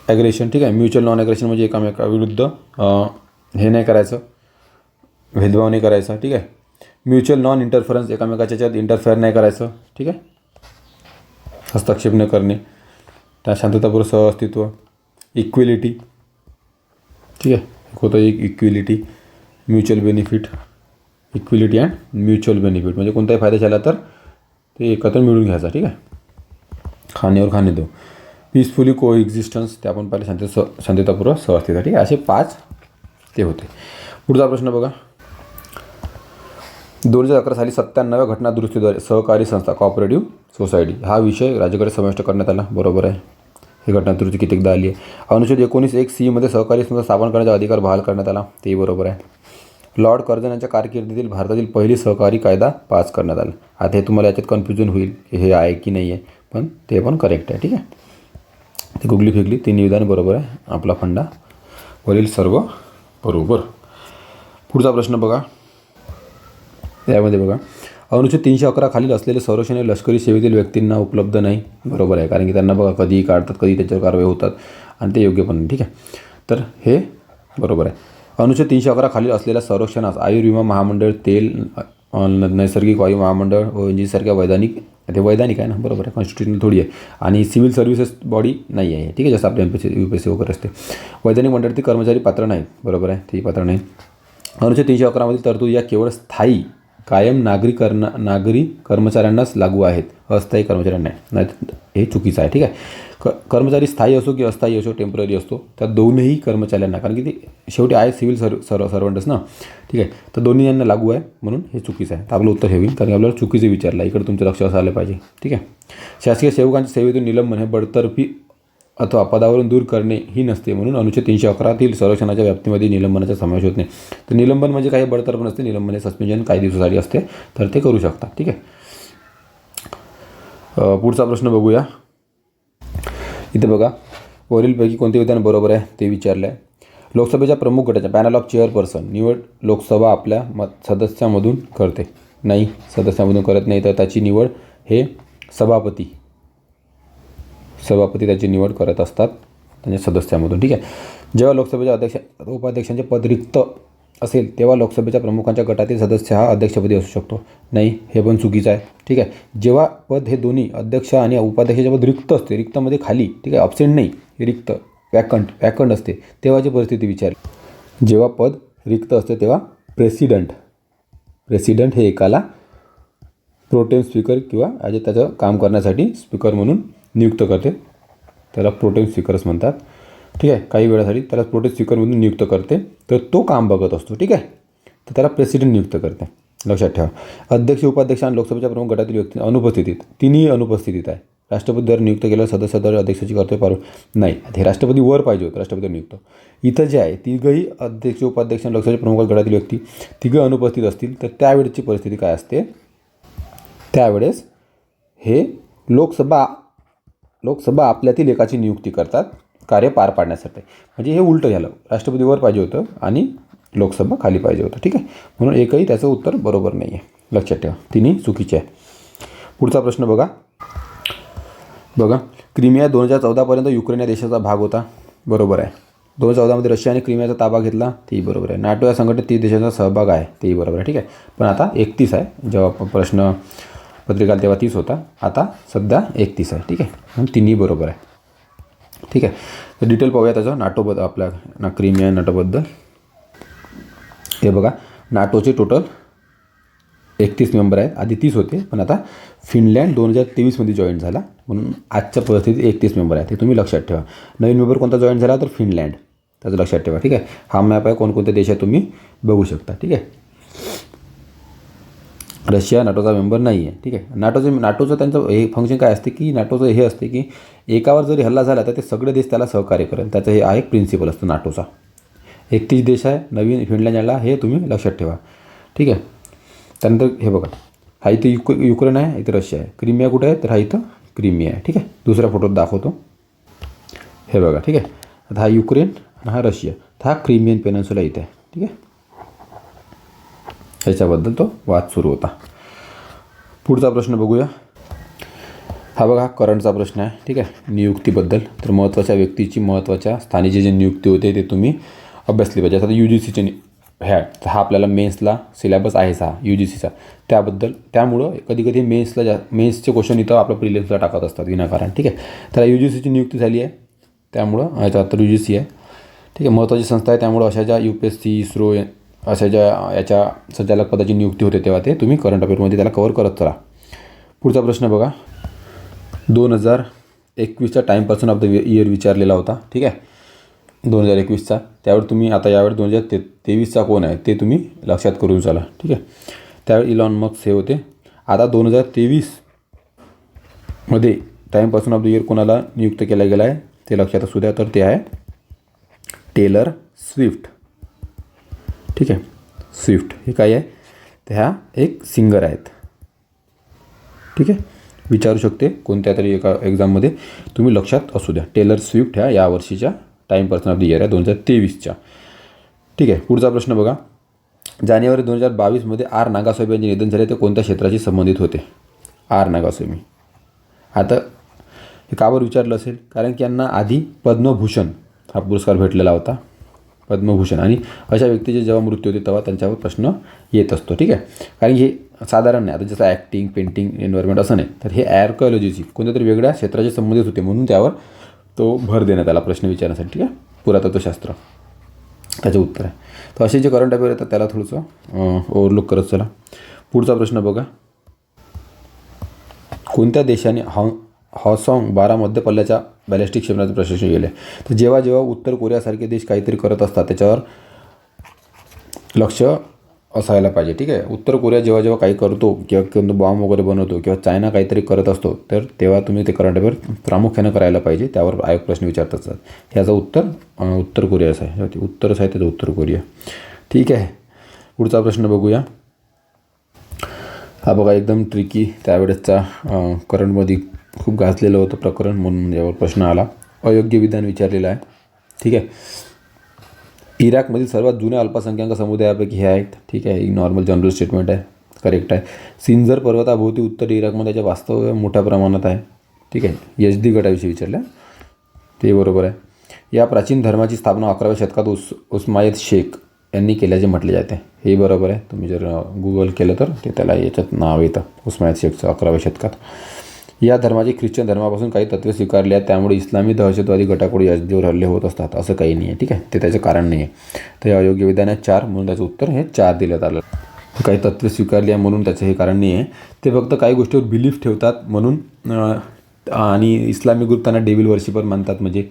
aggression. ठीक आहे, म्युच्युअल नॉन ॲग्रेशन म्हणजे एकामेकाविरुद्ध हे नाही करायचं, भेदभाव नाही करायचा. ठीक आहे, म्युच्युअल नॉन इंटरफरन्स, एकामेकाच्या याच्यात इंटरफेअर नाही करायचं. ठीक आहे, हस्तक्षेप न करणे. त्या शांततापूर्वक सहअस्तित्व. इक्विलिटी. ठीक आहे, होतं एक equality, mutual benefit. Equality and mutual benefit म्हणजे कोणताही फायदा झाला तर ते एकत्र मिळून घ्यायचा. ठीक आहे, खाण्यावर खाणे दो. पीसफुली को एक्झिस्टन्स, ते आपण पाहिले शांततापूर्वक सहअस्तित्व. ठीक आहे, असे 5 ते होते. पुढचा प्रश्न बघा. 2011 साली 97व्या घटना दुरुस्तीद्वारे सहकारी संस्था कॉपरेटिव्ह सोसायटी हा विषय राज्याकडे समाविष्ट करण्यात आला. बरोबर आहे, ही घटना दुरुस्ती कितीकदा आली आहे. अनुच्छेद 19(1)(c) मध्ये सहकारी संस्था स्थापन करण्याचा अधिकार बहाल करण्यात आला. तेही बरोबर आहे. लॉर्ड कर्झन यांच्या कारकिर्दीतील भारतातील पहिली सहकारी कायदा पास करण्यात आला. आता हे तुम्हाला याच्यात कन्फ्युजन होईल हे आहे की नाही आहे, पण ते पण करेक्ट आहे. ठीक आहे, ते गुगली फेकली 3 विधान बरोबर आहे. आपला फंडा वरील सर्व बरोबर. पुढचा प्रश्न बघा. यामध्ये बघा, अनुच्छेद 311 खालील असलेले संरक्षण हे लष्करी सेवेतील व्यक्तींना उपलब्ध नाही. बरोबर आहे, कारण की त्यांना बघा कधीही काढतात, कधी त्याच्यावर कारवाई होतात आणि ते योग्य पण नाही. ठीक आहे, तर हे बरोबर आहे. अनुच्छेद 311 खालील असलेल्या संरक्षणास आयुर्विमा महामंडळ, तेल नैसर्गिक वायू महामंडळ, ONGC सारख्या वैधानिक, ते वैधानिक आहे ना, बरोबर आहे, कॉन्स्टिट्युशनल थोडी आहे. आणि सिव्हिल सर्व्हिसेस बॉडी नाही आहे. ठीक आहे, जसं आपल्या UPSC वगैरे असते. वैधानिक मंडळातील कर्मचारी पात्र नाहीत. बरोबर आहे, तेही पात्र नाही. अनुच्छेद 311 मधील तरतूद या केवळ स्थायी कायम नागरी कर्मचाऱ्यांनाच लागू आहेत, अस्थायी कर्मचाऱ्यांना नाही. हे चुकीचं आहे. ठीक आहे, कर्मचारी स्थायी असो की अस्थायी असो, टेम्पररी असतो, त्या दोन्ही कर्मचाऱ्यांना, कारण की ते शेवटी आहे सिव्हिल सर्वंटच ना. ठीक आहे, तर दोन्ही यांना लागू आहे, म्हणून हे चुकीचं आहे. तर आपलं उत्तर हे होईल, कारण आपल्याला चुकीचं विचारलं. इकडे तुमचं लक्ष असं आलं पाहिजे. ठीक आहे, शासकीय सेवकांच्या सेवेतून निलंबन हे बडतर्फी अथवा पदावरून दूर करणे ही नसते, म्हणून अनुच्छेद 311 संरक्षणाच्या व्याप्तीमध्ये निलंबनाचा समावेश होत नाही. तर निलंबन म्हणजे काही बडतर्फ नसते, निलंबन हे सस्पेन्शन काही दिवसासाठी असते, तर ते करू शकता. ठीक आहे, पुढचा प्रश्न बघूया. इथे बघा, वरीलपैकी कोणते विधान बरोबर आहे ते विचारलं आहे. लोकसभेच्या प्रमुख गटाच्या पॅनल ऑफ चेअरपर्सन निवड लोकसभा आपल्या सदस्यामधून करते. नाही, सदस्यामधून करत नाही, तर त्याची निवड हे सभापती त्याची निवड करत असतात त्यांच्या सदस्यामधून. ठीक आहे, जेव्हा लोकसभेच्या अध्यक्ष उपाध्यक्षांचे पद रिक्त असेल तेव्हा लोकसभेच्या प्रमुखांच्या गटातील सदस्य हा अध्यक्षपदी असू शकतो. नाही, हे पण चुकीचं आहे. ठीक आहे, जेव्हा पद हे दोन्ही अध्यक्ष आणि उपाध्यक्षाचे पद रिक्त असते, रिक्तमध्ये खाली, ठीक आहे, अब्सेंट नाही, रिक्त वॅकंट असते, तेव्हाची परिस्थिती विचारली. जेव्हा पद रिक्त असते तेव्हा प्रेसिडेंट हे एकाला प्रोटेम स्पीकर किंवा त्याचं काम करण्यासाठी स्पीकर म्हणून नियुक्त करते, त्याला प्रोटेम स्पीकर्स म्हणतात. ठीक आहे, काही वेळासाठी त्याला प्रोटेम स्पीकर म्हणून नियुक्त करते, तर तो काम बघत असतो. ठीक आहे, तर त्याला प्रेसिडेंट नियुक्त करते. लक्षात ठेवा, अध्यक्ष उपाध्यक्ष आणि लोकसभेच्या प्रमुख गटातील व्यक्ती अनुपस्थितीत, तिन्ही अनुपस्थितीत आहे. राष्ट्रपतीद्वारे नियुक्त केलेल्या सदस्याद्वारे अध्यक्षाची कर्तव्य नाही, हे राष्ट्रपतीवर पाहिजे होतं, राष्ट्रपतीवर नियुक्त. इथं जे आहे तिघंही अध्यक्ष उपाध्यक्ष आणि लक्षाच्या प्रमुख गटातील व्यक्ती तिघं अनुपस्थित असतील तर त्यावेळेची परिस्थिती काय असते, त्यावेळेस हे लोकसभा आपल्यातील एकाची नियुक्ती करतात कार्य पार पाडण्यासाठी. म्हणजे हे उलटं झालं, राष्ट्रपतीवर पाहिजे होतं आणि लोकसभा खाली पाहिजे होतं. ठीक आहे, म्हणून एकही त्याचं उत्तर बरोबर नाही आहे, लक्षात ठेवा, तिन्ही चुकीचे आहे. पुढचा प्रश्न बघा. क्रिमिया 2014पर्यंत युक्रेन या देशाचा भाग होता, बरोबर आहे. 2014मध्ये रशियाने क्रिमियाचा ताबा घेतला, तेही बरोबर आहे. नाटो या संघटनेत 30 देशांचा सहभाग आहे, तेही बरोबर आहे. ठीक आहे, पण आता 31 आहे, जेव्हा प्रश्न पत्रिका तेव्हा 30 होता, आता सध्या 31 आहे. ठीक आहे, म्हणून तिन्ही बरोबर आहे. ठीक आहे, तर डिटेल पाहूया त्याचं नाटोबद्दल, आपल्या क्रिमिया नाटोबद्दल. हे बघा, नाटोचे टोटल 31 मेंबर आहेत, आधी 30 होते, पण आता फिनलँड 2023मध्ये जॉईन झाला, म्हणून आजच्या परिस्थितीत 31 मेंबर आहेत. ते तुम्ही लक्षात ठेवा. नवीन मेंबर कोणता जॉईन झाला तर फिनलँड, त्याचं लक्षात ठेवा. ठीक आहे, हा मॅप आहे, कोणकोणत्या देशात तुम्ही बघू शकता. ठीक आहे, रशिया नाटोचा मेंबर नाही आहे. ठीक आहे, नाटोचं त्यांचं हे फंक्शन काय असते की नाटोचं हे असते की एकावर जरी हल्ला झाला तर ते सगळे देश त्याला सहकार्य करेल, त्याचं हे एक प्रिन्सिपल असतं नाटोचा. 31 देश आहे, नवीन फिनलँड याला, हे तुम्ही लक्षात ठेवा. ठीक आहे, त्यानंतर हे बघा, हा इथं युक्रेन आहे, इथं रशिया आहे. क्रिमिया कुठे आहे तर हा इथं क्रिमिया आहे. ठीक आहे, दुसऱ्या फोटोत दाखवतो, हे बघा. ठीक आहे, आता हा युक्रेन आणि हा रशिया, हा क्रिमियन पेनिन्सुला इथे आहे. ठीक आहे, ह्याच्याबद्दल तो वाद सुरू होता. पुढचा प्रश्न बघूया. हा बघा, करंटचा प्रश्न आहे. ठीक आहे, नियुक्तीबद्दल. तर महत्त्वाच्या व्यक्तीची महत्त्वाच्या स्थानीची जी नियुक्ती होते ते तुम्ही अभ्यासली पाहिजे. आता UGCचे हा आपल्याला मेन्सला सिलेबस आहेच हा UGCचा, त्यामुळं कधी मेन्सचे क्वेश्चन इथं आपलं प्रिलिम्सला टाकत असतात विनाकारण. ठीक आहे, तर UGCची नियुक्ती झाली आहे, त्यामुळं याचा तर UGC आहे. ठीक आहे, महत्त्वाची संस्था आहे, त्यामुळं अशा ज्या UPSC इस्रो अशा ज्या याच्या संचालक पदाची नियुक्ती होते तेव्हा ते तुम्ही करंट अफेअरमध्ये त्याला कव्हर करत चला. पुढचा प्रश्न बघा. 2021चा Time person of the year विचारलेला होता. ठीक आहे, 2021चा, त्यावेळी तुम्ही आता यावेळी 2023चा कोण आहे ते तुम्ही लक्षात करून चला. ठीक आहे, त्यावेळी इलॉन मस्क हे होते. आता 2023मध्ये Time person of the year कोणाला नियुक्त केला गेला आहे ते लक्षात असू द्या, तर ते आहे टेलर स्विफ्ट. ठीक आहे, स्विफ्ट हे काय आहे, तर ह्या एक सिंगर आहेत. ठीक आहे, विचारू शकते कोणत्या तरी एका एक्झाममध्ये, तुम्ही लक्षात असू द्या. टेलर स्विफ्ट ह्या यावर्षीच्या time person of the year आहे 2023च्या. ठीक आहे, पुढचा प्रश्न बघा. जानेवारी 2022मध्ये आर नागास्वामी यांचे निधन झाले, ते कोणत्या क्षेत्राशी संबंधित होते? आर नागास्वामी. आता हे का बरं विचारलं असेल, कारण की यांना आधी पद्मभूषण हा पुरस्कार भेटलेला होता, पद्मभूषण, आणि अशा व्यक्तीचे जेव्हा मृत्यू होते तेव्हा त्यांच्यावर प्रश्न येत असतो. ठीक आहे, कारण हे साधारण नाही, आता जसं ॲक्टिंग, पेंटिंग, एन्व्हायरमेंट असं नाही, तर हे आर्किओलॉजीची कोणत्या तरी वेगळ्या क्षेत्राशी संबंधित होते, म्हणून त्यावर तो भर देण्यात आला प्रश्न विचारण्यासाठी. ठीक आहे, पुरातत्वशास्त्र त्याचं उत्तर आहे. तर असे जे करंट अफेअर येतात त्याला थोडंसं ओव्हरलुक करत चला. पुढचा प्रश्न बघा. कोणत्या देशाने हॉसॉंग 12 मध्य पल्ल्याच्या बॅलिस्टिक क्षेपणास्त्र प्रशिक्षण केले? तर जेव्हा उत्तर कोरियासारखे देश काहीतरी करत असतात त्याच्यावर लक्ष असायला पाहिजे. ठीक आहे, उत्तर कोरिया जेव्हा काही करतो किंवा कोणतं बॉम्ब वगैरे बनवतो किंवा चायना काहीतरी करत असतो, तर तेव्हा तुम्ही ते करंट अफेअर प्रामुख्यानं करायला पाहिजे, त्यावर आयोग प्रश्न विचारत असतात. ह्याचं उत्तर कोरियाचं आहे, उत्तरच आहे त्याचं उत्तर कोरिया. ठीक आहे, पुढचा प्रश्न बघूया. हा बघा, एकदम ट्रिकी, त्यावेळेसचा करंटमध्ये खूप गाजलेलं होतं प्रकरण, म्हणून यावर प्रश्न आला. अयोग्य विधान विचारलेलं आहे. ठीक आहे, इराकमधील सर्वात जुन्या अल्पसंख्याक समुदायापैकी हे आहेत. ठीक आहे, एक नॉर्मल जनरल स्टेटमेंट आहे, करेक्ट आहे. सिंजर पर्वताभोवती उत्तर इराकमध्ये त्याच्या वास्तव मोठ्या प्रमाणात आहे. ठीक आहे, HD गटाविषयी विचारलं, ते बरोबर आहे. या प्राचीन धर्माची स्थापना 11व्या शतकात उस्मायत शेख यांनी केल्याचे म्हटले जाते, हे बरोबर आहे. तुम्ही जर गुगल केलं तर ते त्याला याच्यात नाव येतं, उस्मायत शेखचं 11व्या शतकात. या धर्माचे ख्रिश्चन धर्मापासून काही तत्त्वे स्वीकारली आहेत, त्यामुळे इस्लामी दहशतवादी गटाकडून याचीवर हल्ले होत असतात, असं काही नाही आहे. ठीक आहे, ते त्याचं कारण नाही आहे. तर हे अयोग्य विधान आहे 4, म्हणून त्याचं उत्तर हे 4 दिलं आलं. काही तत्त्वे स्वीकारली आहे म्हणून त्याचं हे कारण नाही आहे. ते फक्त काही गोष्टीवर बिलीफ ठेवतात म्हणून, आणि इस्लामिक ग्रुप त्यांना डेव्हिल वर्शिपर मानतात, म्हणजे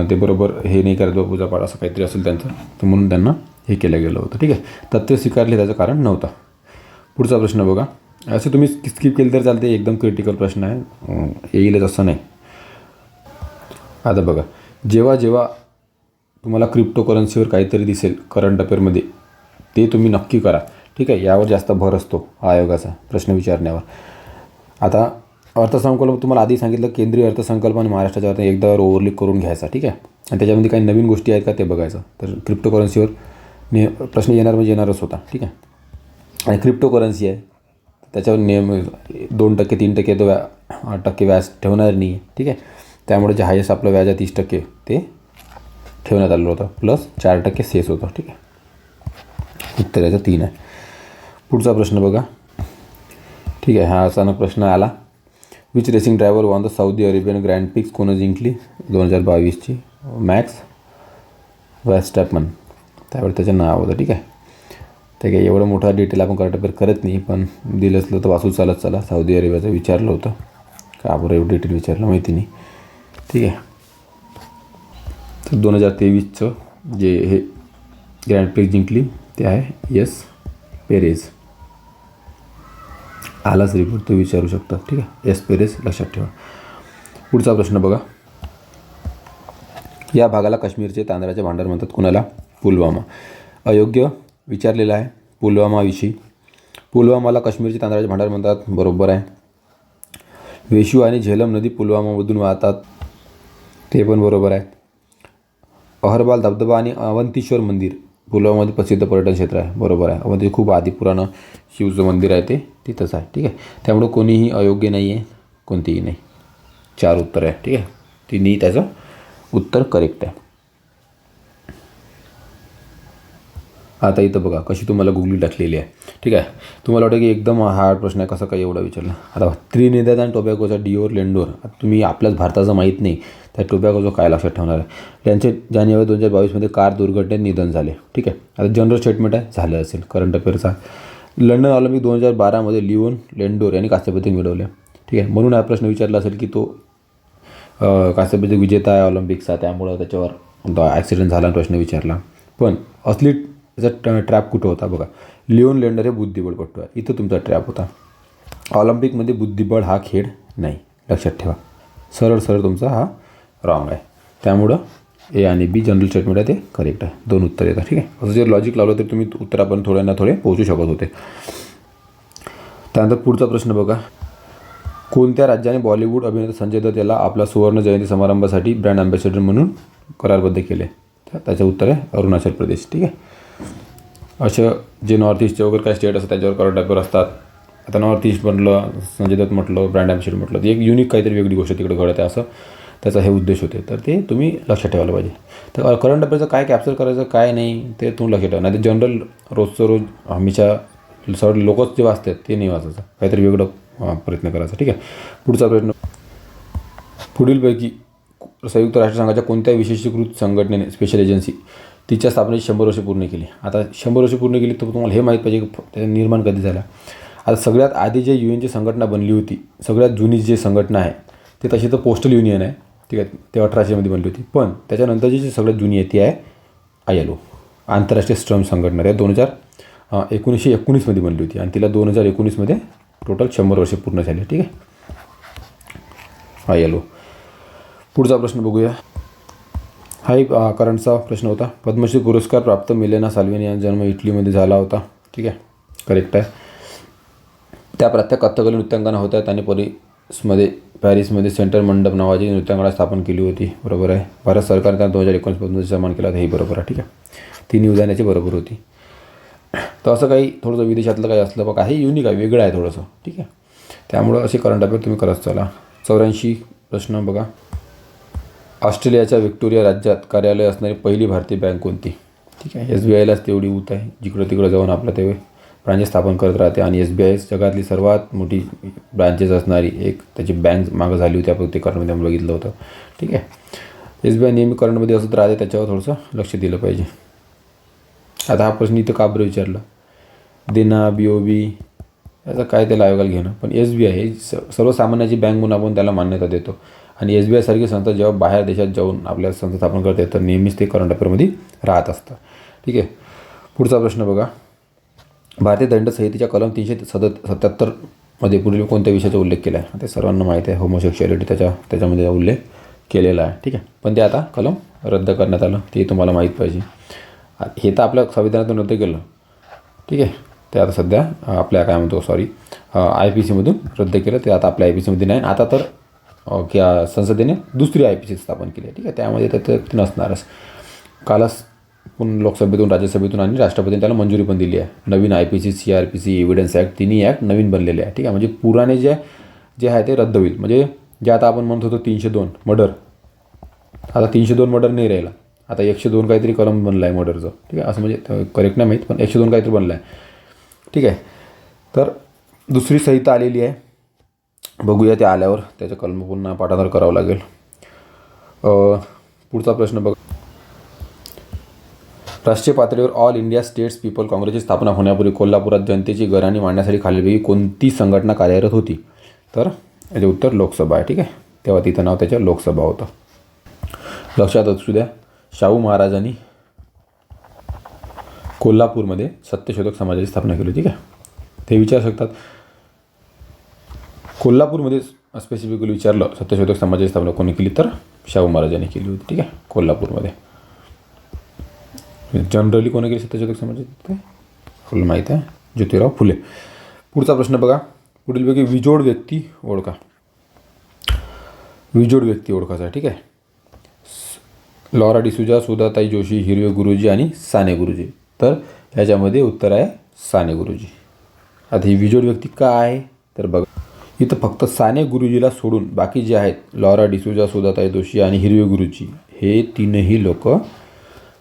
ते बरोबर हे नाही करत पूजापाठ असं काहीतरी असेल त्यांचं, तर म्हणून त्यांना हे केलं गेलं होतं. ठीक आहे, तत्त्वे स्वीकारले त्याचं कारण नव्हतं. पुढचा प्रश्न बघा. असं तुम्ही स्किप केलं तर चालते, एकदम क्रिटिकल प्रश्न आहे, येईलच असं नाही. आता बघा, जेव्हा जेव्हा तुम्हाला क्रिप्टोकरन्सीवर काहीतरी दिसेल करंट अफेअरमध्ये, ते तुम्ही नक्की करा, ठीक आहे. यावर जास्त भर असतो आयोगाचा प्रश्न विचारण्यावर. आता अर्थसंकल्प तुम्हाला आधी सांगितलं, केंद्रीय अर्थसंकल्प आणि महाराष्ट्राच्या अर्थ एकदा ओव्हरलिक करून घ्यायचा, ठीक आहे. आणि त्याच्यामध्ये काही नवीन गोष्टी आहेत का ते बघायचं. तर क्रिप्टोकरन्सीवर प्रश्न येणार म्हणजे येणारच होता, ठीक आहे. आणि क्रिप्टोकरन्सी आहे, त्याच्यावर नियम 2% 3% तो 8% व्याज ठेवणार नाही आहे, ठीक आहे. त्यामुळे जे हायेस्ट आपलं व्याज आहे 30% ते ठेवण्यात आलेलं होतं, प्लस 4% सेस होतं, ठीक आहे. उत्तर याचं 3 आहे. पुढचा प्रश्न बघा, ठीक आहे. हा अचानक प्रश्न आला. Which racing driver won the Saudi Arabian grand prix कोण जिंकली 2022ची? मॅक्स वर्स्टॅपन, त्यावेळी त्याचं नाव होतं, ठीक आहे. ते काही एवढं मोठा डिटेल आपण करंट अफेअर करत नाही, पण दिलं असलं तर वाचू चालत चला. सौदी अरेबियाचं विचारलं होतं, का बरं एवढं डिटेल विचारलं माहिती नाही, ठीक आहे. तर 2023चं जे हे ग्रँड प्रिक्स जिंकली ते आहे एस पेरेझ. आलाच रिपोर्ट तो विचारू शकतात, ठीक आहे. एस पेरेझ लक्षात ठेवा. पुढचा प्रश्न बघा, या भागाला काश्मीरचे तांदळाचे भांडार म्हणतात, कुणाला? पुलवामा. अयोग्य विचारलेला आहे पुलवामाविषयी. पुलवामाला काश्मीरचे तांदळाचे भांडार म्हणतात, बरोबर आहे. वेशू आणि झेलम नदी पुलवामामधून वाहतात, ते पण बरोबर आहे. अहरबाल धबधबा आणि अवंतीश्वर मंदिर पुलवामामध्ये प्रसिद्ध पर्यटन क्षेत्र आहे, बरोबर आहे. अवंती खूप आधी पुराणं शिवचं मंदिर आहे, ते तिथंच आहे, ठीक आहे. त्यामुळं कोणीही अयोग्य नाही आहे, कोणतीही नाही. 4 उत्तर आहे, ठीक आहे. तिन्ही त्याचं उत्तर करेक्ट आहे. आता इथं बघा कशी तुम्हाला गुगली टाकलेली आहे, ठीक आहे. तुम्हाला वाटतं की एकदम हार्ड प्रश्न आहे, कसं काय एवढा विचारला. आता त्रिनिदाद आणि टोबॅगोचा डिओर लेंडोर, तुम्ही आपल्याच भारताचं माहीत नाही, त्या टोबॅगोचं काय लक्षात ठेवणार आहे. त्यांचे जानेवारी 2022मध्ये कार दुर्घटनेत निधन झाले, ठीक आहे. आता जनरल स्टेटमेंट आहे, झालं असेल. करंट अफेअरचा, लंडन ऑलिम्पिक 2012मध्ये लिओन लेंडोर यांनी कांस्यपदक मिळवले, ठीक आहे. म्हणून हा प्रश्न विचारला असेल की तो कांस्यपदक विजेता आहे ऑलिम्पिकचा, त्यामुळं त्याच्यावर ॲक्सिडेंट झाला प्रश्न विचारला. पण असली त्याचा ट्रॅप कुठं होता बघा, लिओन लेंडर हे बुद्धिबळपटू आहे, इथं तुमचा ट्रॅप होता. ऑलिम्पिकमध्ये बुद्धिबळ हा खेळ नाही, लक्षात ठेवा. सरळ सरळ तुमचा हा रॉंग आहे. त्यामुळं ए आणि बी जनरल स्टेटमेंट आहे ते करेक्ट आहे. 2 उत्तर येतात, ठीक आहे. असं जर लॉजिक लावलं तर तुम्ही उत्तरापर्यंत थोडे ना थोडे पोहोचू शकत होते. त्यानंतर पुढचा प्रश्न बघा, कोणत्या राज्याने बॉलिवूड अभिनेता संजय दत्त याला आपला सुवर्ण जयंती समारंभासाठी ब्रँड अँबॅसेडर म्हणून करारबद्ध केले? त्याचं उत्तर आहे अरुणाचल प्रदेश, ठीक आहे. असं जे नॉर्थ ईस्टचे वगैरे काय स्टेट असतात त्याच्यावर करंट अफेअर असतात. आता नॉर्थ ईस्ट म्हटलं, संजय दत्त म्हटलं, ब्रँड अँबॅसेडर म्हटलं, ती एक युनिक काहीतरी वेगळी गोष्ट तिकडे घडत आहे, असं त्याचा हे उद्देश होते. तर ते तुम्ही लक्षात ठेवायला पाहिजे. तर करंट अफेअरचं काय कॅप्चर करायचं काय नाही ते तुम्ही लक्षात ठेवा. नाही तर जनरल रोजचं रोज हमेशा सगळं लोकच जे वाचतात ते नाही वाचायचं, काहीतरी वेगळं प्रयत्न करायचा, ठीक आहे. पुढचा प्रश्न, पुढीलपैकी संयुक्त राष्ट्रसंघाच्या कोणत्या विशेषीकृत संघटनेने स्पेशल एजन्सी तिच्या स्थापनेची 100 वर्ष पूर्ण केली? आता 100 वर्ष पूर्ण केली तर तुम्हाला हे माहीत पाहिजे की त्याचं निर्माण कधी झाला. आता सगळ्यात आधी जे UN ची संघटना बनली होती, सगळ्यात जुनी जी संघटना आहे ते तशी तर पोस्टल युनियन आहे, ठीक आहे. ते 1800 बनली होती. पण त्याच्यानंतरची जी सगळ्यात जुनी आहे ती आहे ILO, आंतरराष्ट्रीय श्रम संघटना. त्या 1919मध्ये बनली होती आणि तिला 2019मध्ये टोटल 100 वर्ष पूर्ण झाली, ठीक आहे. ILO. पुढचा प्रश्न बघूया. हाही करंटचा प्रश्न होता. पद्मश्री पुरस्कार प्राप्त मिलेना साल्विनी यांचा जन्म इटलीमध्ये झाला होता, ठीक आहे. करेक्ट आहे. त्या प्रत्येक कथ्थकली नृत्यांगना होत्या. त्यांनी पॅरिसमध्ये सेंटर मंडप नावाची नृत्यांगना स्थापन केली होती, बरोबर आहे. भारत सरकारने त्या 2019 पद्मश्री सन्मान केला, हेही बरोबर आहे, ठीक आहे. तिन्ही उदाहरणाची बरोबर होती. तर असं काही थोडंसं विदेशातलं काही असलं बघा, हे युनिक आहे, वेगळं आहे थोडंसं, ठीक आहे. त्यामुळं असे करंट अफेअर तुम्ही करत चला. 84 प्रश्न बघा, ऑस्ट्रेलियाच्या व्हिक्टोरिया राज्यात कार्यालय असणारी पहिली भारतीय बँक कोणती? ठीक आहे. SBIलाच तेवढी ऊत आहे, जिकडं तिकडं जाऊन आपलं ते ब्रांचेस स्थापन करत राहते. आणि SBI जगातली सर्वात मोठी ब्रांचेस असणारी एक त्याची बँक मागं झाली होती, आपण ते करंटमध्ये आपण बघितलं होतं, ठीक आहे. SBI नेहमी करंटमध्ये असत राहते, त्याच्यावर थोडंसं लक्ष दिलं पाहिजे. आता हा प्रश्न इथं का बरं विचारला, देना BOB याचं काय त्याला आयोगाला घेणं. पण SBI हे सर्वसामान्याची बँक म्हणून आपण त्याला मान्यता देतो. आणि SBI सारखी संस्था जेव्हा बाहेर देशात जाऊन आपल्या संस्था स्थापन करते तर नेहमीच ते करंट अफेअरमध्ये राहत असतं, ठीक आहे. पुढचा प्रश्न बघा, भारतीय दंडसंहितेच्या कलम 377मध्ये पुढील कोणत्या विषयाचा उल्लेख केला आहे? ते सर्वांना माहिती आहे, होमोसेक्शुअलिटी त्याच्यामध्ये उल्लेख केलेला आहे. ठीक आहे, पण ते आता कलम रद्द करण्यात आलं, ते तुम्हाला माहीत पाहिजे. हे तर आपल्या संविधानातून रद्द केलं. ठीक आहे, ते आता सध्या आपल्या काय म्हणतो IPC मधून रद्द केलं. ते आता आपल्या IPCमध्ये नाही. आता तर संसदेने दुसरी IPC स्थापन केली आहे. ठीक आहे, त्यामध्ये तर ते नसणारच. कालच लोकसभेतून, राज्यसभेतून आणि राष्ट्रपतीने त्याला मंजुरी पण दिली आहे. नवीन IPC, CRPC, एव्हिडन्स ॲक्ट, तिन्ही ॲक्ट नवीन बनलेले आहे. ठीक आहे, म्हणजे पुराणे जे आहे ते रद्द होईल. म्हणजे जे आता आपण म्हणत होतो 302 मर्डर, आता 302 मर्डर नाही राहिला. आता 102 काहीतरी कलम बनला आहे मर्डरचं. ठीक आहे, असं म्हणजे करेक्ट नाही माहीत, पण 102 काहीतरी बनलं आहे. ठीक आहे, तर दुसरी संहिता आलेली आहे. बघूया ते आल्यावर त्याचं कलम पुन्हा पाठांतर करावं लागेल. पुढचा प्रश्न बघा. राष्ट्रीय पातळीवर ऑल इंडिया स्टेट्स पीपल काँग्रेसची स्थापना होण्यापूर्वी कोल्हापुरात जनतेची गराणी मांडण्यासाठी खालीलपैकी कोणती संघटना कार्यरत होती? तर याचे उत्तर लोकसभा आहे. ठीक आहे, तेव्हा तिथं नाव त्याचं लोकसभा होतं. लक्षात असू द्या, शाहू महाराजांनी कोल्हापूरमध्ये सत्यशोधक समाजाची स्थापना केली. ठीक आहे, ते विचारू शकतात. कोल्हापूरमध्ये स्पेसिफिकली विचारलं सत्यशोधक समाजाची स्थापना कोणी केली, तर शाहू महाराजांनी केली होती. ठीक आहे, कोल्हापूरमध्ये. जनरली कोणी केली सत्यशोधक समाजाची फुल माहीत आहे, ज्योतिराव फुले. पुढचा प्रश्न बघा. पुढीलपैकी विजोड व्यक्ती ओळखा. विजोड व्यक्ती ओळखायचा. ठीक आहे, लॉरा डिसूजा, सुधाताई जोशी, हिरवे गुरुजी आणि साने गुरुजी. तर ह्याच्यामध्ये उत्तर आहे साने गुरुजी. आता ही विजोड व्यक्ती काय आहे तर बघा, इथं फक्त साने गुरुजीला सोडून बाकी जे आहेत लॉरा डिसूजा, सुधाताई जोशी आणि हिरवे गुरुजी, हे तीनही लोक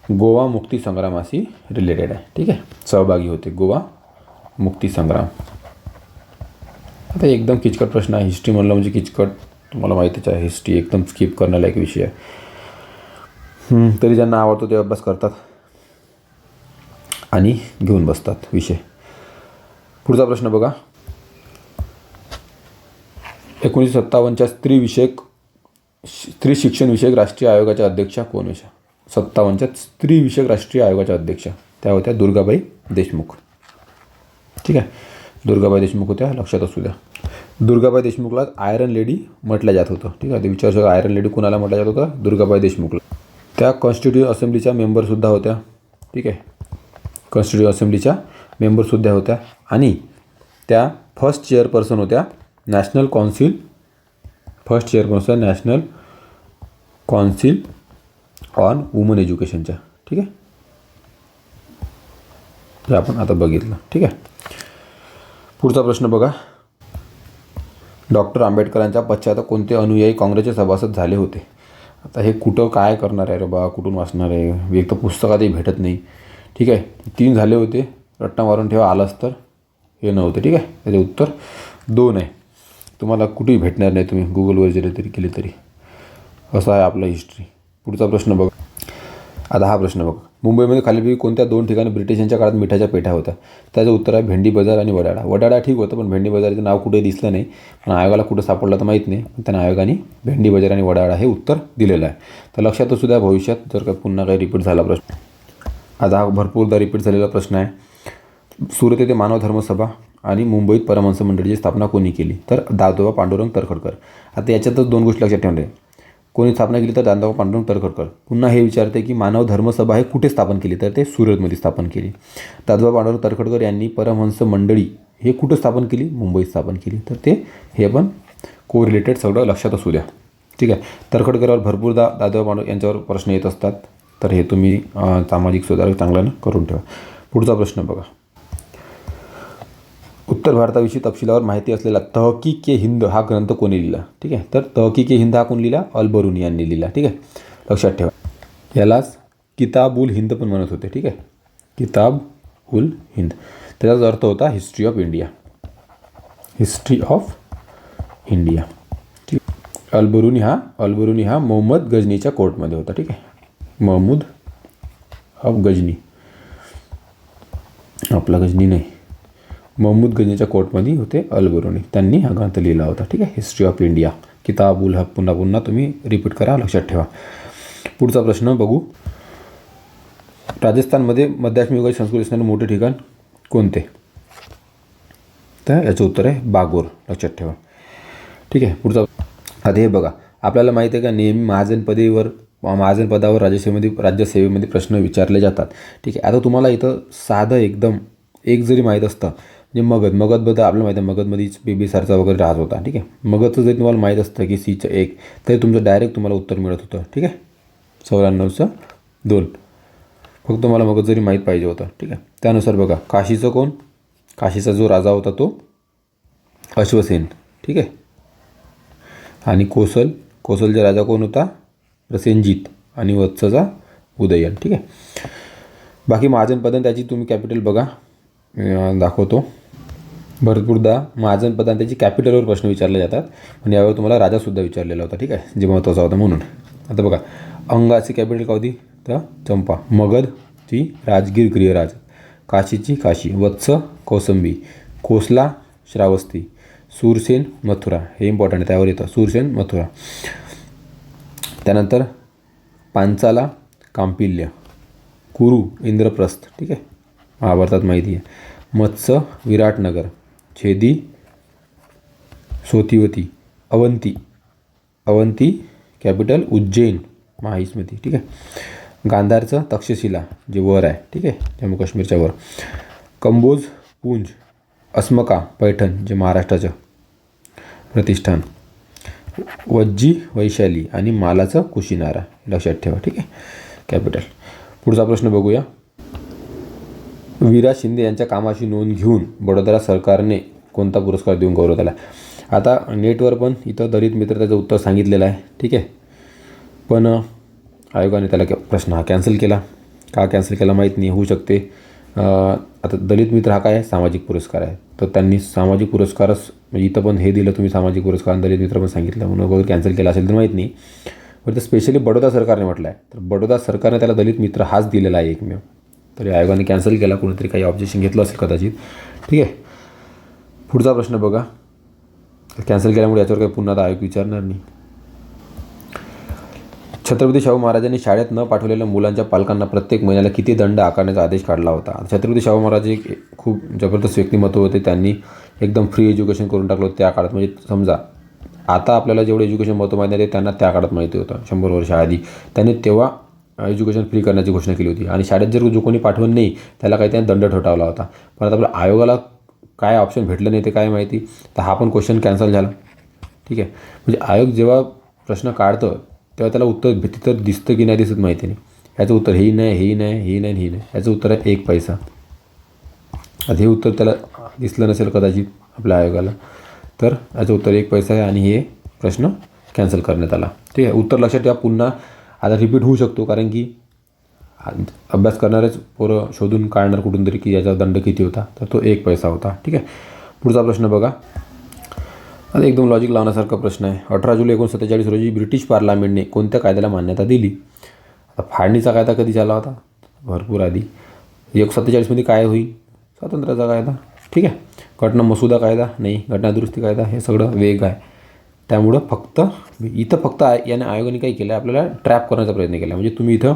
गोवा मुक्ती संग्रामाशी रिलेटेड आहे. ठीक आहे, सहभागी होते गोवा मुक्ती संग्राम. आता एकदम किचकट प्रश्न आहे. हिस्ट्री म्हणलं म्हणजे किचकट, तुम्हाला माहितीच आहे. हिस्ट्री एकदम स्किप करण्याला एक विषय आहे. तरी ज्यांना आवडतो ते अभ्यास करतात आणि घेऊन बसतात विषय. पुढचा प्रश्न बघा. 1957च्या स्त्री शिक्षण विषयक राष्ट्रीय आयोगाच्या अध्यक्षा कोण होत्या? 57च्या स्त्री विषयक राष्ट्रीय आयोगाच्या अध्यक्षा त्या होत्या दुर्गाबाई देशमुख. ठीक आहे, दुर्गाबाई देशमुख होत्या, लक्षात असू द्या. दुर्गाबाई देशमुखला आयरन लेडी म्हटलं जात होतं. ठीक आहे, ते विचारू शकता आयरन लेडी कुणाला म्हटलं जात होतं? दुर्गाबाई देशमुखला. त्या कॉन्स्टिट्यूट असेंब्लीच्या मेंबरसुद्धा होत्या. ठीक आहे, कॉन्स्टिट्यूट असेंब्लीच्या मेंबरसुद्धा होत्या आणि त्या फर्स्ट चेअरपर्सन होत्या नॅशनल काउन्सिल ऑन वुमन एज्युकेशनच्या. ठीक आहे, हे आपण आता बघितलं. ठीक आहे, पुढचा प्रश्न बघा. डॉक्टर आंबेडकरांच्या पश्चात कोणते अनुयायी काँग्रेसचे सभासद झाले होते? आता हे कुठं काय करणार आहे रे बा, कुठून वाचणार आहे? एक तर पुस्तकातही भेटत नाही. ठीक आहे, 3 झाले होते, रट्टा मारून ठेवा, आलाच तर हे नव्हतं. ठीक आहे, त्याचे उत्तर 2 आहे. तुम्हाला कुठेही भेटणार नाही, तुम्ही गुगलवर जरी तरी केले तरी. असं आहे आपलं हिस्ट्री. पुढचा प्रश्न बघा. आता हा प्रश्न बघा. मुंबईमध्ये खालीलपैकी कोणत्या 2 ठिकाणी ब्रिटिशांच्या काळात मिठाच्या पेठा होत्या? त्याचं उत्तर आहे भेंडी बाजार आणि वडाळा. वडाळा ठीक होतं, पण भेंडी बाजाराचं नाव कुठे दिसलं नाही, पण आयोगाला कुठं सापडलं तर माहीत नाही. त्यांना आयोगाने भेंडी बाजार आणि वडाळा हे उत्तर दिलेलं आहे. तर लक्षात असू द्या, भविष्यात जर का पुन्हा काही रिपीट झाला प्रश्न, आता हा भरपूरदा रिपीट झालेला प्रश्न आहे. सुरत येथे मानव धर्मसभा आणि मुंबईत परमहंस मंडळीची स्थापना कोणी केली? तर दादोबा पांडुरंग तर्खडकर. आता याच्यातच 2 गोष्टी लक्षात ठेवणे. कोणी स्थापना केली? तर दादोबा पांडुरंग तर्खडकर. पुन्हा हे विचारते की मानव धर्मसभा हे कुठे स्थापन केली? तर ते सुरतमध्ये स्थापन केली. दादोबा पांडुरंग तर्खडकर यांनी परमहंस मंडळी हे कुठं स्थापन केली? मुंबईत स्थापन केली. तर ते हे पण कोरिलेटेड सगळं लक्षात असू द्या. ठीक आहे, तर्खडकरवर भरपूरदा दादोबा पांडुरंग यांच्यावर प्रश्न येत असतात, तर हे तुम्ही सामाजिक सुधारक चांगल्यानं करून ठेवा. पुढचा प्रश्न बघा. उत्तर भारताविषयी तपशिलावर माहिती असलेला तहकीक-ए-हिंद हा ग्रंथ कोणी लिहिला? ठीक आहे, तर तहकीक-ए-हिंद हा कोण लिहिला? अल-बरुनी यांनी लिहिला. ठीक आहे, लक्षात ठेवा. यालाच किताब-उल-हिंद पण म्हणत होते. ठीक आहे, किताब-उल-हिंद. त्याचाच अर्थ होता history of India. History of India. ठीक, अल-बरुनी हा मोहम्मद गजनीच्या कोर्टमध्ये होता. ठीक आहे, महमूद ऑफ गजनी, आपला गजनी नाही, महमूद गजनीच्या कोर्टमध्ये होते अल-बरुनी. त्यांनी हा ग्रंथ लिहिला होता. ठीक आहे, हिस्ट्री ऑफ इंडिया. किताब-उल हक पुन्हा पुन्हा तुम्ही रिपीट करा, लक्षात ठेवा. पुढचा प्रश्न बघू. राजस्थानमध्ये मध्याश्मी युगाची संस्कृती असणारे मोठे ठिकाण कोणते? तर याचं उत्तर आहे बागोर, लक्षात ठेवा. ठीक आहे. पुढचा आता हे बघा, आपल्याला माहिती आहे का नेहमी महाजनपदावर राज्यसेवेमध्ये प्रश्न विचारले जातात. ठीक आहे. आता तुम्हाला इथं साधं एकदम एक जरी माहीत असतं म्हणजे मगधबद्दल आपल्याला माहिती आहे, मगधमध्येच बिंबिसारचा वगैरे राहत होता. ठीक आहे. मगधचं जरी तुम्हाला माहीत असतं की C चं 1 तरी तुमचं डायरेक्ट तुम्हाला उत्तर मिळत होतं. ठीक आहे. 94चं 2 फक्त तुम्हाला मगध जरी माहीत पाहिजे होतं. ठीक आहे. त्यानुसार बघा, काशीचं कोण, काशीचा जो राजा होता तो अश्वसेन. ठीक आहे. आणि कोसलचा राजा कोण होता, प्रसेनजीत. आणि वत्सचा उदयन. ठीक आहे. बाकी महाजनपद त्याची तुम्ही कॅपिटल बघा, दाखवतो. भरपूरदा महाजनपद त्याची कॅपिटलवर प्रश्न विचारले जातात, पण यावर तुम्हाला राजासुद्धा विचारलेला होता. ठीक आहे, जे महत्त्वाचा होता म्हणून. आता बघा, अंगाची कॅपिटल का होती, तर चंपा. मगधची राजगीर गृहराज. काशीची काशी. वत्स कौसंबी. कोसला श्रावस्ती. सूरसेन मथुरा. हे इम्पॉर्टंट आहे, त्यावर येतं सूरसेन मथुरा. त्यानंतर पांचाला कांपिल्य. कुरु इंद्रप्रस्थ. ठीक आहे, महाभारतात माहिती आहे. मत्स्य विराटनगर. छेदी सोतिवती. अवंती कॅपिटल उज्जैन, महाईसमध्ये. ठीक आहे. गांधारचं तक्षशिला, जे वर आहे. ठीक आहे, जम्मू काश्मीरच्या वर. कंबोज पुंज. अस्मका पैठण, जे महाराष्ट्राचं प्रतिष्ठान. वज्जी वैशाली. आणि मालाचं कुशीनारा, लक्षात ठेवा. ठीक आहे, कॅपिटल. पुढचा प्रश्न बघूया. विराज शिंदे यांच्या कामाची नोंद घेऊन बडोदा सरकारने कोणता पुरस्कार देऊन गौरव केला. आता नेटवर पण इथं दलित मित्र त्याचं उत्तर सांगितलेलं आहे. ठीक आहे, पण आयोगाने त्याला प्रश्न हा कॅन्सल केला. का कॅन्सल केला माहीत नाही, होऊ शकते. आता दलित मित्र हा काय आहे, सामाजिक पुरस्कार आहे, तर त्यांनी सामाजिक पुरस्कारच म्हणजे इथं पण हे दिलं तुम्ही सामाजिक पुरस्कार, दलित मित्र पण सांगितलं म्हणून वगैरे कॅन्सल केला असेल तर माहीत नाही. पण ते स्पेशली बडोदा सरकारने म्हटलं आहे, तर बडोदा सरकारने त्याला दलित मित्र हाच दिलेला आहे एकमेव. तरी आयोगाने कॅन्सल केला, कोणीतरी काही ऑब्जेक्शन घेतलं असेल कदाचित. ठीक आहे. पुढचा प्रश्न बघा. कॅन्सल केल्यामुळे याच्यावर काही पुन्हा आयोग विचारणार नाही. छत्रपती शाहू महाराजांनी शाळेत न पाठवलेल्या मुलांच्या पालकांना प्रत्येक महिन्याला किती दंड आकारण्याचा आदेश काढला होता. छत्रपती शाहू महाराज एक खूप जबरदस्त व्यक्तिमत्व होते. त्यांनी एकदम फ्री एज्युकेशन करून टाकलं त्या काळात. म्हणजे समजा आता आपल्याला जेवढं एज्युकेशन महत्त्व माहिती आहे, त्यांना त्या काळात माहिती होतं. 100 वर्ष आधी त्यांनी तेव्हा एज्युकेशन फ्री करण्याची घोषणा केली होती. आणि शाळेत जर जो कोणी पाठवून नाही त्याला काही त्यांनी दंड ठोठावला होता. पण आता आपल्या आयोगाला काय ऑप्शन भेटलं नाही ते काय माहिती, तर हा पण क्वेश्चन कॅन्सल झाला. ठीक आहे. म्हणजे आयोग जेव्हा प्रश्न काढतं तेव्हा त्याला उत्तर तिथं दिसतं की नाही दिसत माहिती नाही. याचं उत्तर हेही नाही, हेही नाही, हेही नाही, हेही नाही. याचं उत्तर आहे 1 पैसा. आता हे उत्तर त्याला दिसलं नसेल कदाचित आपल्या आयोगाला, तर याचं उत्तर 1 पैसा आहे आणि हे प्रश्न कॅन्सल करण्यात आला. ठीक आहे. उत्तर लक्षात ठेवा. पुन्हा आता रिपीट होऊ शकतो, कारण की अभ्यास करणारेच पोरं शोधून काढणार कुठून तरी की याचा दंड किती होता, तर तो 1 पैसा होता. ठीक आहे. पुढचा प्रश्न बघा. आता एकदम लॉजिक लावण्यासारखा प्रश्न आहे. 18 जुलै 1947 रोजी ब्रिटिश पार्लमेंटने कोणत्या कायद्याला मान्यता दिली. आता फाळणीचा कायदा कधी झाला होता, भरपूर आधी. 1947मध्ये काय होईल, स्वातंत्र्याचा कायदा. ठीक आहे. घटना मसुदा कायदा नाही, घटना दुरुस्ती कायदा, हे सगळं वेग आहे. त्यामुळं फक्त याने आयोगाने काय केलं, आपल्याला ट्रॅप करण्याचा प्रयत्न केला. म्हणजे तुम्ही इथं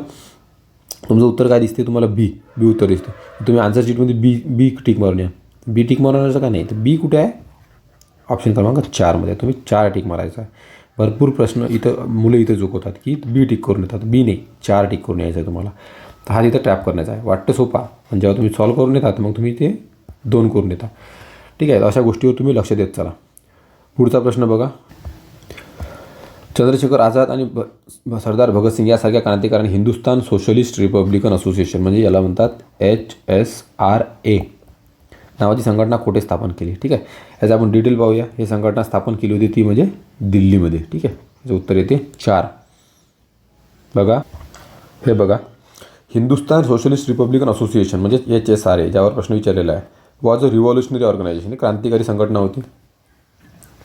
तुमचं उत्तर काय दिसते तुम्हाला, बी उत्तर दिसते. तुम्ही आन्सर शीटमध्ये बी टिक मारून या. बी टिक मारण्याचं का नाही, तर बी कुठे आहे, ऑप्शन क्रमांक 4मध्ये. तुम्ही 4 टिक मारायचा आहे. भरपूर प्रश्न इथं मुलं इथं चुकवतात की बी टिक करून येतात. बी नाही, 4 टिक करून यायचं आहे तुम्हाला. तर हा तिथं ट्रॅप करण्याचा आहे. वाटतं सोपा, पण जेव्हा तुम्ही सॉल्व करून येतात मग तुम्ही ते 2 करून येता. ठीक आहे. अशा गोष्टीवर तुम्ही लक्ष देत चला. पुढचा प्रश्न बघा. चंद्रशेखर आझाद आणि सरदार भगतसिंग यासारख्या क्रांतिकारकांनी हिंदुस्तान सोशलिस्ट रिपब्लिकन असोसिएशन म्हणजे याला म्हणतात HSRA नावाची संघटना कुठे स्थापन केली. ठीक आहे. याचा आपण डिटेल पाहूया. ही संघटना स्थापन केली होती ती म्हणजे दिल्लीमध्ये. ठीक आहे. याचं उत्तर येते 4. बघा, हे बघा. हिंदुस्तान सोशलिस्ट रिपब्लिकन असोसिएशन म्हणजे HSRA, ज्यावर प्रश्न विचारलेला आहे, वॉज अ रिव्हॉल्युशनरी ऑर्गनायझेशन. क्रांतिकारी संघटना होती.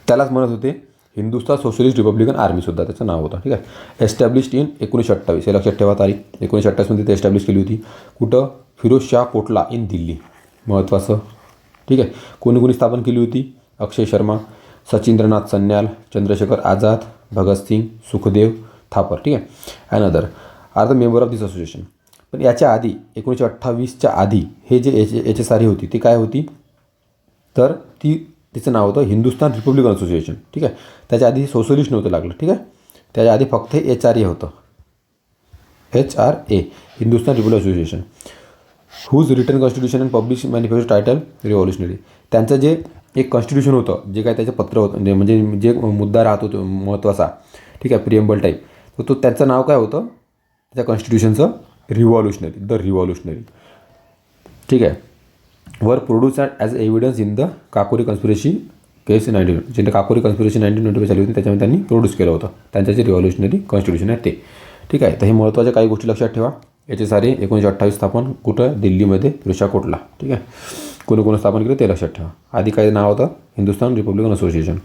त्यालाच म्हणत होते हिंदुस्तान सोशलिस्ट रिपब्लिकन आर्मीसुद्धा त्याचं नाव होतं. ठीक आहे. Established in 1928. हे लक्षात ठेवा तारीख. 1928मध्ये ते एस्टॅब्लिश केली होती. कुठं, फिरोज शाह कोटला इन दिल्ली. महत्त्वाचं. ठीक आहे. कोणी स्थापन केली होती, अक्षय शर्मा, सचिंद्रनाथ सन्याल, चंद्रशेखर आझाद, भगतसिंग, सुखदेव थापर. ठीक आहे. Another are the member of this association. पण याच्या आधी 1928च्या आधी हे जे HSRA होती ती काय होती, तर तिचं नाव होतं हिंदुस्तान रिपब्लिकन असोसिएशन. ठीक आहे. त्याच्या आधी सोशलिस्ट नव्हतं लागलं. ठीक आहे. त्याच्या आधी फक्त HRA होतं. HRA Hindustan republican association. Whose return constitution and publish manifesto title revolutionary. त्यांचं जे एक कॉन्स्टिट्यूशन होतं, जे काय त्याचं पत्र होतं, म्हणजे जे मुद्दा राहत होतो महत्त्वाचा, ठीक आहे, प्रिएम्बल टाईप, तर त्याचं नाव काय होतं त्या कॉन्स्टिट्यूशनचं? Revolutionary, the revolutionary. ठीक आहे. Were produce as evidence in the Kakori conspiracy case 19, जे काकोरी कॉन्स्पिरसी 1995 चालू होती, त्याच्यामध्ये त्यांनी प्रोड्यूस केलं होतं त्यांचं जे रिव्हॉल्युशनरी कॉन्स्टिट्यूशन आहे ते. ठीक आहे. तर हे महत्त्वाच्या काही गोष्टी लक्षात ठेवा. याचे सारे 1928 स्थापन कुठं? दिल्लीमध्ये ऋषाकोटला. ठीक आहे. कोणी स्थापन केलं ते लक्षात ठेवा. आधी काय नाव होतं? Hindustan republican association.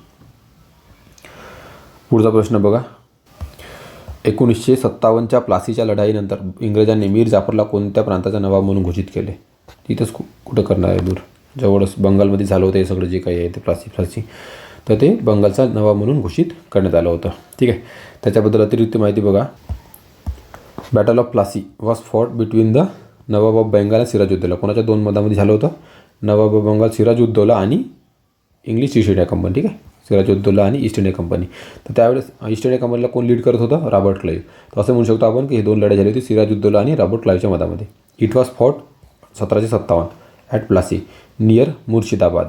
पुढचा प्रश्न बघा. 1957च्या प्लासीच्या लढाईनंतर इंग्रजांनी मीर जाफरला कोणत्या प्रांताचा नवाब म्हणून घोषित केले? तिथंच कुठं करणार आहे? दूर जवळच बंगालमध्ये झालं होतं हे सगळं जे काही आहे ते प्लासी. तर ते बंगालचा नवाब म्हणून घोषित करण्यात आलं होतं. ठीक आहे. त्याच्याबद्दल अतिरिक्त माहिती बघा. Battle of Plassey was fought between the Nawab of Bengal आणि सिराजुद्दौला. कोणाच्या दोन मधामध्ये झालं होतं? नवाब ऑफ बेंगाल सिराजुद्दौला आणि इंग्लिश ईस्ट इंडिया कंपनी. ठीक आहे. सिराजुद्दौला आणि ईस्ट इंडिया कंपनी. तर त्यावेळेस ईस्ट इंडिया कंपनीला कोण लीड करत होतं? Robert Clive. तर असं म्हणू शकतो आपण की हे दोन लढाई झाली होती सिराजुद्दौला आणि रॉबर्ट क्लाईव्हच्या मधामध्ये. It was fought 1757 at Plassey near Murshidabad.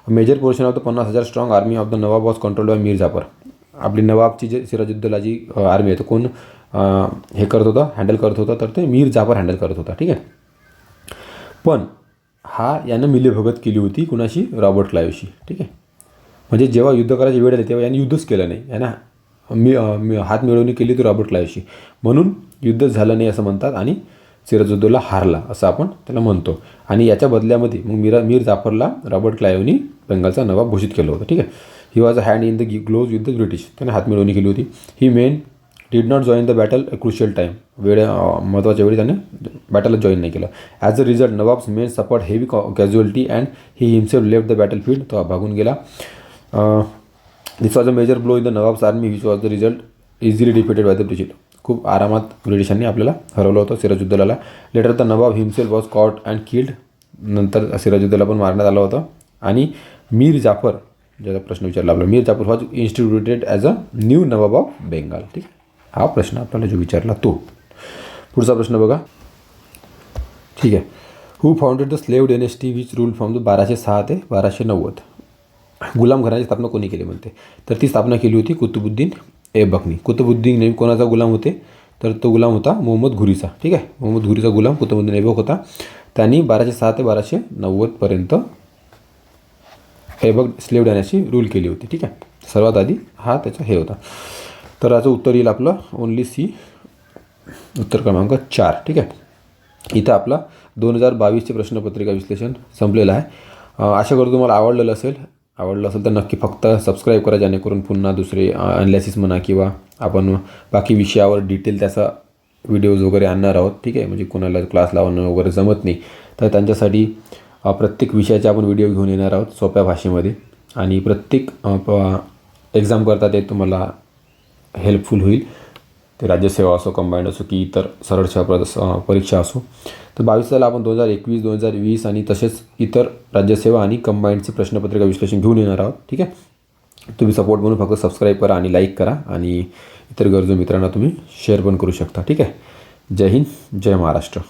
Major portion of the 50,000 strong army of the nawab was controlled by Mir Jafar. आपली नवाबची जे सिराजुद्दौलाची आर्मी आहे तर कोण हे करत होतं? हँडल करत होता? तर ते मीर जाफर हँडल करत होता. ठीक आहे. पण यानं मिलीभगत केली होती कुणाशी? रॉबर्ट क्लाईव्हशी. ठीक आहे. म्हणजे जेव्हा युद्ध करायची वेळ आली तेव्हा यांनी युद्धच केलं नाही. यांना हात मिळवणी केली होती रॉबर्ट क्लाईव्हशी, म्हणून युद्धच झालं नाही असं म्हणतात आणि सिराजुद्दौला हारला असं आपण त्याला म्हणतो. आणि याच्या बदल्यामध्ये मग मीर जाफरला रॉबर्ट क्लाईव्हनी बंगालचा नवाब घोषित केलं होतं. ठीक आहे. He was a hand in the gloves with the British. त्याने हात मिळवणी केली होती. He men did not join the battle a crucial time. महत्त्वाच्या वेळी त्याने बॅटलला जॉईन नाही केलं. As a result nawab's men suffered heavy casualty and he himself left the battle field. तो भागून गेला. This was a major blow in the nawab's army which was the result easily defeated by the British. खूप आरामात ब्रिटिशांनी आपल्याला हरवलं होतं सिराजुद्दौलाला. Later the nawab himself was caught and killed. नंतर सिराजुद्दौला पण मारण्यात आलं होतं. आणि मीर जाफर, ज्याचा प्रश्न विचारला आपला, Mir Jafar was instituted as a new nawab of Bengal. ठीक आहे. हा प्रश्न आपल्याला जो विचारला तो. पुढचा प्रश्न बघा. ठीक आहे. Who founded the slave dynasty which rule from the 1206 ते 1290. गुलाम घराण्याची स्थापना कोणी केली म्हणते? तर ती स्थापना केली होती कुतुबुद्दीन ऐबकनी. कुतुबुद्दीन नेहमी कोणाचा गुलाम होते? तर तो गुलाम होता मोहम्मद घुरीचा. ठीक आहे. मोहम्मद घुरीचा गुलाम कुतुबुद्दीन ऐबक होता. त्यांनी 1206 ते 1290पर्यंत ऐबक स्लेव्ह डेनेस्टी रूल केली होती. ठीक आहे. सर्वात आधी हा त्याचा हे होता. तर याचं उत्तर येईल आपलं ओनली सी, उत्तर क्रमांक 4. ठीक आहे. इथं आपला 2022चे प्रश्नपत्रिका विश्लेषण संपलेलं आहे. आशा करतो तुम्हाला आवडलं असेल तर नक्की फक्त सबस्क्राईब करा, जेणेकरून पुन्हा दुसरे ॲनालिसिस म्हणा किंवा आपण बाकी विषयावर डिटेल त्याचा व्हिडिओज वगैरे आणणार आहोत. ठीक आहे. म्हणजे कोणाला क्लास लावणं वगैरे जमत नाही तर त्यांच्यासाठी प्रत्येक विषयाचे आपण व्हिडिओ घेऊन येणार आहोत सोप्या भाषेमध्ये. आणि प्रत्येक एक्झाम करता ते तुम्हाला हेल्पफुल होईल. ते राज्यसेवा असो, कंबाईंड असो की इतर सरळ परीक्षा असो. तर 22 आपण 2021, 2020 आणि तसेच इतर राज्यसेवा आणि कंबाईंडचे प्रश्नपत्रिका विश्लेषण घेऊन येणार आहोत. ठीक आहे. तुम्ही सपोर्ट म्हणून फक्त सबस्क्राईब करा आणि लाईक करा आणि इतर गरजू मित्रांना तुम्ही शेअर पण करू शकता. ठीक आहे. जय हिंद, जय महाराष्ट्र.